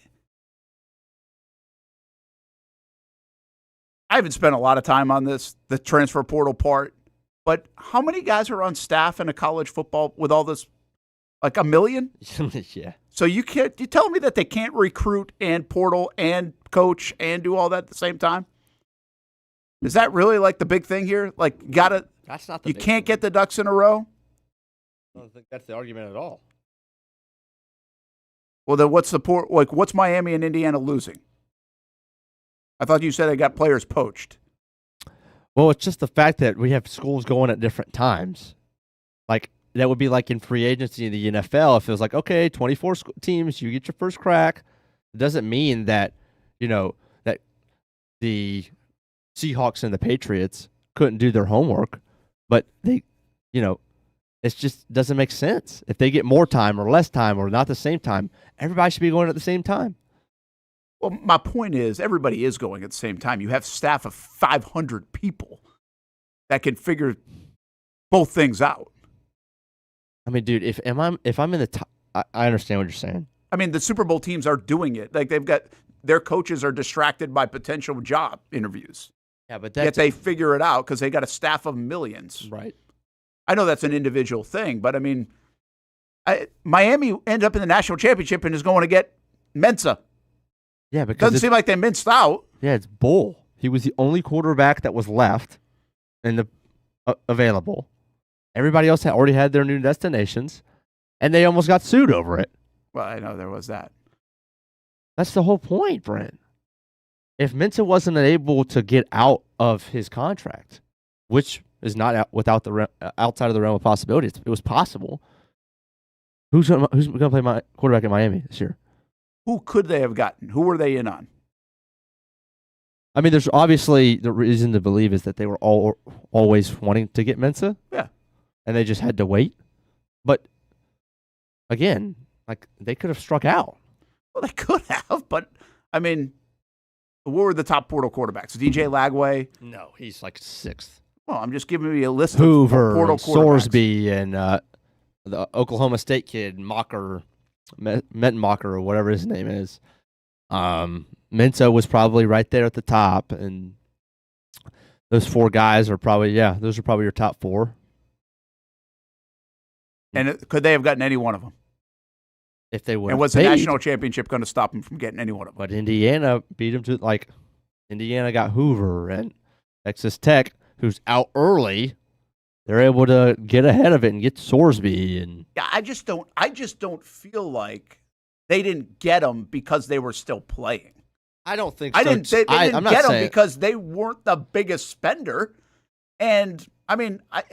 I haven't spent a lot of time on this, the transfer portal part, but how many guys are on staff in a college football with all this? Like 1 million?
Yeah.
So you tell me that they can't recruit and portal and coach and do all that at the same time? Is that really like the big thing here? Like,
That's not the
you
big
can't
thing.
get the ducks in a row?
I don't think that's the argument at all.
Well, then what's the what's Miami and Indiana losing? I thought you said they got players poached.
Well, it's just the fact that we have schools going at different times. Like, that would be like in free agency in the NFL. If it was like, okay, 24 teams, you get your first crack. It doesn't mean that, that the Seahawks and the Patriots couldn't do their homework, but they, it just doesn't make sense. If they get more time or less time or not the same time, everybody should be going at the same time.
Well, my point is everybody is going at the same time. You have staff of 500 people that can figure both things out.
I mean, dude, if I'm in the top, I understand what you're saying.
I mean, the Super Bowl teams are doing it. Like, they've got their coaches are distracted by potential job interviews.
Yeah, but
yet they figure it out because they got a staff of millions.
Right.
I know that's an individual thing, but I mean, Miami ended up in the national championship and is going to get Mensa.
Yeah, because
doesn't seem like they minced out.
Yeah, it's Bull. He was the only quarterback that was left and available. Everybody else had already had their new destinations, and they almost got sued over it.
Well, I know there was that.
That's the whole point, Brent. If Mensa wasn't able to get out of his contract, which is not outside of the realm of possibility, it was possible. Who's going to play my quarterback in Miami this year?
Who could they have gotten? Who were they in on?
I mean, there's obviously the reason to believe is that they were always wanting to get Mensa.
Yeah.
And they just had to wait. But again, like, they could have struck out.
Well, they could have, but I mean, what were the top portal quarterbacks? DJ Lagway?
No, he's like 6th.
Well, I'm just giving you a list
Hoover,
of portal
and
quarterbacks.
Sorsby, and the Oklahoma State kid, Mettenmacher, or whatever his name is. Minto was probably right there at the top, and those 4 guys are probably, those are probably your top 4.
And could they have gotten any one of them?
If they would.
And was the national championship going to stop them from getting any one of them?
But Indiana beat them to, like, Indiana got Hoover, and Texas Tech, who's out early, they're able to get ahead of it and get Sorsby. And
yeah, I just don't feel like they didn't get them because they were still playing.
I don't think
They
so.
didn't
I'm not
get them
saying
because they weren't the biggest spender. And I mean, I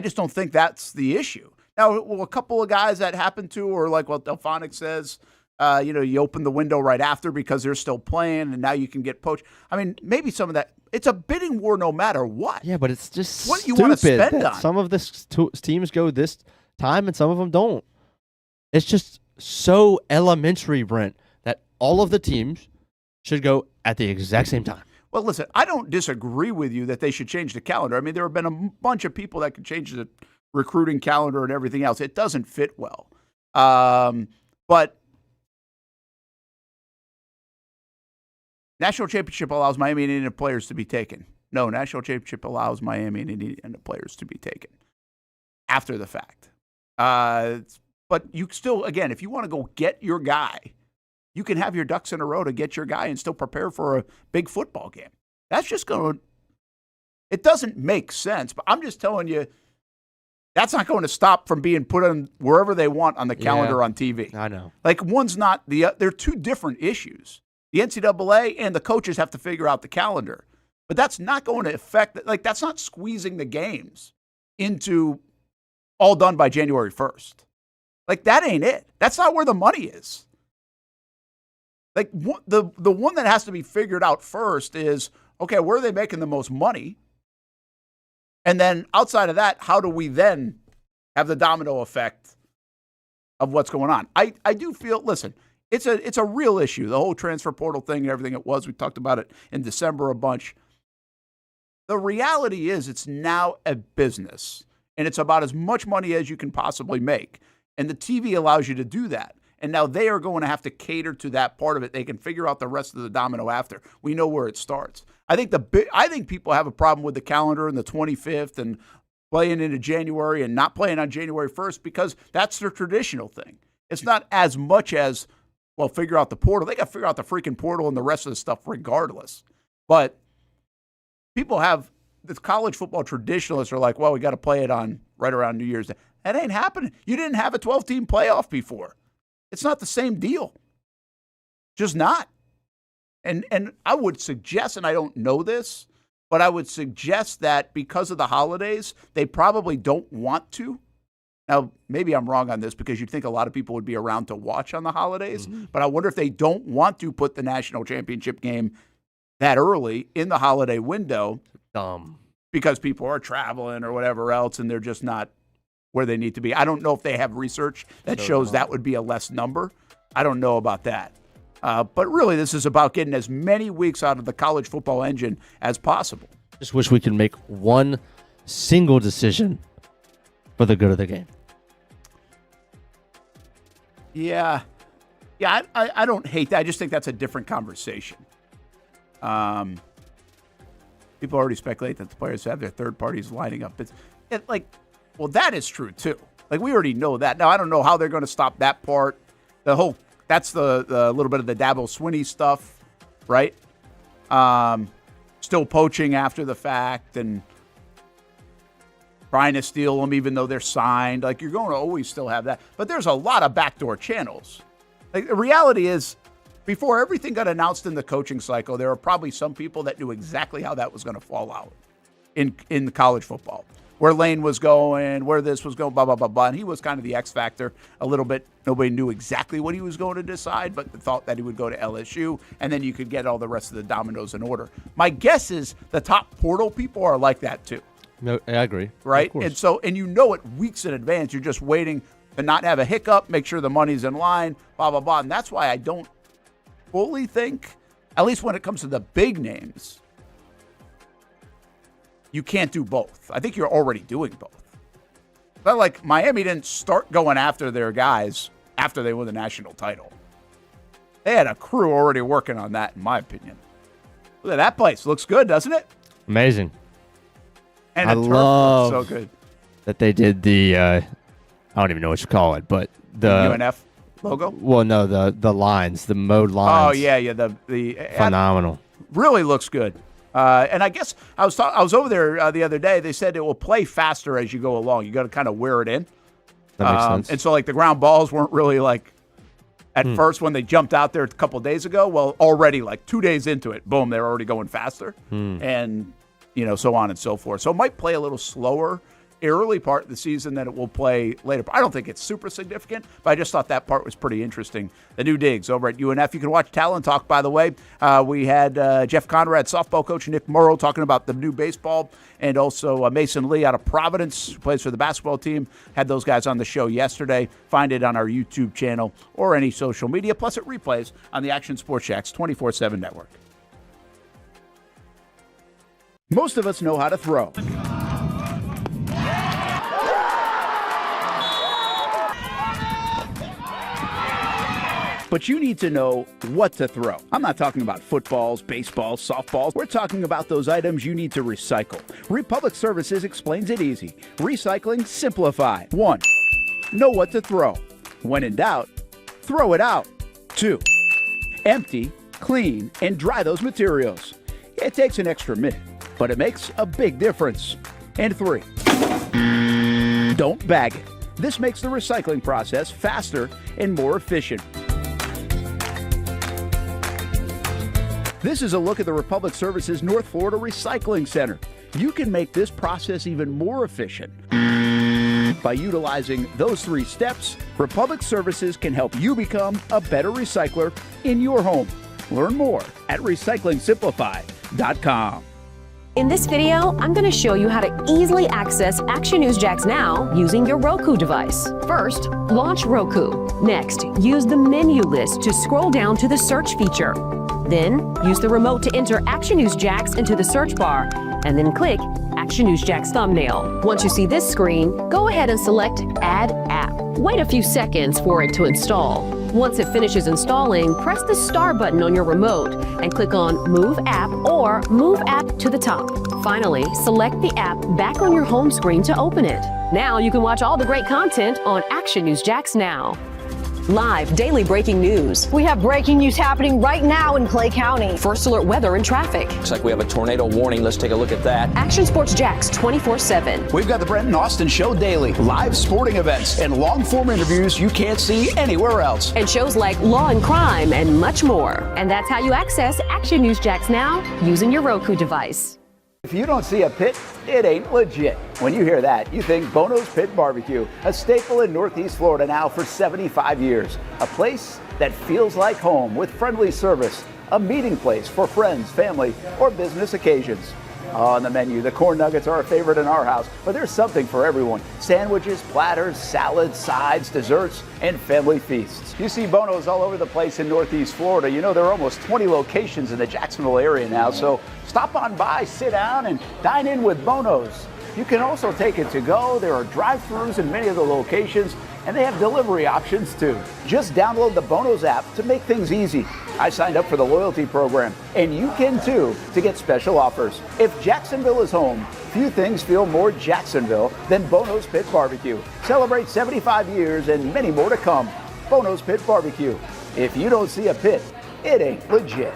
just don't think that's the issue. Now, a couple of guys that happen to, or like what Delphonic says, you open the window right after because they're still playing, and now you can get poached. I mean, maybe some of that. It's a bidding war no matter what.
Yeah, but it's just
what do you want to spend on?
Some of this teams go this time, and some of them don't. It's just so elementary, Brent, that all of the teams should go at the exact same time.
Well, listen, I don't disagree with you that they should change the calendar. I mean, there have been a bunch of people that could change the recruiting calendar and everything else. It doesn't fit well. But national championship allows Miami and Indiana players to be taken. No, national championship allows Miami and Indiana players to be taken after the fact. But you still, again, if you want to go get your guy, you can have your ducks in a row to get your guy and still prepare for a big football game. That's just it doesn't make sense, but I'm just telling you, that's not going to stop from being put on wherever they want on the calendar on TV.
I know.
Like, one's not they're 2 different issues. The NCAA and the coaches have to figure out the calendar. But that's not going to affect, like, that's not squeezing the games into all done by January 1st. Like, that ain't it. That's not where the money is. Like, the one that has to be figured out first is, okay, where are they making the most money? And then outside of that, how do we then have the domino effect of what's going on? I do feel, listen, it's a real issue, the whole transfer portal thing and everything it was. We talked about it in December a bunch. The reality is it's now a business, and it's about as much money as you can possibly make. And the TV allows you to do that. And now they are going to have to cater to that part of it. They can figure out the rest of the domino after. We know where it starts. I think people have a problem with the calendar and the 25th and playing into January and not playing on January 1st because that's their traditional thing. It's not as much as, well, figure out the portal. They got to figure out the freaking portal and the rest of the stuff regardless. But people have, the college football traditionalists are like, well, we got to play it on right around New Year's Day. That ain't happening. You didn't have a 12-team playoff before. It's not the same deal. Just not. And I would suggest, and I don't know this, but I would suggest that because of the holidays, they probably don't want to. Now, maybe I'm wrong on this because you'd think a lot of people would be around to watch on the holidays, but I wonder if they don't want to put the national championship game that early in the holiday window because people are traveling or whatever else, and they're just not where they need to be. I don't know if they have research that shows that would be a less number. I don't know about that. But really, this is about getting as many weeks out of the college football engine as possible.
Just wish we could make one single decision for the good of the game.
Yeah. Yeah, I don't hate that. I just think that's a different conversation. People already speculate that the players have their third parties lining up. Well, that is true, too. Like, we already know that. Now, I don't know how they're going to stop that part. That's the little bit of the Dabo Swinney stuff, right? Still poaching after the fact and trying to steal them even though they're signed. Like, you're going to always still have that. But there's a lot of backdoor channels. Like, the reality is, before everything got announced in the coaching cycle, there were probably some people that knew exactly how that was going to fall out in the college football. Where Lane was going, where this was going, blah, blah, blah, blah. And he was kind of the X factor a little bit. Nobody knew exactly what he was going to decide, but thought that he would go to LSU, and then you could get all the rest of the dominoes in order. My guess is the top portal people are like that too.
No, I agree.
Right? And you know it weeks in advance. You're just waiting to not have a hiccup, make sure the money's in line, blah, blah, blah. And that's why I don't fully think at least when it comes to the big names, you can't do both. I think you're already doing both. But like Miami didn't start going after their guys after they won the national title. They had a crew already working on that, in my opinion. Look at that place. Looks good, doesn't it?
Amazing.
And
I
the turf
love
looks so good.
that they did the, I don't even know what you call it, but the
UNF logo?
Well, no, the lines, the mode lines.
Oh, yeah. The
Phenomenal.
Really looks good. And I guess I was over there the other day. They said it will play faster as you go along. You got to kind of wear it in.
That makes sense.
And so, like, the ground balls weren't really, like, at first when they jumped out there a couple days ago. Well, already, like, 2 days into it, boom, they're already going faster. And, so on and so forth. So it might play a little slower early part of the season than it will play later. I don't think it's super significant, but I just thought that part was pretty interesting. The new digs over at UNF. You can watch Talent Talk, by the way. We had Jeff Conrad, softball coach, Nick Morrow talking about the new baseball, and also Mason Lee out of Providence, who plays for the basketball team. Had those guys on the show yesterday. Find it on our YouTube channel or any social media. Plus, it replays on the Action Sports Jacks 24/7 network. Most of us know how to throw. But you need to know what to throw. I'm not talking about footballs, baseballs, softballs. We're talking about those items you need to recycle. Republic Services explains it easy. Recycling simplified. 1. Know what to throw. When in doubt, throw it out. 2. Empty, clean, and dry those materials. It takes an extra minute, but it makes a big difference. And 3. Don't bag it. This makes the recycling process faster and more efficient. This is a look at the Republic Services North Florida Recycling Center. You can make this process even more efficient. By utilizing those 3 steps, Republic Services can help you become a better recycler in your home. Learn more at recyclingsimplified.com.
In this video, I'm going to show you how to easily access Action News Jacks Now using your Roku device. First, launch Roku. Next, use the menu list to scroll down to the search feature. Then, use the remote to enter Action News Jacks into the search bar, and then click Action News Jacks thumbnail. Once you see this screen, go ahead and select Add App. Wait a few seconds for it to install. Once it finishes installing, press the star button on your remote and click on Move App or Move App to the top. Finally, select the app back on your home screen to open it. Now you can watch all the great content on Action News Jacks Now. Live daily breaking news.
We have breaking news happening right now in Clay County.
First alert weather and traffic.
Looks like we have a tornado warning. Let's take a look at that.
Action Sports Jacks 24/7.
We've got the Brent and Austen Show daily, live sporting events, and long-form interviews you can't see anywhere else.
And shows like Law and Crime and much more. And that's how you access Action News Jacks Now using your Roku device.
If you don't see a pit, it ain't legit. When you hear that, you think Bono's Pit Barbecue, a staple in Northeast Florida now for 75 years. A place that feels like home with friendly service, a meeting place for friends, family, or business occasions. On the menu, the corn nuggets are a favorite in our house, but there's something for everyone. Sandwiches, platters, salads, sides, desserts, and family feasts. You see Bono's all over the place in Northeast Florida. You know, there are almost 20 locations in the Jacksonville area now, so stop on by, sit down, and dine in with Bono's. You can also take it to go. There are drive-thrus in many of the locations, and they have delivery options too. Just download the Bono's app to make things easy. I signed up for the loyalty program, and you can too, to get special offers. If Jacksonville is home, few things feel more Jacksonville than Bono's Pit Barbecue. Celebrate 75 years and many more to come. Bono's Pit Barbecue. If you don't see a pit, it ain't legit.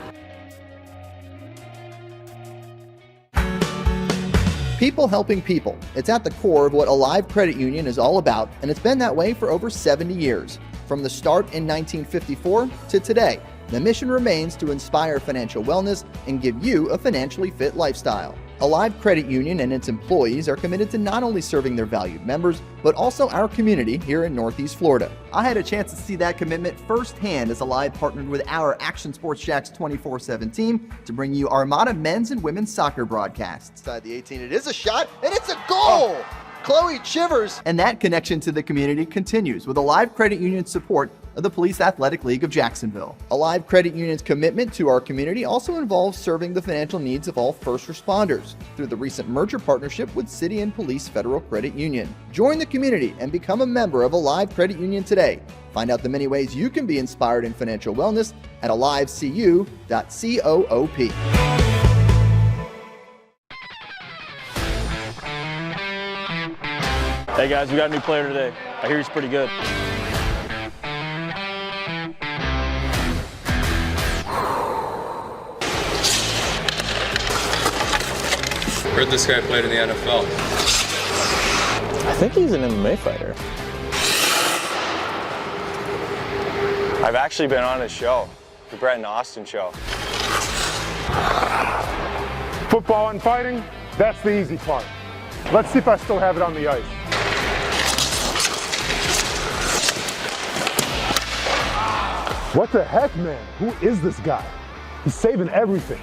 People helping people. It's at the core of what Alive Credit Union is all about, and it's been that way for over 70 years. From the start in 1954 to today, the mission remains to inspire financial wellness and give you a financially fit lifestyle. Alive Credit Union and its employees are committed to not only serving their valued members, but also our community here in Northeast Florida. I had a chance to see that commitment firsthand as Alive partnered with our Action Sports Jacks 24/7 team to bring you Armada men's and women's soccer broadcasts. Inside the 18, it is a shot, and it's a goal! Chloe Chivers! And that connection to the community continues with Alive Credit Union support of the Police Athletic League of Jacksonville. Alive Credit Union's commitment to our community also involves serving the financial needs of all first responders through the recent merger partnership with City and Police Federal Credit Union. Join the community and become a member of Alive Credit Union today. Find out the many ways you can be inspired in financial wellness at alivecu.coop.
Hey guys, we got a new player today. I hear he's pretty good.
Heard this guy played in the NFL.
I think he's an MMA fighter. I've actually been on his show, the Brent and Austen show.
Football and fighting, that's the easy part. Let's see if I still have it on the ice. What the heck, man? Who is this guy? He's saving everything.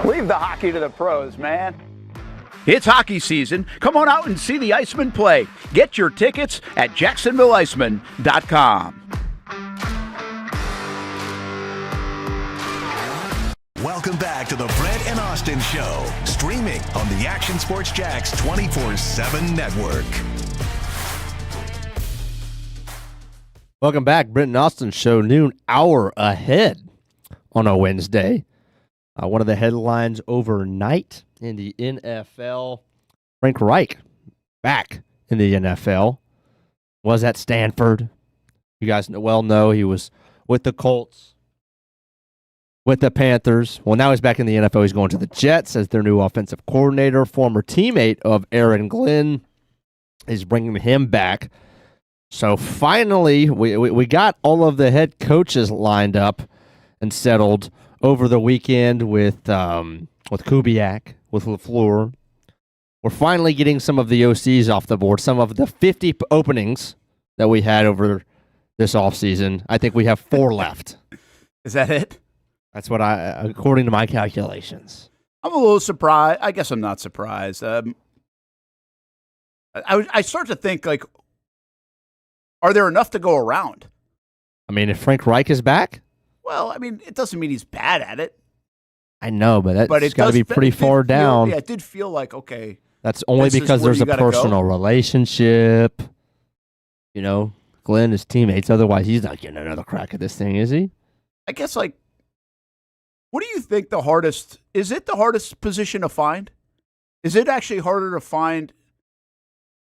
Leave the hockey to the pros, man.
It's hockey season. Come on out and see the Icemen play. Get your tickets at JacksonvilleIcemen.com.
Welcome back to the Brent and Austin Show, streaming on the Action Sports Jax 24/7 network.
Welcome back, Brent and Austin Show, noon hour ahead on a Wednesday. One of the headlines overnight in the NFL, Frank Reich back in the NFL, was at Stanford. You guys well know he was with the Colts, with the Panthers. Well, now he's back in the NFL. He's going to the Jets as their new offensive coordinator. Former teammate of Aaron Glenn is bringing him back. So finally, we got all of the head coaches lined up and settled over the weekend with Kubiak, with LaFleur. We're finally getting some of the OCs off the board. Some of the 50 openings that we had over this offseason, I think we have 4 left.
Is that it?
That's what according to my calculations.
I'm a little surprised. I guess I'm not surprised. I start to think, like, are there enough to go around?
I mean, if Frank Reich is back?
Well, I mean, it doesn't mean he's bad at it.
I know, but it's got to be pretty far down.
Yeah, it did feel like, okay.
That's only because there's a personal relationship. You know, Glenn is teammates. Otherwise, he's not getting another crack at this thing, is he?
I guess, like, what do you think is it the hardest position to find? Is it actually harder to find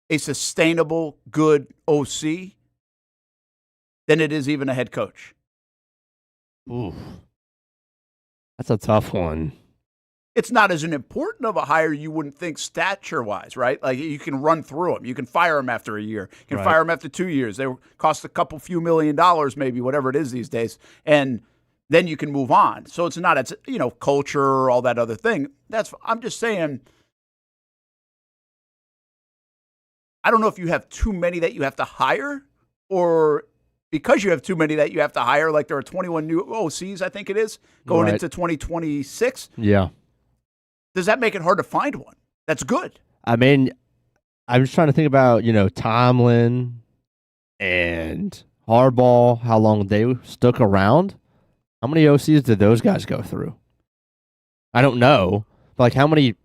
a sustainable, good OC than it is even a head coach?
Ooh. That's a tough one.
It's not as important of a hire you wouldn't think stature-wise, right? Like, you can run through them. You can fire them after a year. You can fire them after 2 years. They cost a couple few $1 million, maybe, whatever it is these days. And then you can move on. So it's not, culture, all that other thing. I'm just saying, I don't know if you have too many that you have to hire, or because you have too many that you have to hire, like there are 21 new OCs, I think it is, going into 2026.
Yeah.
Does that make it hard to find one? That's good.
I mean, I was trying to think about, Tomlin and Harbaugh, how long they stuck around. How many OCs did those guys go through? I don't know. But like, how many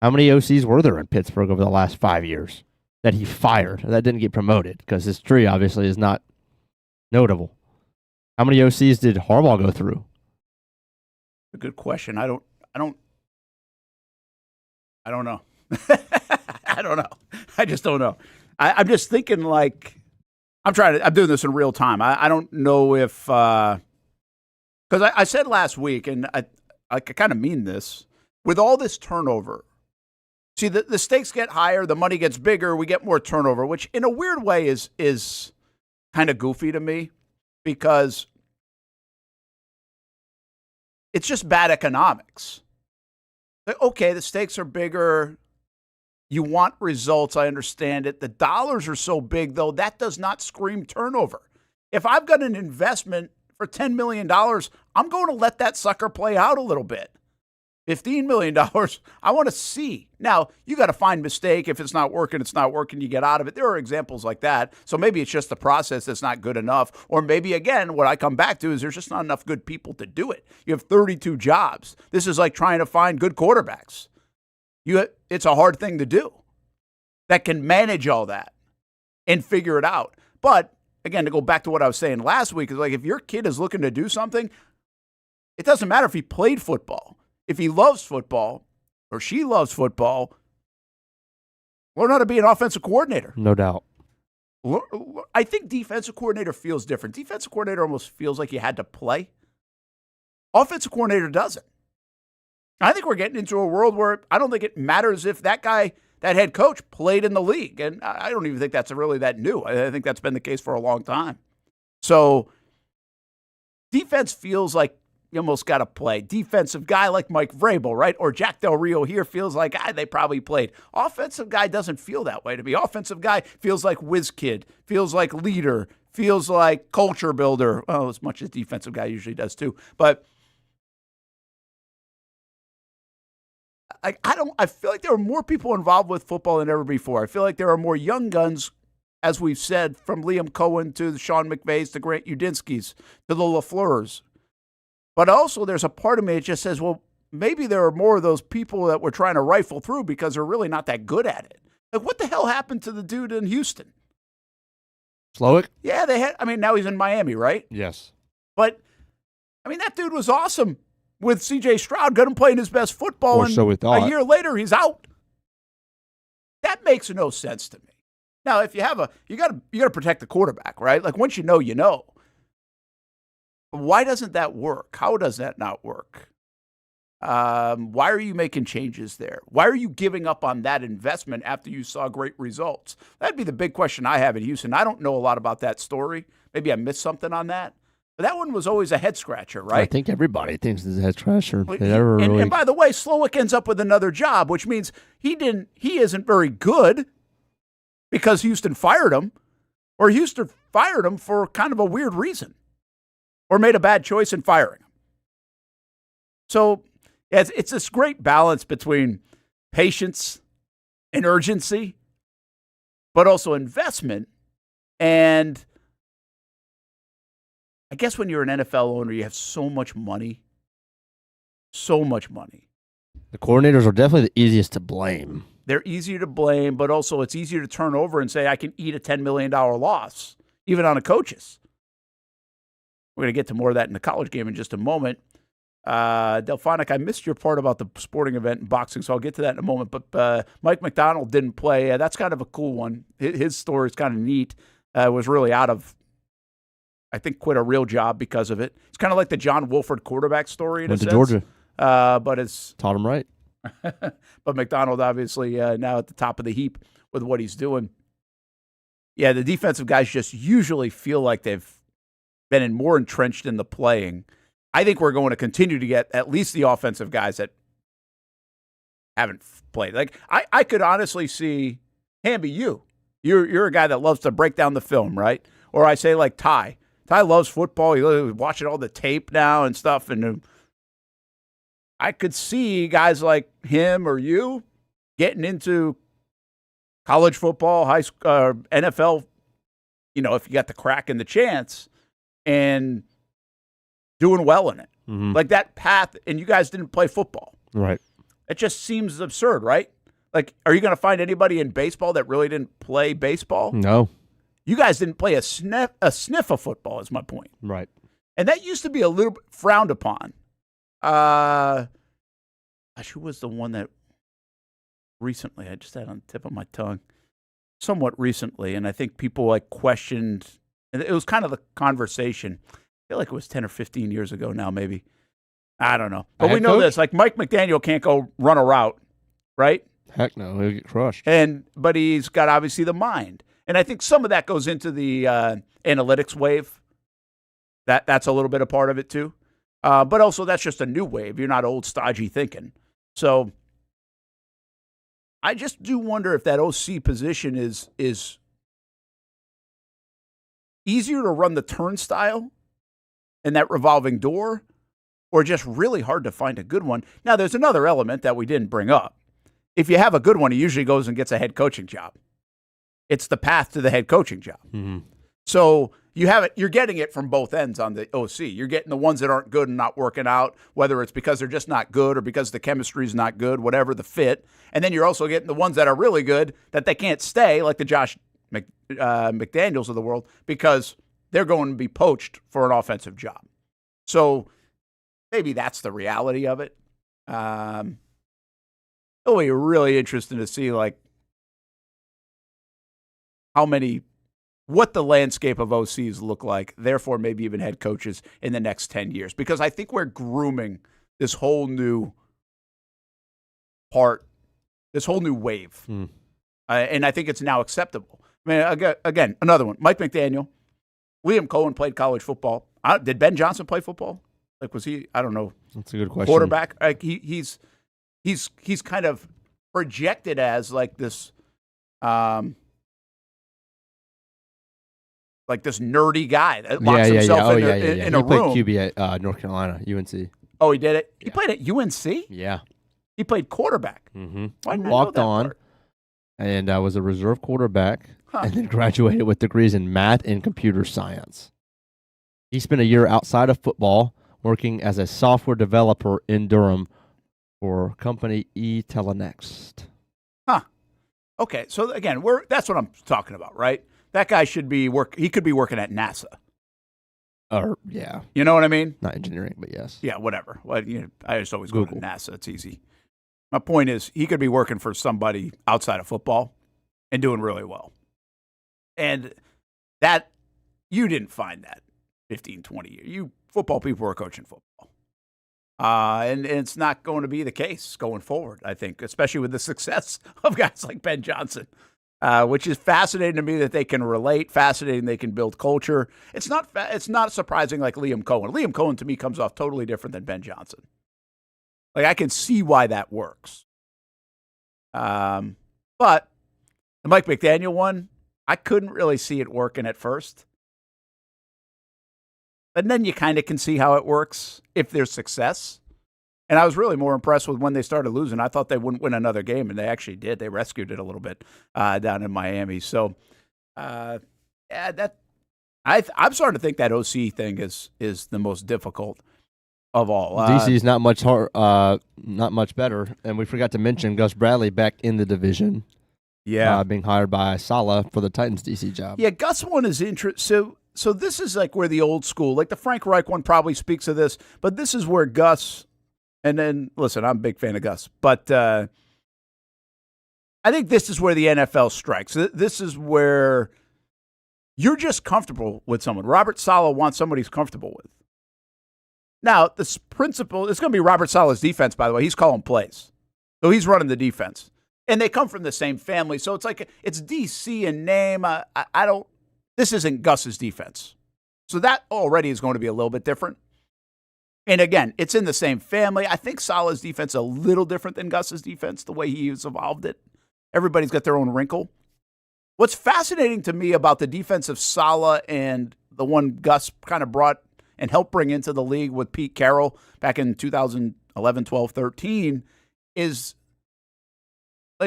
OCs were there in Pittsburgh over the last 5 years that he fired that didn't get promoted? Because his tree obviously is not notable. How many OCs did Harbaugh go through?
A good question. I don't know. I don't know. I just don't know. I'm just thinking, like, I'm doing this in real time. I don't know if, because I said last week, and I kind of mean this, with all this turnover, see, the stakes get higher, the money gets bigger, we get more turnover, which in a weird way is kind of goofy to me, because it's just bad economics. Like, okay, the stakes are bigger. You want results. I understand it. The dollars are so big, though, that does not scream turnover. If I've got an investment for $10 million, I'm going to let that sucker play out a little bit, $15 million, I want to see. Now, you got to find mistake. If it's not working, it's not working. You get out of it. There are examples like that. So maybe it's just the process that's not good enough. Or maybe, again, what I come back to is there's just not enough good people to do it. You have 32 jobs. This is like trying to find good quarterbacks. It's a hard thing to do that can manage all that and figure it out. But, again, to go back to what I was saying last week, is like if your kid is looking to do something, it doesn't matter if he played football. If he loves football or she loves football, learn how to be an offensive coordinator.
No doubt.
I think defensive coordinator feels different. Defensive coordinator almost feels like you had to play. Offensive coordinator doesn't. I think we're getting into a world where I don't think it matters if that guy, that head coach, played in the league. And I don't even think that's really that new. I think that's been the case for a long time. So defense feels like you almost got to play. Defensive guy like Mike Vrabel, right? Or Jack Del Rio here feels like, they probably played. Offensive guy doesn't feel that way to me. Offensive guy feels like whiz kid, feels like leader, feels like culture builder. Well, as much as defensive guy usually does too. But I feel like there are more people involved with football than ever before. I feel like there are more young guns, as we've said, from Liam Cohen to the Sean McVays to Grant Udinski's to the LaFleurs. But also there's a part of me that just says, well, maybe there are more of those people that we're trying to rifle through because they're really not that good at it. Like, what the hell happened to the dude in Houston?
Slowick?
Yeah, now he's in Miami, right?
Yes.
But, that dude was awesome with C.J. Stroud, got him playing his best football, and
so we thought.
A year later, he's out. That makes no sense to me. Now, if you have you got to protect the quarterback, right? Like, once you know, you know. Why doesn't that work? How does that not work? Why are you making changes there? Why are you giving up on that investment after you saw great results? That'd be the big question I have in Houston. I don't know a lot about that story. Maybe I missed something on that. But that one was always a head scratcher, right?
I think everybody thinks it's a head scratcher.
And by the way, Slowick ends up with another job, which means he isn't very good because Houston fired him, or Houston fired him for kind of a weird reason, or made a bad choice in firing him. So it's this great balance between patience and urgency, but also investment. And I guess when you're an NFL owner, you have so much money. So much money.
The coordinators are definitely the easiest to blame.
They're easier to blame, but also it's easier to turn over and say, I can eat a $10 million loss, even on a coach's. We're going to get to more of that in the college game in just a moment. Delphonic, I missed your part about the sporting event in boxing, so I'll get to that in a moment. But Mike McDonald didn't play. That's kind of a cool one. His story is kind of neat. Was really out of, I think, quit a real job because of it. It's kind of like the John Wolford quarterback story in a sense.
Went to Georgia.
But it's
taught him right.
But McDonald obviously now at the top of the heap with what he's doing. Yeah, the defensive guys just usually feel like they've been more entrenched in the playing. I think we're going to continue to get at least the offensive guys that haven't played. Like I could honestly see Hamby, you're a guy that loves to break down the film, right? Or I say like Ty. Ty loves football. He's watching all the tape now and stuff. And I could see guys like him or you getting into college football, high school, NFL. If you got the crack and the chance, and doing well in it. Mm-hmm. Like that path, and you guys didn't play football.
Right.
It just seems absurd, right? Like, are you going to find anybody in baseball that really didn't play baseball?
No.
You guys didn't play a sniff of football, is my point.
Right.
And that used to be a little bit frowned upon. Gosh, who was the one that recently, I just had on the tip of my tongue, somewhat recently, and I think people questioned. And it was kind of the conversation. I feel like it was 10 or 15 years ago now, maybe. I don't know. But we know this. Like, Mike McDaniel can't go run a route, right?
Heck no. He'll get crushed.
But he's got, obviously, the mind. And I think some of that goes into the analytics wave. That's a little bit a part of it, too. But also, that's just a new wave. You're not old, stodgy thinking. So I just do wonder if that OC position is easier to run the turnstile and that revolving door, or just really hard to find a good one. Now, there's another element that we didn't bring up. If you have a good one, he usually goes and gets a head coaching job. It's the path to the head coaching job.
Mm-hmm.
So you're getting it from both ends on the OC. You're getting the ones that aren't good and not working out, whether it's because they're just not good or because the chemistry is not good, whatever the fit. And then you're also getting the ones that are really good that they can't stay, like the Josh McDaniels of the world, because they're going to be poached for an offensive job. So maybe that's the reality of it. It'll be really interesting to see what the landscape of OCs look like, therefore maybe even head coaches in the next 10 years. Because I think we're grooming this whole new wave. And I think it's now acceptable. I mean, again, another one, Mike McDaniel. Liam Cohen played college football. Did Ben Johnson play football? Was he, I don't know.
That's a good question.
Quarterback? He's kind of projected as this this nerdy guy that locks himself in a room.
He played QB at North Carolina, UNC.
Oh, he did it? He played at UNC?
Yeah.
He played quarterback?
Mm-hmm.
Why didn't I
Walked
know that
on
part?
and was a reserve quarterback and then graduated with degrees in math and computer science. He spent a year outside of football working as a software developer in Durham for company eTelenext.
Okay, so again, that's what I'm talking about, right? That guy should be he could be working at NASA.
Yeah.
You know what I mean?
Not engineering, but yes.
Yeah, whatever. Well, I just always go to NASA. It's easy. My point is, he could be working for somebody outside of football and doing really well. And that, you didn't find that 15, 20 years. You football people were coaching football. And it's not going to be the case going forward, I think, especially with the success of guys like Ben Johnson. Which is fascinating to me that they can relate, fascinating they can build culture. It's not surprising like Liam Cohen. Liam Cohen to me comes off totally different than Ben Johnson. I can see why that works. But the Mike McDaniel one, I couldn't really see it working at first. And then you kind of can see how it works if there's success. And I was really more impressed with when they started losing. I thought they wouldn't win another game, and they actually did. They rescued it a little bit down in Miami. So, I'm starting to think that OC thing is the most difficult of all.
DC is not much better, and we forgot to mention Gus Bradley back in the division.
Yeah,
being hired by Saleh for the Titans DC job.
Yeah, Gus one is interesting. So this is where the old school, the Frank Reich one probably speaks of this, but this is where Gus. And then, listen, I'm a big fan of Gus, but I think this is where the NFL strikes. This is where you're just comfortable with someone. Robert Saleh wants somebody he's comfortable with. Now, this principle, it's going to be Robert Saleh's defense, by the way. He's calling plays. So he's running the defense. And they come from the same family. So it's DC in name. This isn't Gus's defense. So that already is going to be a little bit different. And again, it's in the same family. I think Saleh's defense is a little different than Gus's defense, the way he's evolved it. Everybody's got their own wrinkle. What's fascinating to me about the defense of Saleh and the one Gus kind of brought and helped bring into the league with Pete Carroll back in 2011, 12, 13 is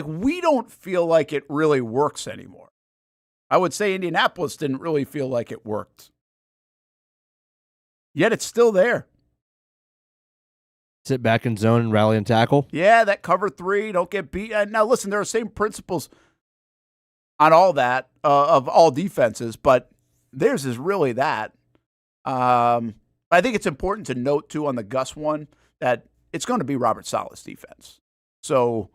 we don't feel like it really works anymore. I would say Indianapolis didn't really feel like it worked. Yet it's still there.
Sit back in zone and rally and tackle.
Yeah, that cover three, don't get beat. Now, listen, there are the same principles on all that of all defenses, but theirs is really that. I think it's important to note, too, on the Gus one, that it's going to be Robert Saleh's defense. So,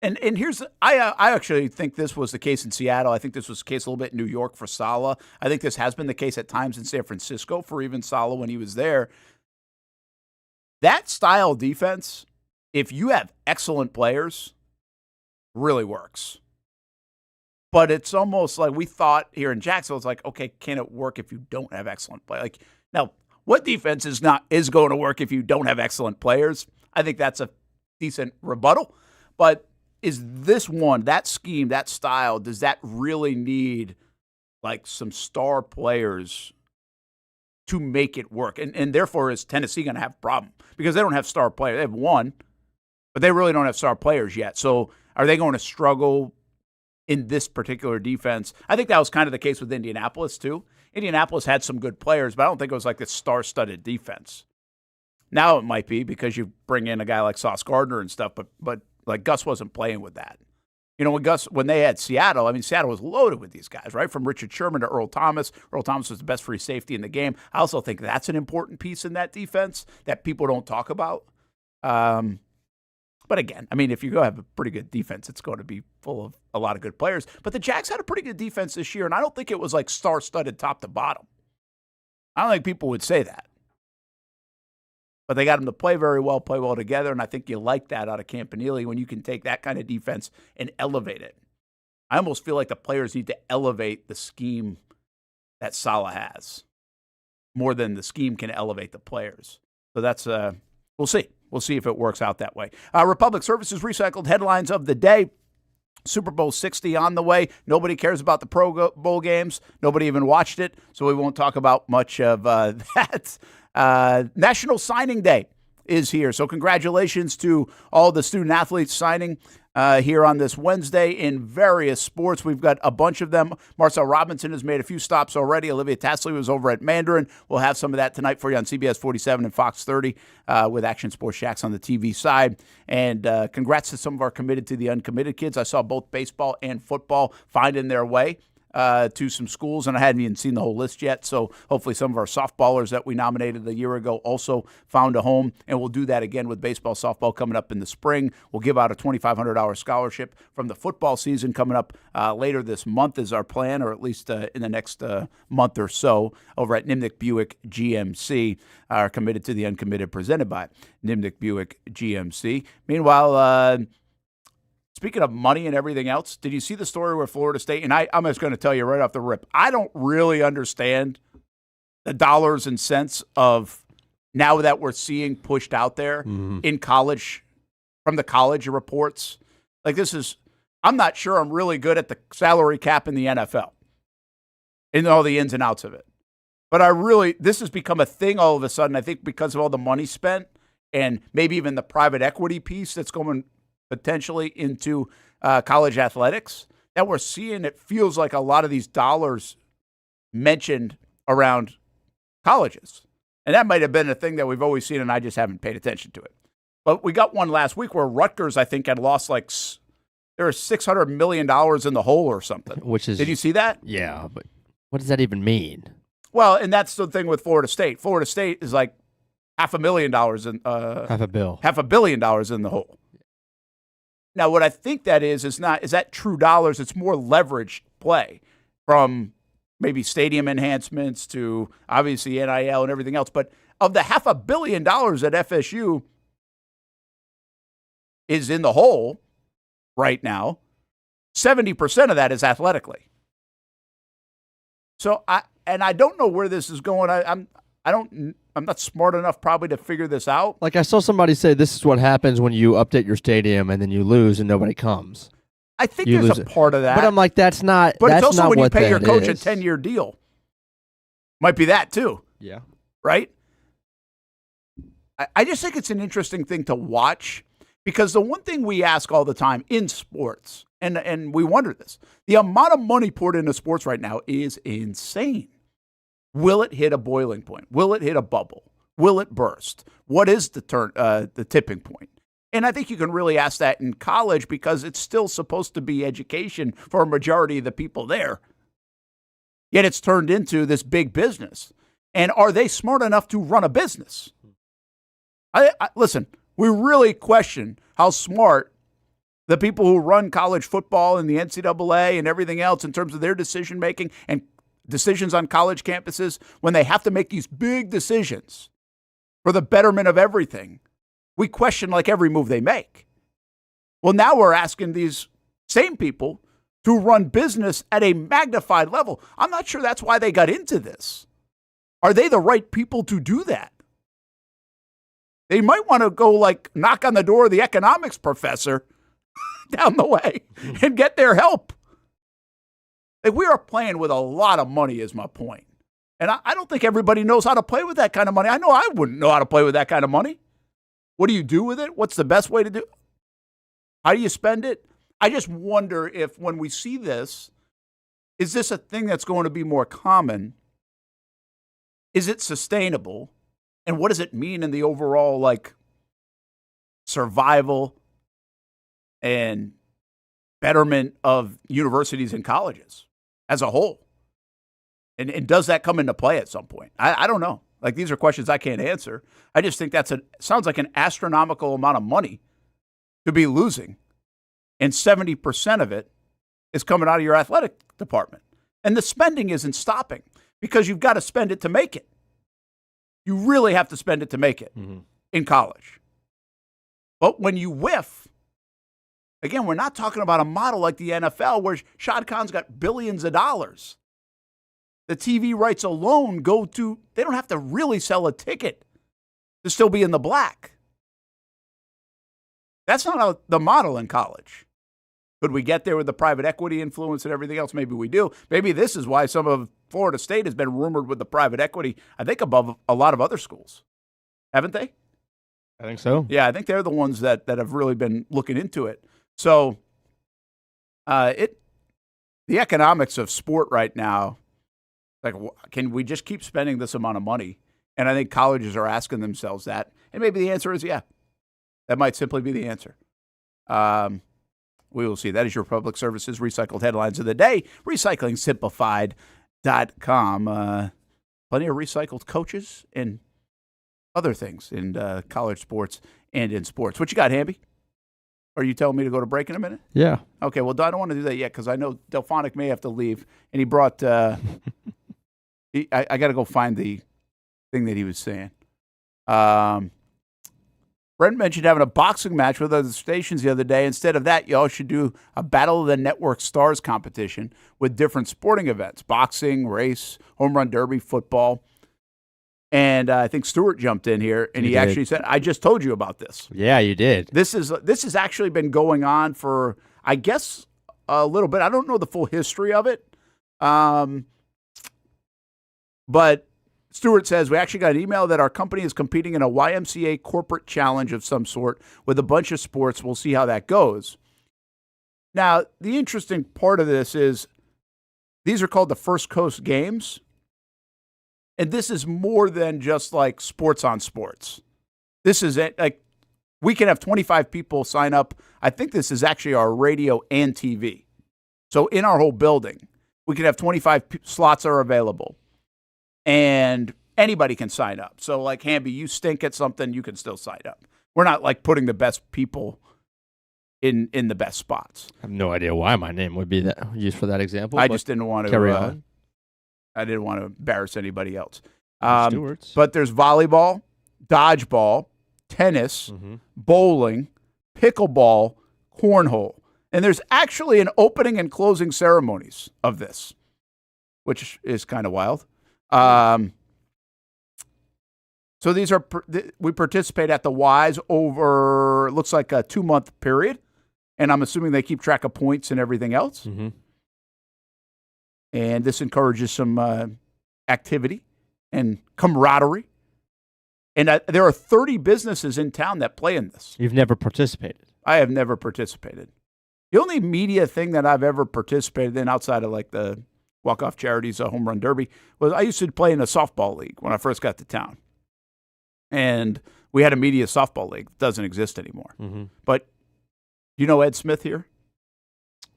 and here's, I actually think this was the case in Seattle. I think this was the case a little bit in New York for Saleh. I think this has been the case at times in San Francisco for even Saleh when he was there. That style defense, if you have excellent players, really works. But it's almost like we thought here in Jacksonville, it's like, okay, can it work if you don't have excellent players? Now, what defense is going to work if you don't have excellent players? I think that's a decent rebuttal. But is this one, that scheme, that style, does that really need some star players to make it work. And therefore, is Tennessee going to have a problem? Because they don't have star players. They have one, but they really don't have star players yet. So are they going to struggle in this particular defense? I think that was kind of the case with Indianapolis, too. Indianapolis had some good players, but I don't think it was like this star-studded defense. Now it might be because you bring in a guy like Sauce Gardner and stuff, but like Gus wasn't playing with that. You know, when they had Seattle, I mean, Seattle was loaded with these guys, right? From Richard Sherman to Earl Thomas. Earl Thomas was the best free safety in the game. I also think that's an important piece in that defense that people don't talk about. But again, I mean, if you go have a pretty good defense, it's going to be full of a lot of good players. But the Jags had a pretty good defense this year, and I don't think it was like star-studded top to bottom. I don't think people would say that. But they got them to play very well, play well together, and I think you like that out of Campanile when you can take that kind of defense and elevate it. I almost feel like the players need to elevate the scheme that Saleh has more than the scheme can elevate the players. So that's, we'll see. We'll see if it works out that way. Republic Services recycled headlines of the day. Super Bowl 60 on the way. Nobody cares about the Pro Bowl games. Nobody even watched it, so we won't talk about much of that. National Signing Day is here, so congratulations to all the student athletes signing here on this Wednesday in various sports. We've got a bunch of them. Marcel Robinson has made a few stops already. Olivia Tassley was over at Mandarin. We'll have some of that tonight for you on CBS 47 and Fox 30 with Action Sports Jacks on the TV side. And congrats to some of our committed to the uncommitted kids. I saw both baseball and football finding their way to some schools, and I hadn't even seen the whole list yet, so hopefully some of our softballers that we nominated a year ago also found a home, and we'll do that again with baseball, softball coming up in the spring. We'll give out a $2,500 scholarship from the football season coming up later this month is our plan, or at least in the next month or so over at Nimnick Buick GMC, are committed to the uncommitted, presented by Nimnick Buick GMC. Meanwhile, speaking of money and everything else, did you see the story where Florida State, and I'm just going to tell you right off the rip, I don't really understand the dollars and cents of now that we're seeing pushed out there in college, from the college reports. Like I'm not sure I'm really good at the salary cap in the NFL and all the ins and outs of it. But this has become a thing all of a sudden, I think because of all the money spent and maybe even the private equity piece that's going potentially into college athletics, that we're seeing. It feels like a lot of these dollars mentioned around colleges. And that might have been a thing that we've always seen, and I just haven't paid attention to it. But we got one last week where Rutgers, I think, had lost there was $600 million in the hole or something. Did you see that?
Yeah, but what does that even mean?
Well, and that's the thing with Florida State. Florida State is like $500 million in $500 million in the hole. Now, what I think that is that true dollars. It's more leveraged play from maybe stadium enhancements to obviously NIL and everything else. But of the $500 million that FSU is in the hole right now, 70% of that is athletically. So I don't know where this is going. I'm not smart enough probably to figure this out.
Like I saw somebody say this is what happens when you update your stadium and then you lose and nobody comes.
I think there's a part of that.
But I'm like, that's not.
But
that's
it's also
not
when you
what
pay your
that
coach
is.
a 10-year deal. Might be that too.
Yeah.
Right? I just think it's an interesting thing to watch, because the one thing we ask all the time in sports, and we wonder this, the amount of money poured into sports right now is insane. Will it hit a boiling point? Will it hit a bubble? Will it burst? What is the tipping point? And I think you can really ask that in college, because it's still supposed to be education for a majority of the people there. Yet it's turned into this big business. And are they smart enough to run a business? Listen, we really question how smart the people who run college football and the NCAA and everything else in terms of their decision-making and decisions on college campuses, when they have to make these big decisions for the betterment of everything, we question like every move they make. Well, now we're asking these same people to run business at a magnified level. I'm not sure that's why they got into this. Are they the right people to do that? They might want to go knock on the door of the economics professor down the way and get their help. We are playing with a lot of money is my point. And I don't think everybody knows how to play with that kind of money. I know I wouldn't know how to play with that kind of money. What do you do with it? What's the best way to do it? How do you spend it? I just wonder if when we see this, is this a thing that's going to be more common? Is it sustainable? And what does it mean in the overall, like, survival and betterment of universities and colleges as a whole? And does that come into play at some point? I don't know. Like, these are questions I can't answer. I just think sounds like an astronomical amount of money to be losing. And 70% of it is coming out of your athletic department. And the spending isn't stopping because you've got to spend it to make it. You really have to spend it to make it in college. But when you whiff, again, we're not talking about a model like the NFL where Shad Khan's got billions of dollars. The TV rights alone they don't have to really sell a ticket to still be in the black. That's not the model in college. Could we get there with the private equity influence and everything else? Maybe we do. Maybe this is why some of Florida State has been rumored with the private equity, I think, above a lot of other schools. Haven't they?
I think so.
Yeah, I think they're the ones that have really been looking into it. So the economics of sport right now, like, can we just keep spending this amount of money? And I think colleges are asking themselves that. And maybe the answer is yeah. That might simply be the answer. We will see. That is your Public Services Recycled Headlines of the Day. RecyclingSimplified.com. Plenty of recycled coaches and other things in college sports and in sports. What you got, Hamby? Are you telling me to go to break in a minute?
Yeah.
Okay, well, I don't want to do that yet because I know Delphonic may have to leave. And he brought I got to go find the thing that he was saying. Brent mentioned having a boxing match with other stations the other day. Instead of that, y'all should do a Battle of the Network Stars competition with different sporting events, boxing, race, home run derby, football. And I think Stewart jumped in here, and he actually said, I just told you about this.
Yeah, you did.
This has actually been going on for, I guess, a little bit. I don't know the full history of it. But Stewart says, we actually got an email that our company is competing in a YMCA corporate challenge of some sort with a bunch of sports. We'll see how that goes. Now, the interesting part of this is these are called the First Coast Games. And this is more than just like sports on sports. This is like we can have 25 people sign up. I think this is actually our radio and TV. So in our whole building, we can have 25 slots are available. And anybody can sign up. So like Hamby, you stink at something, you can still sign up. We're not like putting the best people in the best spots.
I have no idea why my name would be used for that example.
I just didn't want to
carry on.
I didn't want to embarrass anybody else.
Stewart's.
But there's volleyball, dodgeball, tennis, bowling, pickleball, cornhole. And there's actually an opening and closing ceremonies of this, which is kind of wild. So these are we participate at the Y's over looks like a 2-month period, and I'm assuming they keep track of points and everything else. And this encourages some activity and camaraderie. And there are 30 businesses in town that play in this.
You've never participated?
I have never participated. The only media thing that I've ever participated in outside of like the walk-off charities, a home run derby, was I used to play in a softball league when I first got to town. And we had a media softball league. It doesn't exist anymore. But you know Ed Smith here?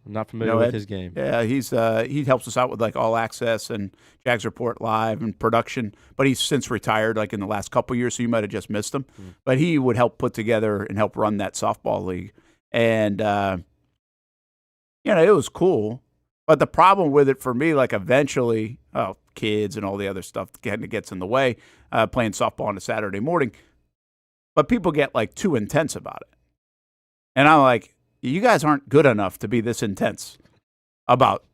I'm not familiar with his game.
Yeah, he helps us out with like All Access and Jags Report Live and production. But he's since retired like in the last couple of years, so you might have just missed him. But he would help put together and help run that softball league. And, it was cool. But the problem with it for me, like eventually, kids and all the other stuff kind of gets in the way, playing softball on a Saturday morning. But people get like too intense about it. And I'm like, you guys aren't good enough to be this intense about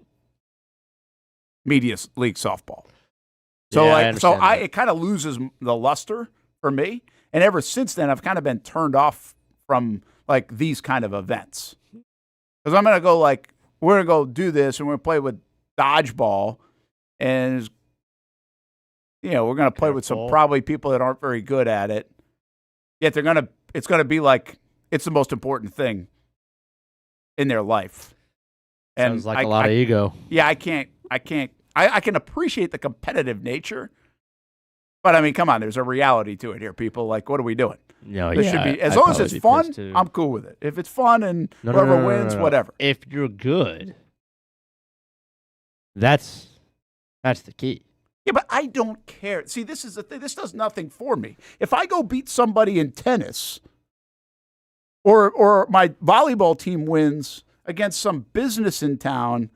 media league softball. So it kind of loses the luster for me. And ever since then, I've kind of been turned off from like these kind of events. Because I'm going to go like, we're going to go do this and we're going to play with dodgeball and we're going to play with some probably people that aren't very good at it. Yet it's going to be like it's the most important thing in their life. And
sounds like a lot of ego.
Yeah, I can appreciate the competitive nature, but I mean, come on, there's a reality to it here, people. Like, what are we doing?
No,
there should be, as long as it's fun, I'm cool with it. If it's fun and whoever wins, whatever.
If you're good, that's the key.
Yeah, but I don't care. See, this is the thing. This does nothing for me. If I go beat somebody in tennis, or my volleyball team wins against some business in town,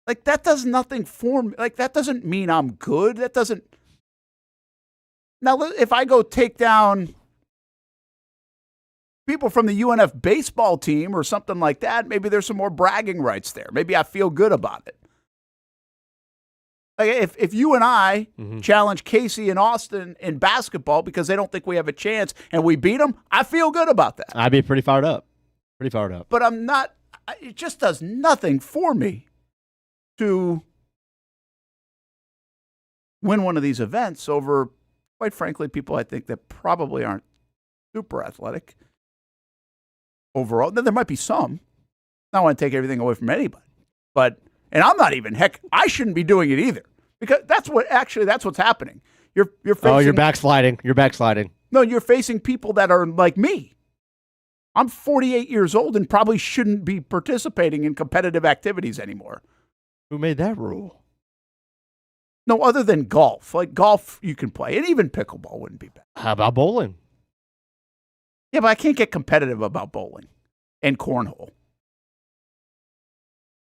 like that does nothing for me. Like that doesn't mean I'm good. That doesn't. Now, if I go take down people from the UNF baseball team or something like that, maybe there's some more bragging rights there. Maybe I feel good about it. Like if you and I challenge Casey and Austin in basketball because they don't think we have a chance and we beat them, I feel good about that.
I'd be pretty fired up. Pretty fired up.
But I'm not. It just does nothing for me to win one of these events over, quite frankly, people I think that probably aren't super athletic overall. There might be some. I don't want to take everything away from anybody. And I'm not even, I shouldn't be doing it either. Because that's what's happening. You're facing,
you're backsliding. You're backsliding.
No, you're facing people that are like me. I'm 48 years old and probably shouldn't be participating in competitive activities anymore.
Who made that rule?
No, other than golf. Like golf, you can play. And even pickleball wouldn't be bad.
How about bowling?
Yeah, but I can't get competitive about bowling and cornhole.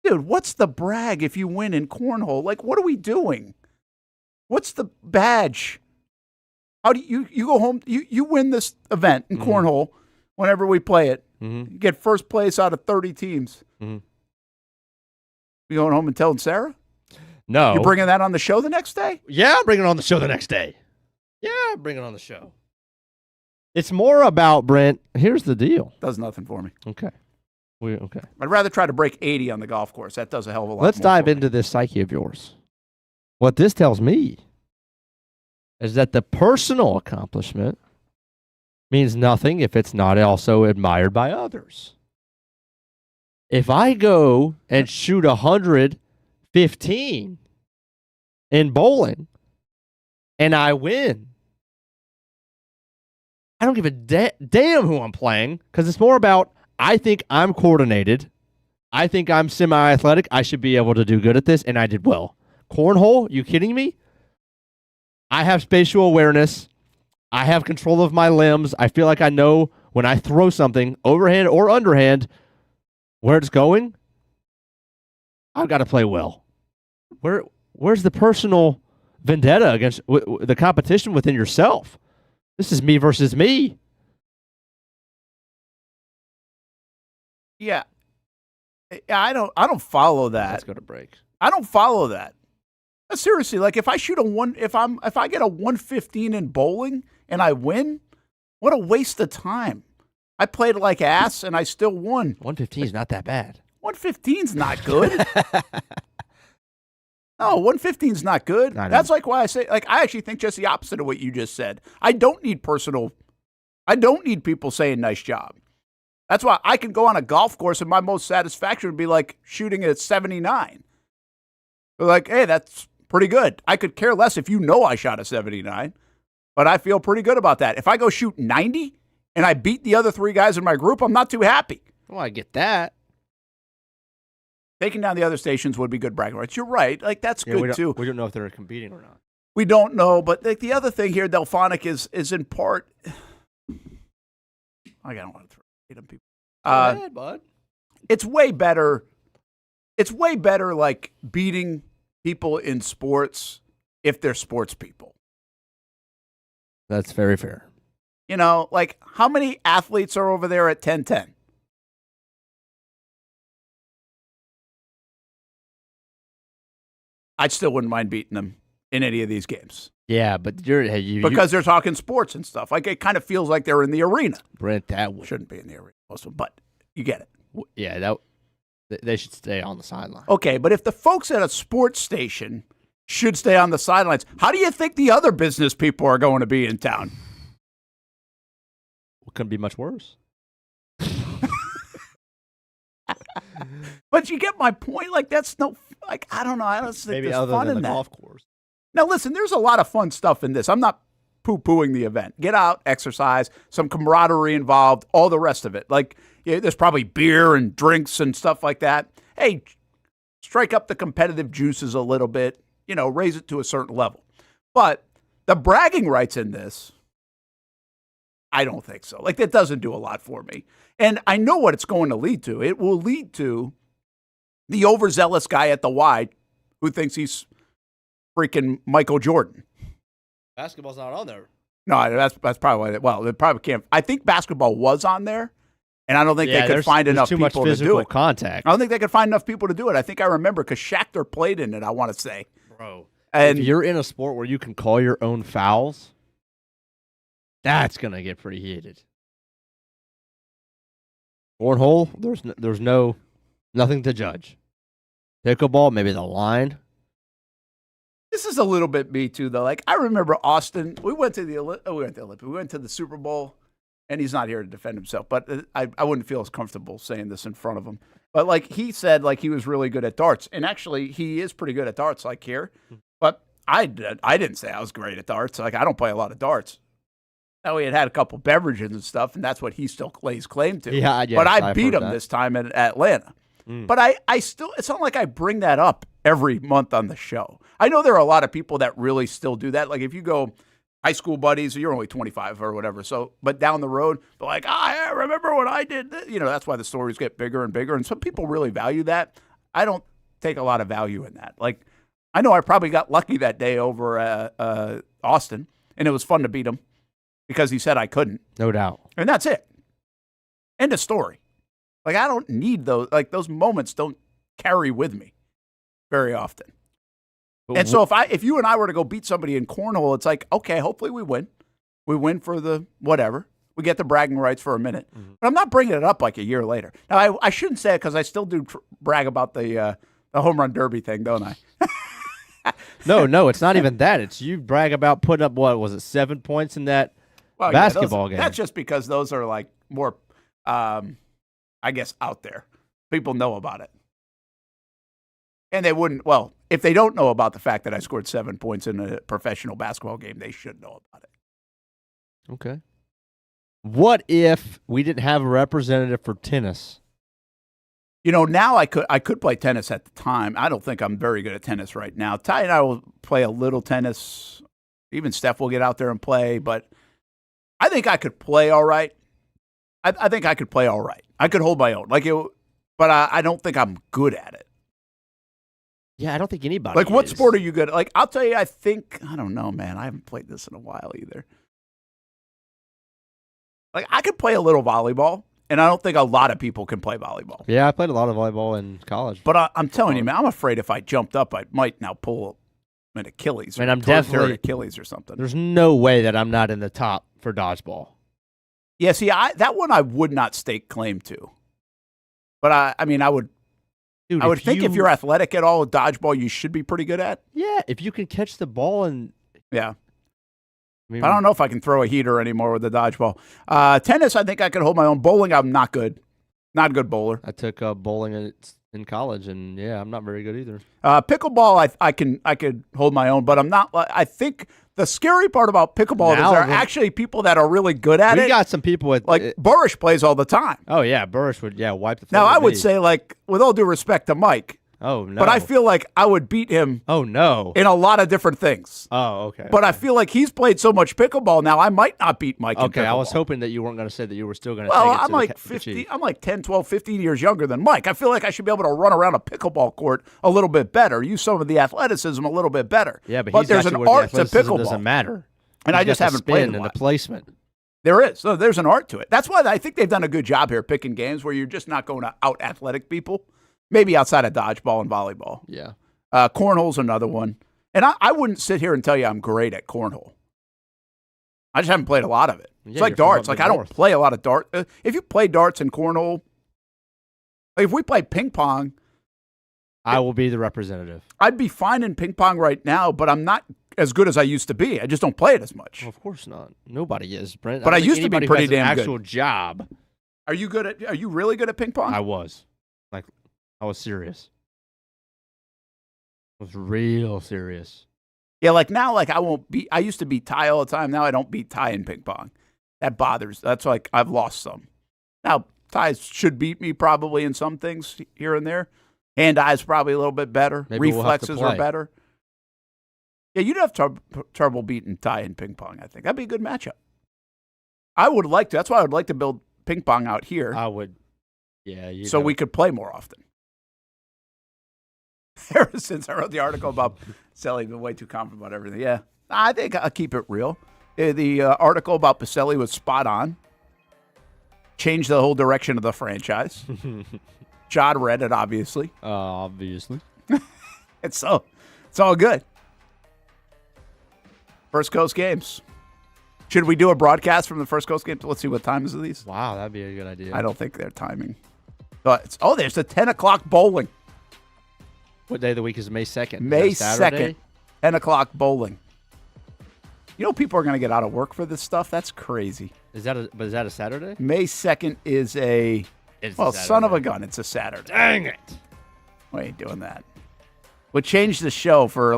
Dude, what's the brag if you win in cornhole? Like, what are we doing? What's the badge? How do you go home? You win this event in cornhole whenever we play it. You get first place out of 30 teams. You going home and telling Sarah?
No.
You bringing that on the show the next day?
Yeah, I'm bringing it on the show the next day. Yeah, I'm bringing it on the show. It's more about, Brent, here's the deal.
Does nothing for me.
Okay. Okay.
I'd rather try to break 80 on the golf course. That does a hell of a lot.
Let's dive into this psyche of yours. What this tells me is that the personal accomplishment means nothing if it's not also admired by others. If I go and shoot 115 in bowling and I win, I don't give a damn who I'm playing because it's more about I think I'm coordinated. I think I'm semi-athletic. I should be able to do good at this, and I did well. Cornhole? You kidding me? I have spatial awareness. I have control of my limbs. I feel like I know when I throw something, overhand or underhand, where it's going. I've got to play well. Where's the personal vendetta against the competition within yourself? This is me versus me.
Yeah, I don't follow that.
Let's go to break.
I don't follow that. Seriously, like if I shoot if I get a 115 in bowling and I win, what a waste of time. I played like ass and I still won.
115 is not that bad.
115's not good. No, 115's not good. That's like why I say, like, I actually think just the opposite of what you just said. I don't need people saying nice job. That's why I can go on a golf course and my most satisfaction would be like shooting at 79. They're like, hey, that's pretty good. I could care less if you know I shot a 79, but I feel pretty good about that. If I go shoot 90 and I beat the other three guys in my group, I'm not too happy.
Well, I get that.
Taking down the other stations would be good bragging rights. You're right. Like, that's good, too.
We don't know if they're competing or not.
We don't know, but like, the other thing here, Delphonic, is in part... I don't want to throw hate on people.
Go ahead, bud.
It's way better, like, beating people in sports if they're sports people.
That's very fair.
You know, like, how many athletes are over there at 10-10? I still wouldn't mind beating them in any of these games.
Yeah, but
because they're talking sports and stuff. Like, it kind of feels like they're in the arena.
Brent, that
shouldn't be in the arena, most of them, but you get it.
Yeah, they should stay on the sideline.
Okay, but if the folks at a sports station should stay on the sidelines. How do you think the other business people are going to be in town?
Well, couldn't be much worse.
But you get my point. Like, that's no, like, I don't know. I don't think
Maybe
there's
other
fun
than
in
the
that.
golf course.
Now, listen, there's a lot of fun stuff in this. I'm not poo-pooing the event. Get out, exercise, some camaraderie involved, all the rest of it. Like, yeah, there's probably beer and drinks and stuff like that. Hey, strike up the competitive juices a little bit, raise it to a certain level. But the bragging rights in this, I don't think so. Like, that doesn't do a lot for me. And I know what it's going to lead to. It will lead to the overzealous guy at the Y who thinks he's freaking Michael Jordan.
Basketball's not on there.
No, that's probably why. They probably can't. I think basketball was on there, and I don't think they could find enough people to do it.
Too much physical contact.
I don't think they could find enough people to do it. I think I remember because Shakhtar played in it, I want to say.
Bro,
and
if you're in a sport where you can call your own fouls, that's going to get pretty heated. Cornhole, there's nothing to judge. Pickleball, maybe the line.
This is a little bit me too, though. Like, I remember Austen. We went to the Olympics. We went to the Super Bowl, and he's not here to defend himself. But I wouldn't feel as comfortable saying this in front of him. But like he said, like he was really good at darts, and actually he is pretty good at darts. Like here, but I didn't say I was great at darts. Like I don't play a lot of darts. Now he had a couple beverages and stuff, and that's what he still lays claim to.
Yeah,
but I
I've
beat him
that.
this time in Atlanta. But I still, it's not like I bring that up every month on the show. I know there are a lot of people that really still do that. Like if you go high school buddies, you're only 25 or whatever. So, but down the road, they're like, I remember when I did this. That's why the stories get bigger and bigger. And some people really value that. I don't take a lot of value in that. Like I know I probably got lucky that day over Austin, and it was fun to beat him because he said I couldn't.
No doubt.
And that's it. End of story. Like, I don't need those. Like, those moments don't carry with me very often. And so if you and I were to go beat somebody in cornhole, it's like, okay, hopefully we win. We win for the whatever. We get the bragging rights for a minute. But I'm not bringing it up like a year later. Now, I shouldn't say it because I still do brag about the home run derby thing, don't I?
No, it's not even that. It's you brag about putting up, 7 points in that basketball game.
That's just because those are like more, I guess, out there. People know about it. And they wouldn't, if they don't know about the fact that I scored 7 points in a professional basketball game, they should know about it.
Okay. What if we didn't have a representative for tennis?
Now I could play tennis at the time. I don't think I'm very good at tennis right now. Ty and I will play a little tennis. Even Steph will get out there and play, but I think I could play all right. I think I could play all right. I could hold my own, but I don't think I'm good at it.
Yeah, I don't think anybody.
Like, what
is.
sport are you good at? Like, I'll tell you, I don't know, man. I haven't played this in a while either. Like, I could play a little volleyball, and I don't think a lot of people can play volleyball.
Yeah, I played a lot of volleyball in college.
But I'm telling you, man, I'm afraid if I jumped up, I might now pull an Achilles.
I'm definitely
Achilles or something.
There's no way that I'm not in the top for dodgeball.
Yeah, see, that one I would not stake claim to. But I would.
Dude,
I would think if you're athletic at all, dodgeball you should be pretty good at.
Yeah, if you can catch the ball and.
Yeah. I don't know if I can throw a heater anymore with the dodgeball. Tennis, I think I could hold my own. Bowling, I'm not good. Not a good bowler.
I took bowling in college, and yeah, I'm not very good either.
Pickleball, I could hold my own, but I'm not. I think the scary part about pickleball is there are actually people that are really good at it.
We got some people with
Burrish plays all the time.
Oh yeah, Burrish would wipe the floor.
Now I would say, like, with all due respect to Mike.
Oh no!
But I feel like I would beat him.
Oh no!
In a lot of different things.
Oh okay.
But I feel like he's played so much pickleball now. I might not beat Mike.
Okay, I was hoping that you weren't going to say that you were still going to.
Well, I'm like 50. I'm like 10, 12, 15 years younger than Mike. I feel like I should be able to run around a pickleball court a little bit better. Use some of the athleticism a little bit better.
Yeah, but
there's an art to pickleball.
Doesn't matter.
And I just haven't played
in the placement.
There is. So there's an art to it. That's why I think they've done a good job here picking games where you're just not going to out athletic people. Maybe outside of dodgeball and volleyball.
Yeah.
Cornhole's another one. And I wouldn't sit here and tell you I'm great at cornhole. I just haven't played a lot of it.
Yeah,
it's like darts. Like, I don't play a lot of darts. If you play darts and cornhole, like if we play ping pong,
I will be the representative.
I'd be fine in ping pong right now, but I'm not as good as I used to be. I just don't play it as much.
Well, of course not. Nobody is, Brent.
But I used to be pretty damn
good.
good.
Actual job.
Are you really good at ping pong?
I was. I was serious. I was real serious.
Yeah, now, I used to beat Ty all the time. Now I don't beat Ty in ping pong. That bothers. That's I've lost some. Now, Ty should beat me probably in some things here and there. Hand-eye's probably a little bit better.
Maybe
Reflexes are better. Yeah, you'd have trouble beating Ty in ping pong, I think. That'd be a good matchup. I would like to. That's why I would like to build ping pong out here.
I would. Yeah.
So we could play more often. Ever since I wrote the article about Baselli, been way too confident about everything. Yeah, I think I'll keep it real. The article about Baselli was spot on. Changed the whole direction of the franchise. Jod read it, obviously.
Obviously.
It's all good. First Coast games. Should we do a broadcast from the First Coast games? Let's see what time is of these.
Wow, that'd be a good idea.
I don't think they're timing. But there's a 10 o'clock bowling.
What day of the week is May 2nd?
May 2nd, 10 o'clock bowling. You know people are going to get out of work for this stuff? That's crazy.
Is that a Saturday?
May 2nd is son of a gun, it's a Saturday.
Dang it.
We ain't doing that. We'll change the show for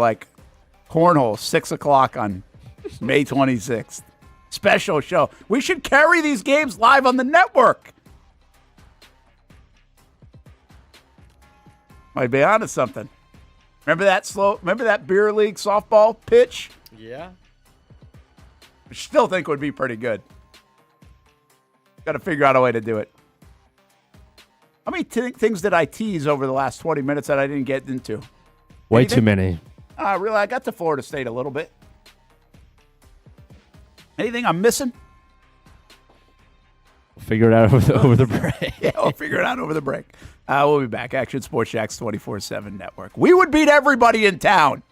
cornhole, 6 o'clock on May 26th. Special show. We should carry these games live on the network. Might be onto something. Remember that beer league softball pitch?
Yeah.
I still think would be pretty good. Got to figure out a way to do it. How many things did I tease over the last 20 minutes that I didn't get into?
Way too many.
Really, I got to Florida State a little bit. Anything I'm missing?
We'll figure it out over the break.
Yeah, we'll figure it out over the break. We'll be back. Action Sports Jax 24/7 Network. We would beat everybody in town.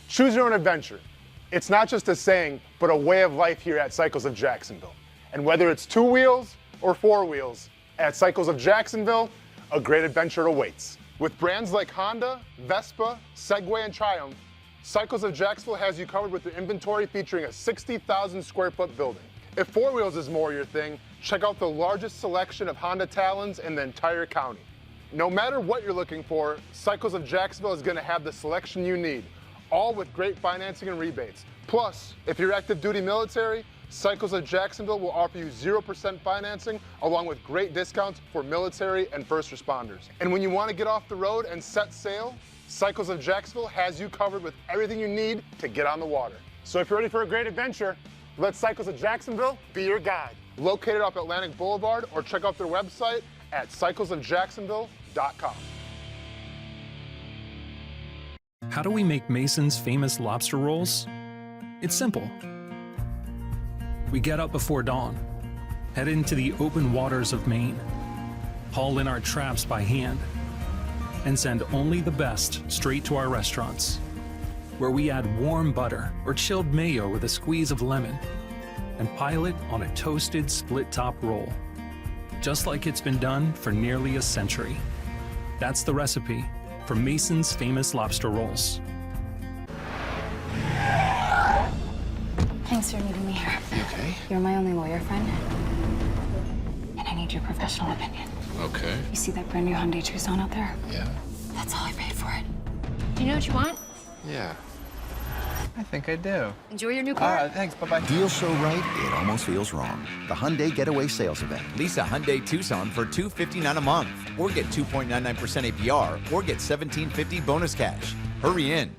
Choose your own adventure. It's not just a saying, but a way of life here at Cycles of Jacksonville. And whether it's 2 wheels or 4 wheels, at Cycles of Jacksonville, a great adventure awaits. With brands like Honda, Vespa, Segway, and Triumph, Cycles of Jacksonville has you covered with their inventory featuring a 60,000 square foot building. If 4 wheels is more your thing, check out the largest selection of Honda Talons in the entire county. No matter what you're looking for, Cycles of Jacksonville is going to have the selection you need, all with great financing and rebates. Plus, if you're active duty military, Cycles of Jacksonville will offer you 0% financing along with great discounts for military and first responders. And when you want to get off the road and set sail, Cycles of Jacksonville has you covered with everything you need to get on the water. So if you're ready for a great adventure, let Cycles of Jacksonville be your guide. Located off Atlantic Boulevard, or check out their website at cyclesofjacksonville.com.
How do we make Mason's famous lobster rolls? It's simple. We get up before dawn, head into the open waters of Maine, haul in our traps by hand, and send only the best straight to our restaurants, where we add warm butter or chilled mayo with a squeeze of lemon and pile it on a toasted split-top roll, just like it's been done for nearly a century. That's the recipe for Mason's famous lobster rolls.
Thanks for meeting me here.
You okay?
You're my only lawyer friend, and I need your professional opinion.
Okay.
You see that brand new Hyundai Tucson out there?
Yeah.
That's all I paid for it. Do you know what you want?
Yeah. I think I do.
Enjoy your new car.
Thanks. Bye-bye.
Deal so right, it almost feels wrong. The Hyundai Getaway Sales Event.
Lease a Hyundai Tucson for $259 a month, or get 2.99% APR, or get $1,750 bonus cash. Hurry in.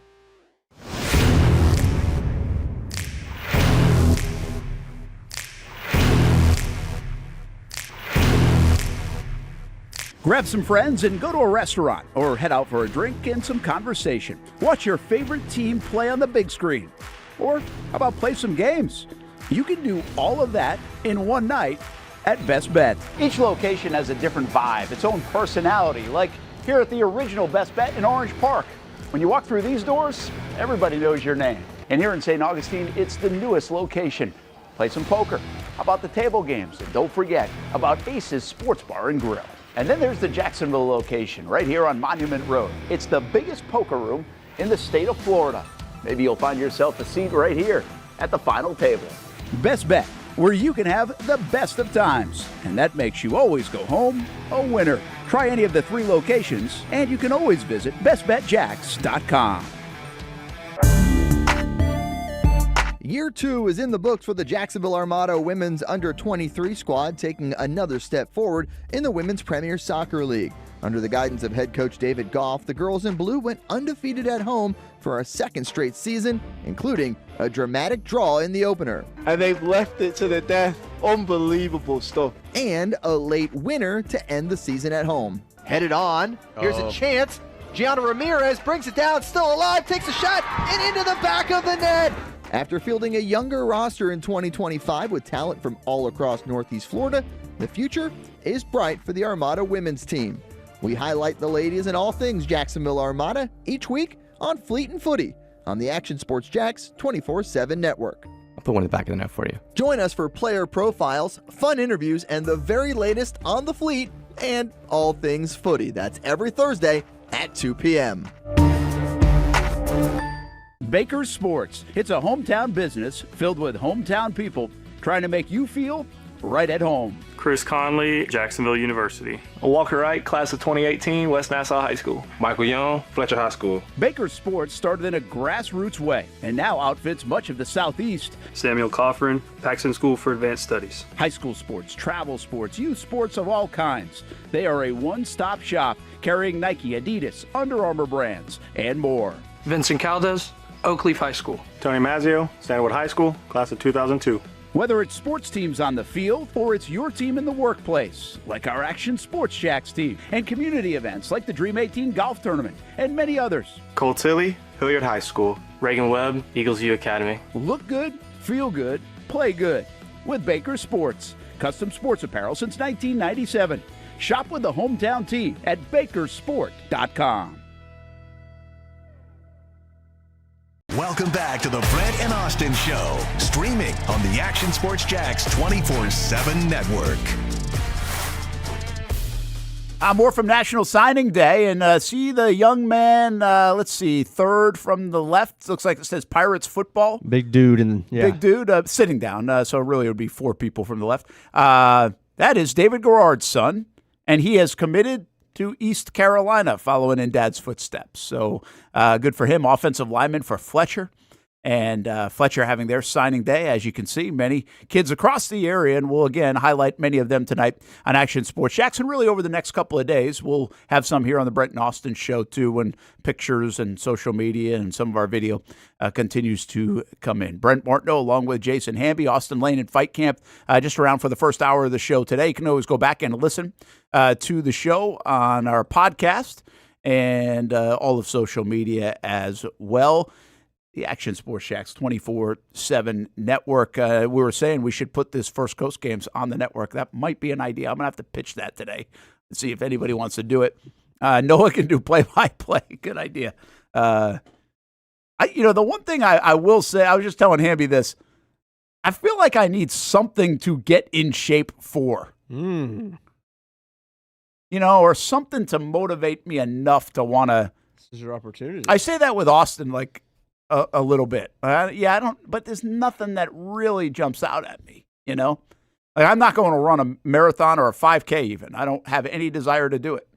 Grab some friends and go to a restaurant, or head out for a drink and some conversation. Watch your favorite team play on the big screen. Or how about play some games? You can do all of that in one night at Best Bet.
Each location has a different vibe, its own personality, like here at the original Best Bet in Orange Park. When you walk through these doors, everybody knows your name. And here in St. Augustine, it's the newest location. play some poker. How about the table games? And don't forget about Ace's Sports Bar and Grill. And then there's the Jacksonville location right here on Monument Road. It's the biggest poker room in the state of Florida. Maybe you'll find yourself a seat right here at the final table.
Best Bet, where you can have the best of times. And that makes you always go home a winner. Try any of the 3 locations, and you can always visit bestbetjacks.com.
Year 2 is in the books for the Jacksonville Armada women's under-23 squad, taking another step forward in the Women's Premier Soccer League. Under the guidance of head coach David Goff, the girls in blue went undefeated at home for a second straight season, including a dramatic draw in the opener.
And they've left it to the death. Unbelievable stuff.
And a late winner to end the season at home.
Headed on. Here's a chance. Gianna Ramirez brings it down, still alive, takes a shot, and into the back of the net.
After fielding a younger roster in 2025 with talent from all across Northeast Florida, the future is bright for the Armada women's team. We highlight the ladies and all things Jacksonville Armada each week on Fleet and Footy on the Action Sports Jacks 24/7 network.
I'll put one in the back of the net for you.
Join us for player profiles, fun interviews, and the very latest on the Fleet and all things footy. That's every Thursday at 2 p.m.
Baker's Sports. It's a hometown business filled with hometown people trying to make you feel right at home.
Chris Conley, Jacksonville University.
Walker Wright, class of 2018, West Nassau High School.
Michael Young, Fletcher High School.
Baker's Sports started in a grassroots way and now outfits much of the Southeast.
Samuel Coffrin, Paxton School for Advanced Studies.
High school sports, travel sports, youth sports of all kinds. They are a one-stop shop carrying Nike, Adidas, Under Armour brands, and more.
Vincent Caldes, Oakleaf High School.
Tony Mazzio, Stanwood High School, class of 2002.
Whether it's sports teams on the field or it's your team in the workplace, like our Action Sports Jacks team, and community events like the Dream 18 Golf Tournament, and many others.
Cole Tilley, Hilliard High School.
Reagan Webb, Eagles View Academy.
Look good, feel good, play good with Baker Sports. Custom sports apparel since 1997. Shop with the hometown team at bakersport.com.
Welcome back to the Brent and Austen Show, streaming on the Action Sports Jacks 24/7 network.
More from National Signing Day, and see the young man, let's see, third from the left. Looks like it says Pirates football.
Big dude.
Big dude sitting down, so really it would be 4 people from the left. That is David Garrard's son, and he has committed to East Carolina, following in Dad's footsteps. So good for him. Offensive lineman for Fletcher. And Fletcher having their signing day, as you can see, many kids across the area, and we'll again highlight many of them tonight on Action Sports Jacks. And really over the next couple of days, we'll have some here on the Brent and Austen Show too, when pictures and social media and some of our video continues to come in. Brent Martineau along with Jason Hamby, Austen Lane and Fight Camp, just around for the first hour of the show today. You can always go back and listen to the show on our podcast and all of social media as well. The Action Sports Jacks 24/7 network. We were saying we should put this First Coast games on the network. That might be an idea. I'm going to have to pitch that today and see if anybody wants to do it. Noah can do play-by-play. Good idea. The one thing I will say, I was just telling Hamby this, I feel like I need something to get in shape for. Or something to motivate me enough to want to.
This is your opportunity.
I say that with Austen, like, a little bit. I don't, but there's nothing that really jumps out at me, Like, I'm not going to run a marathon or a 5K even. I don't have any desire to do it.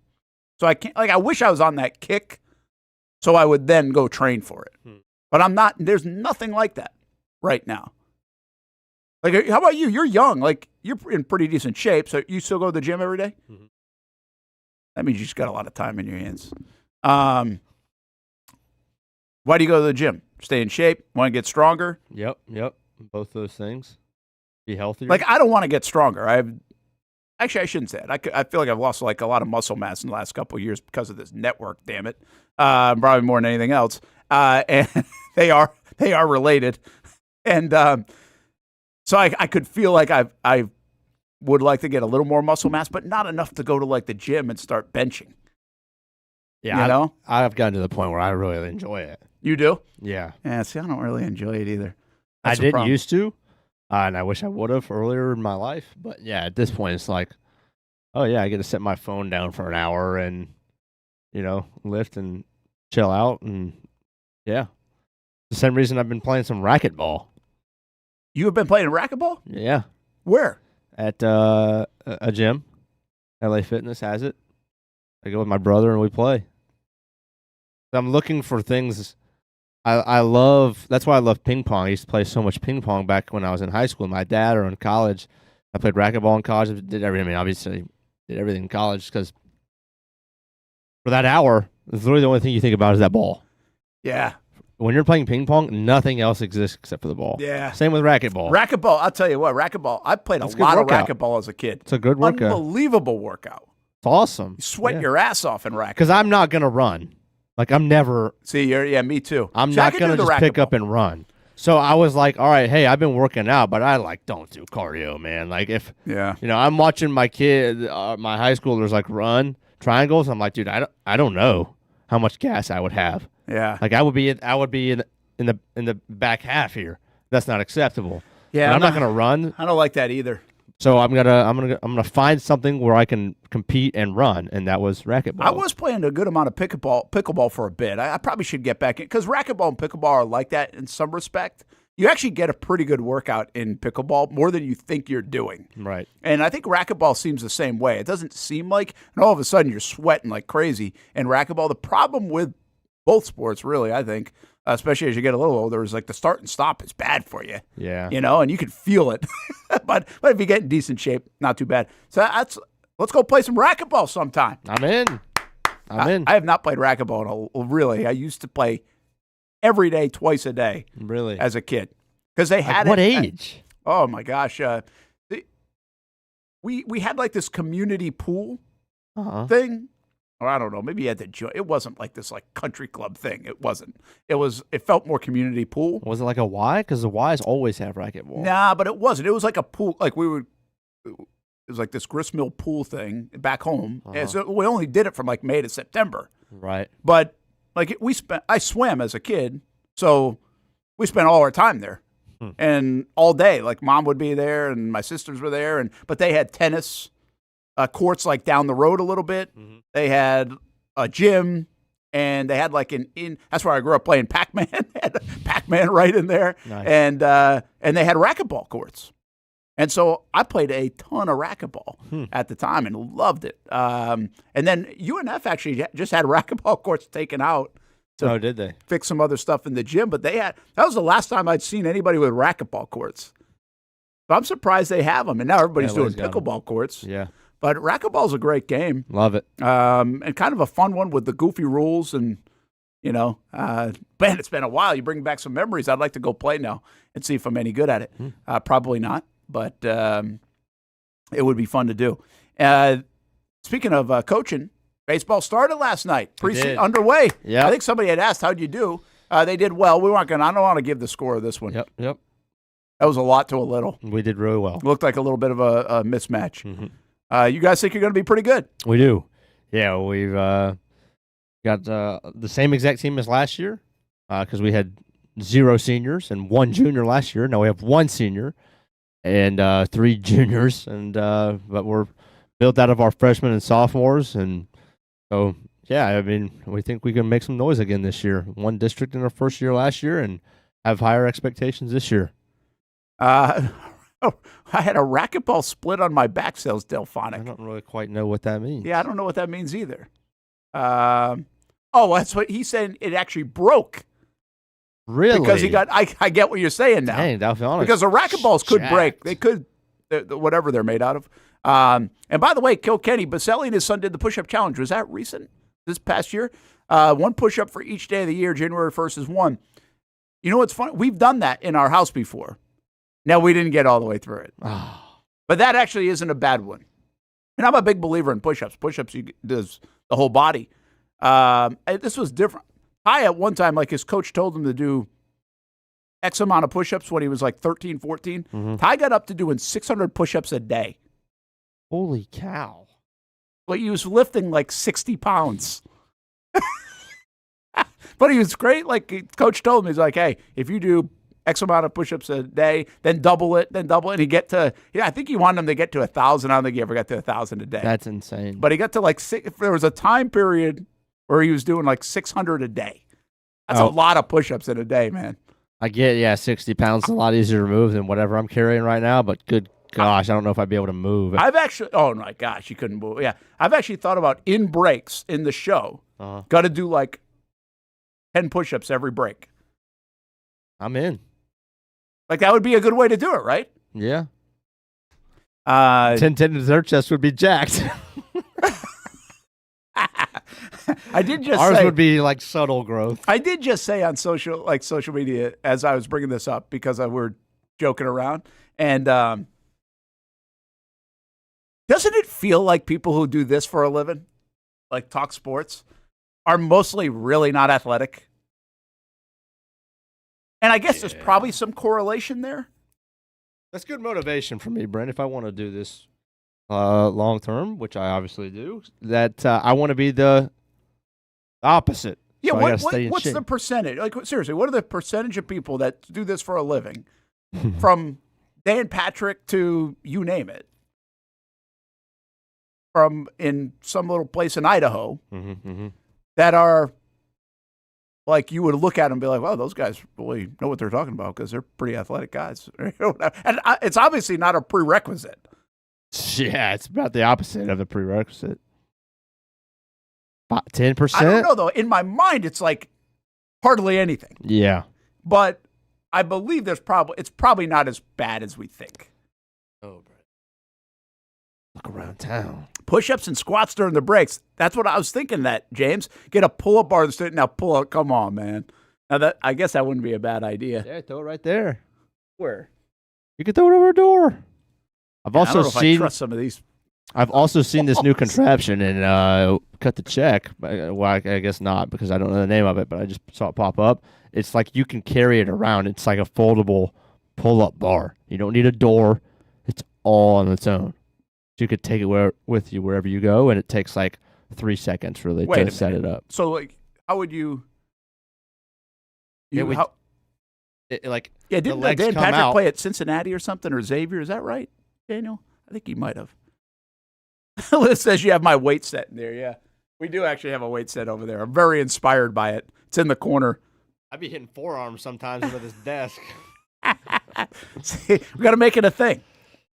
So I can't, I wish I was on that kick so I would then go train for it. But I'm not, there's nothing like that right now. Like, how about you? You're young. Like, you're in pretty decent shape, so you still go to the gym every day? Mm-hmm. That means you just got a lot of time in your hands. Why do you go to the gym? Stay in shape? Want to get stronger?
Yep. Both those things. Be healthier.
Like, I don't want to get stronger. I shouldn't say it. I feel like I've lost like a lot of muscle mass in the last couple of years because of this network, damn it. Probably more than anything else. And they are related. And so I could feel like I would like to get a little more muscle mass, but not enough to go to like the gym and start benching.
Yeah, I've gotten to the point where I really enjoy it.
You do?
Yeah.
Yeah, see, I don't really enjoy it either.
I didn't used to, And I wish I would have earlier in my life. But yeah, at this point, it's like, oh yeah, I get to set my phone down for an hour and, lift and chill out. And yeah, the same reason I've been playing some racquetball.
You have been playing racquetball?
Yeah.
Where?
At a gym. LA Fitness has it. I go with my brother and we play. I'm looking for things. I love. That's why I love ping pong. I used to play so much ping pong back when I was in high school. My dad or in college, I played racquetball in college. Did everything. I mean, obviously, did everything in college because for that hour, it's literally the only thing you think about is that ball.
Yeah.
When you're playing ping pong, nothing else exists except for the ball.
Yeah.
Same with racquetball.
Racquetball, I'll tell you what, racquetball, I played a lot of racquetball as a kid.
It's a good workout.
Unbelievable workout.
It's awesome.
You sweat your ass off in racquetball.
Because I'm not going to run. Like, I'm never.
See, me too.
I'm not going to just pick up and run. So I was like, all right, hey, I've been working out, but I don't do cardio, man. Like if, I'm watching my kid, my high schoolers run triangles. I'm like, dude, I don't know how much gas I would have.
Yeah.
Like I would be in the back half here. That's not acceptable.
Yeah.
And I'm not going to run.
I don't like that either.
So I'm gonna find something where I can compete and run, and that was racquetball.
I was playing a good amount of pickleball for a bit. I probably should get back in because racquetball and pickleball are like that in some respect. You actually get a pretty good workout in pickleball, more than you think you're doing.
Right.
And I think racquetball seems the same way. It doesn't seem like, and all of a sudden you're sweating like crazy in racquetball. The problem with both sports, really, I think, especially as you get a little older, is the start and stop is bad for you.
Yeah.
And you can feel it. but if you get in decent shape, not too bad. So let's go play some racquetball sometime.
I'm in.
I have not played racquetball really. I used to play every day, twice a day.
Really?
As a kid. Because they had
what age?
Oh, my gosh. We had this community pool thing. Or I don't know, maybe you had to join. It wasn't like this country club thing. It wasn't. It felt more community pool.
Was it like a Y? Because the Ys always have racquetball.
Nah, but it wasn't. It was like a pool. It was like this gristmill pool thing back home. And so we only did it from May to September.
Right.
But I swam as a kid, so we spent all our time there. And all day. Mom would be there and my sisters were there, but they had tennis courts down the road a little bit. Mm-hmm. They had a gym, and they had that's where I grew up playing Pac-Man. Had Pac-Man right in there.
Nice.
And they had racquetball courts. And so I played a ton of racquetball at the time and loved it. And then UNF actually just had racquetball courts taken out.
Oh, did they?
Fix some other stuff in the gym, but that was the last time I'd seen anybody with racquetball courts. So I'm surprised they have them, and now everybody's doing pickleball courts.
Yeah.
But racquetball's a great game.
Love it.
And kind of a fun one with the goofy rules. And, man, it's been a while. You bring back some memories. I'd like to go play now and see if I'm any good at it. Probably not, but it would be fun to do. Speaking of coaching, baseball started last night. Preseason underway.
Yeah.
I think somebody had asked, how'd you do? They did well. I don't want to give the score of this one.
Yep.
That was a lot to a little.
We did really well.
Looked like a little bit of a mismatch. Mm-hmm. You guys think you're going to be pretty good?
We do. Yeah, we've got the same exact team as last year because we had 0 seniors and 1 junior last year. Now we have 1 senior and 3 juniors, and but we're built out of our freshmen and sophomores, and so yeah, I mean we think we can make some noise again this year. 1 district in our first year last year, and have higher expectations this year.
I had a racquetball split on my back, says Delphonic.
I don't really quite know what that means.
Yeah, I don't know what that means either. That's what he said. It actually broke.
Really?
Because he got. I get what you're saying now.
Dang, Delphonic.
Because the racquetballs could break. They could, whatever they're made out of. And by the way, Kilkenny, Baselli and his son did the push-up challenge. Was that recent? This past year? 1 push-up for each day of the year. January 1st is 1. You know what's funny? We've done that in our house before. Now, we didn't get all the way through it. But that actually isn't a bad one. And I'm a big believer in push-ups. Push-ups does the whole body. This was different. Ty, at one time, his coach told him to do X amount of push-ups when he was 13, 14. Mm-hmm. Ty got up to doing 600 push-ups a day.
Holy cow.
But he was lifting 60 pounds. But he was great. Coach told him, he's like, hey, if you do X amount of push-ups a day, then double it, and he get to, I think he wanted him to get to 1,000. I don't think he ever got to 1,000 a day.
That's insane.
But he got to like there was a time period where he was doing like 600 a day. That's a lot of push-ups in a day, man.
I get, 60 pounds is a lot easier to move than whatever I'm carrying right now, but good gosh, I don't know if I'd be able to move.
Oh my gosh, you couldn't move. Yeah. I've actually thought about in breaks in the show, got to do like 10 push-ups every break.
I'm in.
Like that would be a good way to do it, right?
Yeah. 10 dessert chest would be jacked.
I did just
Ours
say,
would be like subtle growth.
I did just say on social media as I was bringing this up because we were joking around. And doesn't it feel like people who do this for a living, like talk sports, are mostly really not athletic? And I guess there's probably some correlation there.
That's good motivation for me, Brent, if I want to do this long term, which I obviously do, that I want to be the opposite.
Yeah,
so
what's the percentage? Like, seriously, what are the percentage of people that do this for a living, from Dan Patrick to you name it, from in some little place in Idaho, that are like you would look at them and be like, "Wow, those guys really know what they're talking about because they're pretty athletic guys." And it's obviously not a prerequisite.
Yeah, it's about the opposite of the prerequisite. 10%?
I don't know, though. In my mind, it's like hardly anything.
Yeah.
But I believe it's probably not as bad as we think.
Oh, Brett. Look around town.
Push-ups and squats during the breaks. That's what I was thinking that, James. Get a pull-up bar instead. Now pull up. Come on, man. Now I guess that wouldn't be a bad idea.
Yeah, throw it right there.
Where?
You could throw it over a door. I've also
I don't know
seen.
if I trust some of these.
I've also seen this new contraption and cut the check. Well, I guess not because I don't know the name of it, but I just saw it pop up. It's like you can carry it around. It's like a foldable pull-up bar. You don't need a door. It's all on its own. So you could take it with you wherever you go, and it takes like 3 seconds really to set it up.
So, like, how would you?
Didn't
Dan Patrick play at Cincinnati or something, or Xavier? Is that right, Daniel? I think he might have. It says you have my weight set in there. Yeah, we do actually have a weight set over there. I'm very inspired by it. It's in the corner.
I'd be hitting forearms sometimes under this desk.
See, we got to make it a thing.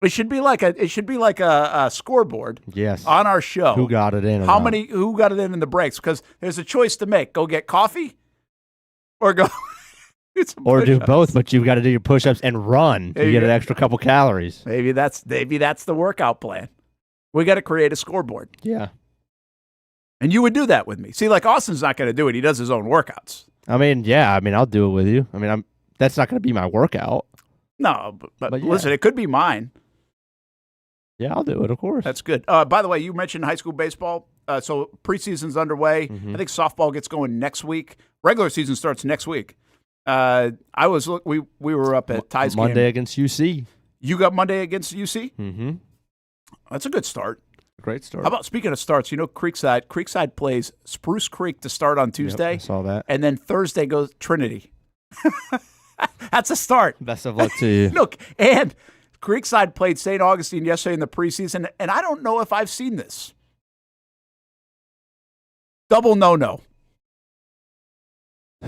It should be like a scoreboard.
Yes.
On our show.
Who got it in?
Who got it in the breaks? Because there's a choice to make. Go get coffee, or go.
Or do both, but you've got to do your push-ups and run to get an extra couple calories.
Maybe that's the workout plan. We got to create a scoreboard.
Yeah.
And you would do that with me. See, like Austin's not going to do it. He does his own workouts.
I mean, yeah. I mean, I'll do it with you. I mean, that's not going to be my workout.
No, but
yeah.
Listen, it could be mine.
Yeah, I'll do it, of course.
That's good. By the way, you mentioned high school baseball. So preseason's underway. I think softball gets going next week. Regular season starts next week. We were up at Ty's game.
Monday against UC.
You got Monday against UC?
Mm-hmm.
That's a good start.
Great start.
How about, speaking of starts, Creekside plays Spruce Creek to start on Tuesday.
Yep, I saw that.
And then Thursday goes Trinity. That's a start.
Best of luck to you.
Look, and Creekside played St. Augustine yesterday in the preseason, and I don't know if I've seen this. Double no-no.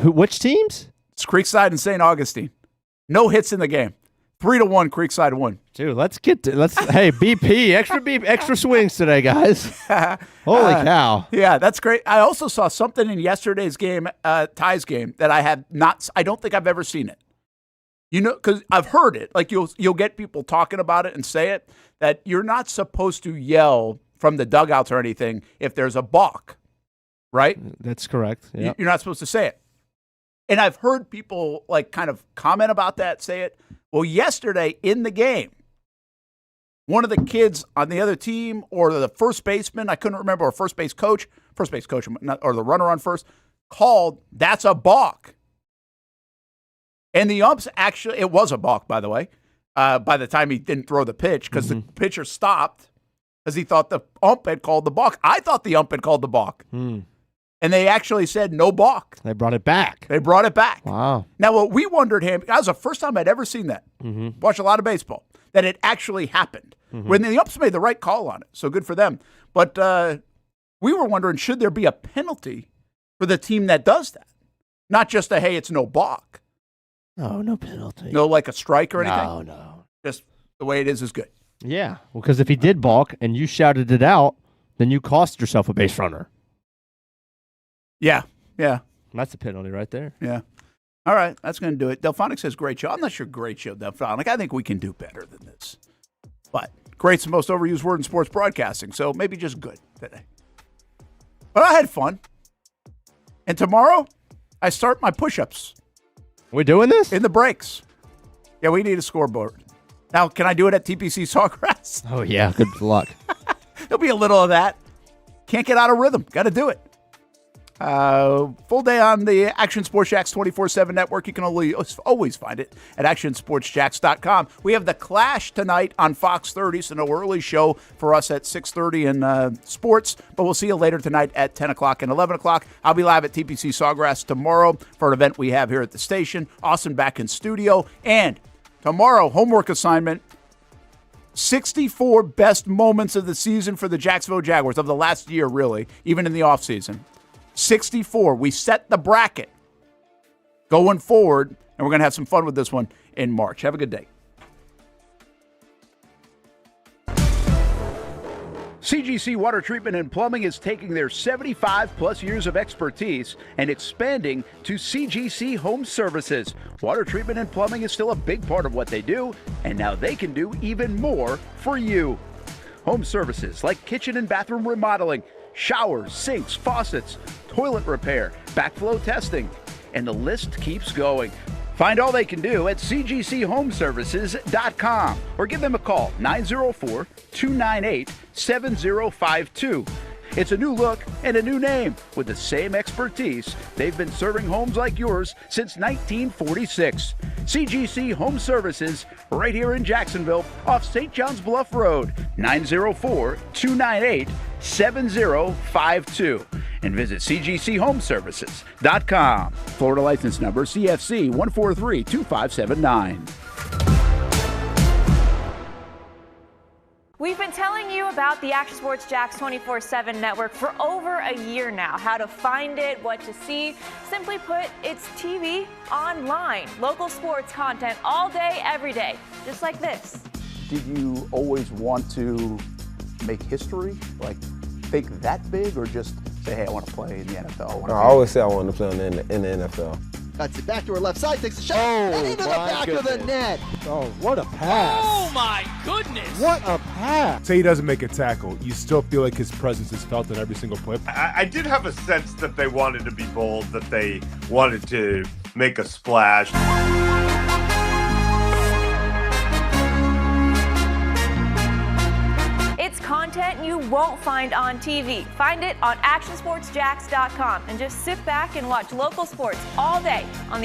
Which teams?
It's Creekside and St. Augustine. No hits in the game. 3-1, Creekside won.
Dude, hey, BP, extra swings today, guys. Holy cow.
Yeah, that's great. I also saw something in yesterday's game, Ty's game, that I don't think I've ever seen it. You know, because I've heard it. Like you'll get people talking about it and say it, that you're not supposed to yell from the dugouts or anything if there's a balk, right?
That's correct. Yep.
You're not supposed to say it. And I've heard people like kind of comment about that, say it. Well, yesterday in the game, one of the kids on the other team or the first baseman, I couldn't remember, or first base coach, or the runner on first, called, that's a balk. And the umps actually, it was a balk, by the way, by the time he didn't throw the pitch because the pitcher stopped because he thought the ump had called the balk. I thought the ump had called the balk. And And they actually said no balk.
They brought it back.
Wow. Now, what we wondered, Hamby, that was the first time I'd ever seen that. Watched a lot of baseball, that it actually happened. When the umps made the right call on it, so good for them. But we were wondering, should there be a penalty for the team that does that? Not just a, hey, it's no balk.
No penalty.
No, like a strike or anything?
No.
Just the way it is good.
Yeah, because if he did balk and you shouted it out, then you cost yourself a base runner.
Yeah.
That's a penalty right there.
Yeah. All right, that's going to do it. Delphonic says great show. I'm not sure great show, Delphonic. I think we can do better than this. But great's the most overused word in sports broadcasting, so maybe just good today. But I had fun. And tomorrow, I start my push-ups.
We doing this?
In the breaks. Yeah, we need a scoreboard. Now, can I do it at TPC Sawgrass?
Oh, yeah. Good luck.
There'll be a little of that. Can't get out of rhythm. Got to do it. Full day on the Action Sports Jacks 24/7 network. You can always find it at actionsportsjacks.com. We have the Clash tonight on Fox 30, so no early show for us at 6:30 in sports, but we'll see you later tonight at 10 o'clock and 11 o'clock. I'll be live at TPC Sawgrass tomorrow for an event we have here at the station. Austin back in studio. And tomorrow, homework assignment, 64 best moments of the season for the Jacksonville Jaguars, of the last year, really, even in the offseason. 64. We set the bracket going forward, and we're going to have some fun with this one in March. Have a good day. CGC Water Treatment and Plumbing is taking their 75-plus years of expertise and expanding to CGC Home Services. Water treatment and plumbing is still a big part of what they do, and now they can do even more for you. Home services like kitchen and bathroom remodeling, showers, sinks, faucets, toilet repair, backflow testing, and the list keeps going. Find all they can do at cgchomeservices.com or give them a call, 904-298-7052. It's a new look and a new name with the same expertise. They've been serving homes like yours since 1946. CGC Home Services, right here in Jacksonville, off St. John's Bluff Road, 904-298-7052. And visit cgchomeservices.com. Florida license number CFC 1432579.
We've been telling you about the Action Sports Jacks 24/7 network for over a year now. How to find it, what to see. Simply put, it's TV online. Local sports content all day, every day. Just like this.
Did you always want to make history? Like, think that big, or just say, hey, I want to play in the NFL?
I always say I want to play in the NFL.
That's it. Back to our left side. Takes a shot. And into the back of the net.
Oh, what a pass.
Oh, my goodness.
What a pass.
Say he doesn't make a tackle, you still feel like his presence is felt in every single play.
I did have a sense that they wanted to be bold, that they wanted to make a splash.
It's content you won't find on TV. Find it on actionsportsjacks.com and just sit back and watch local sports all day on the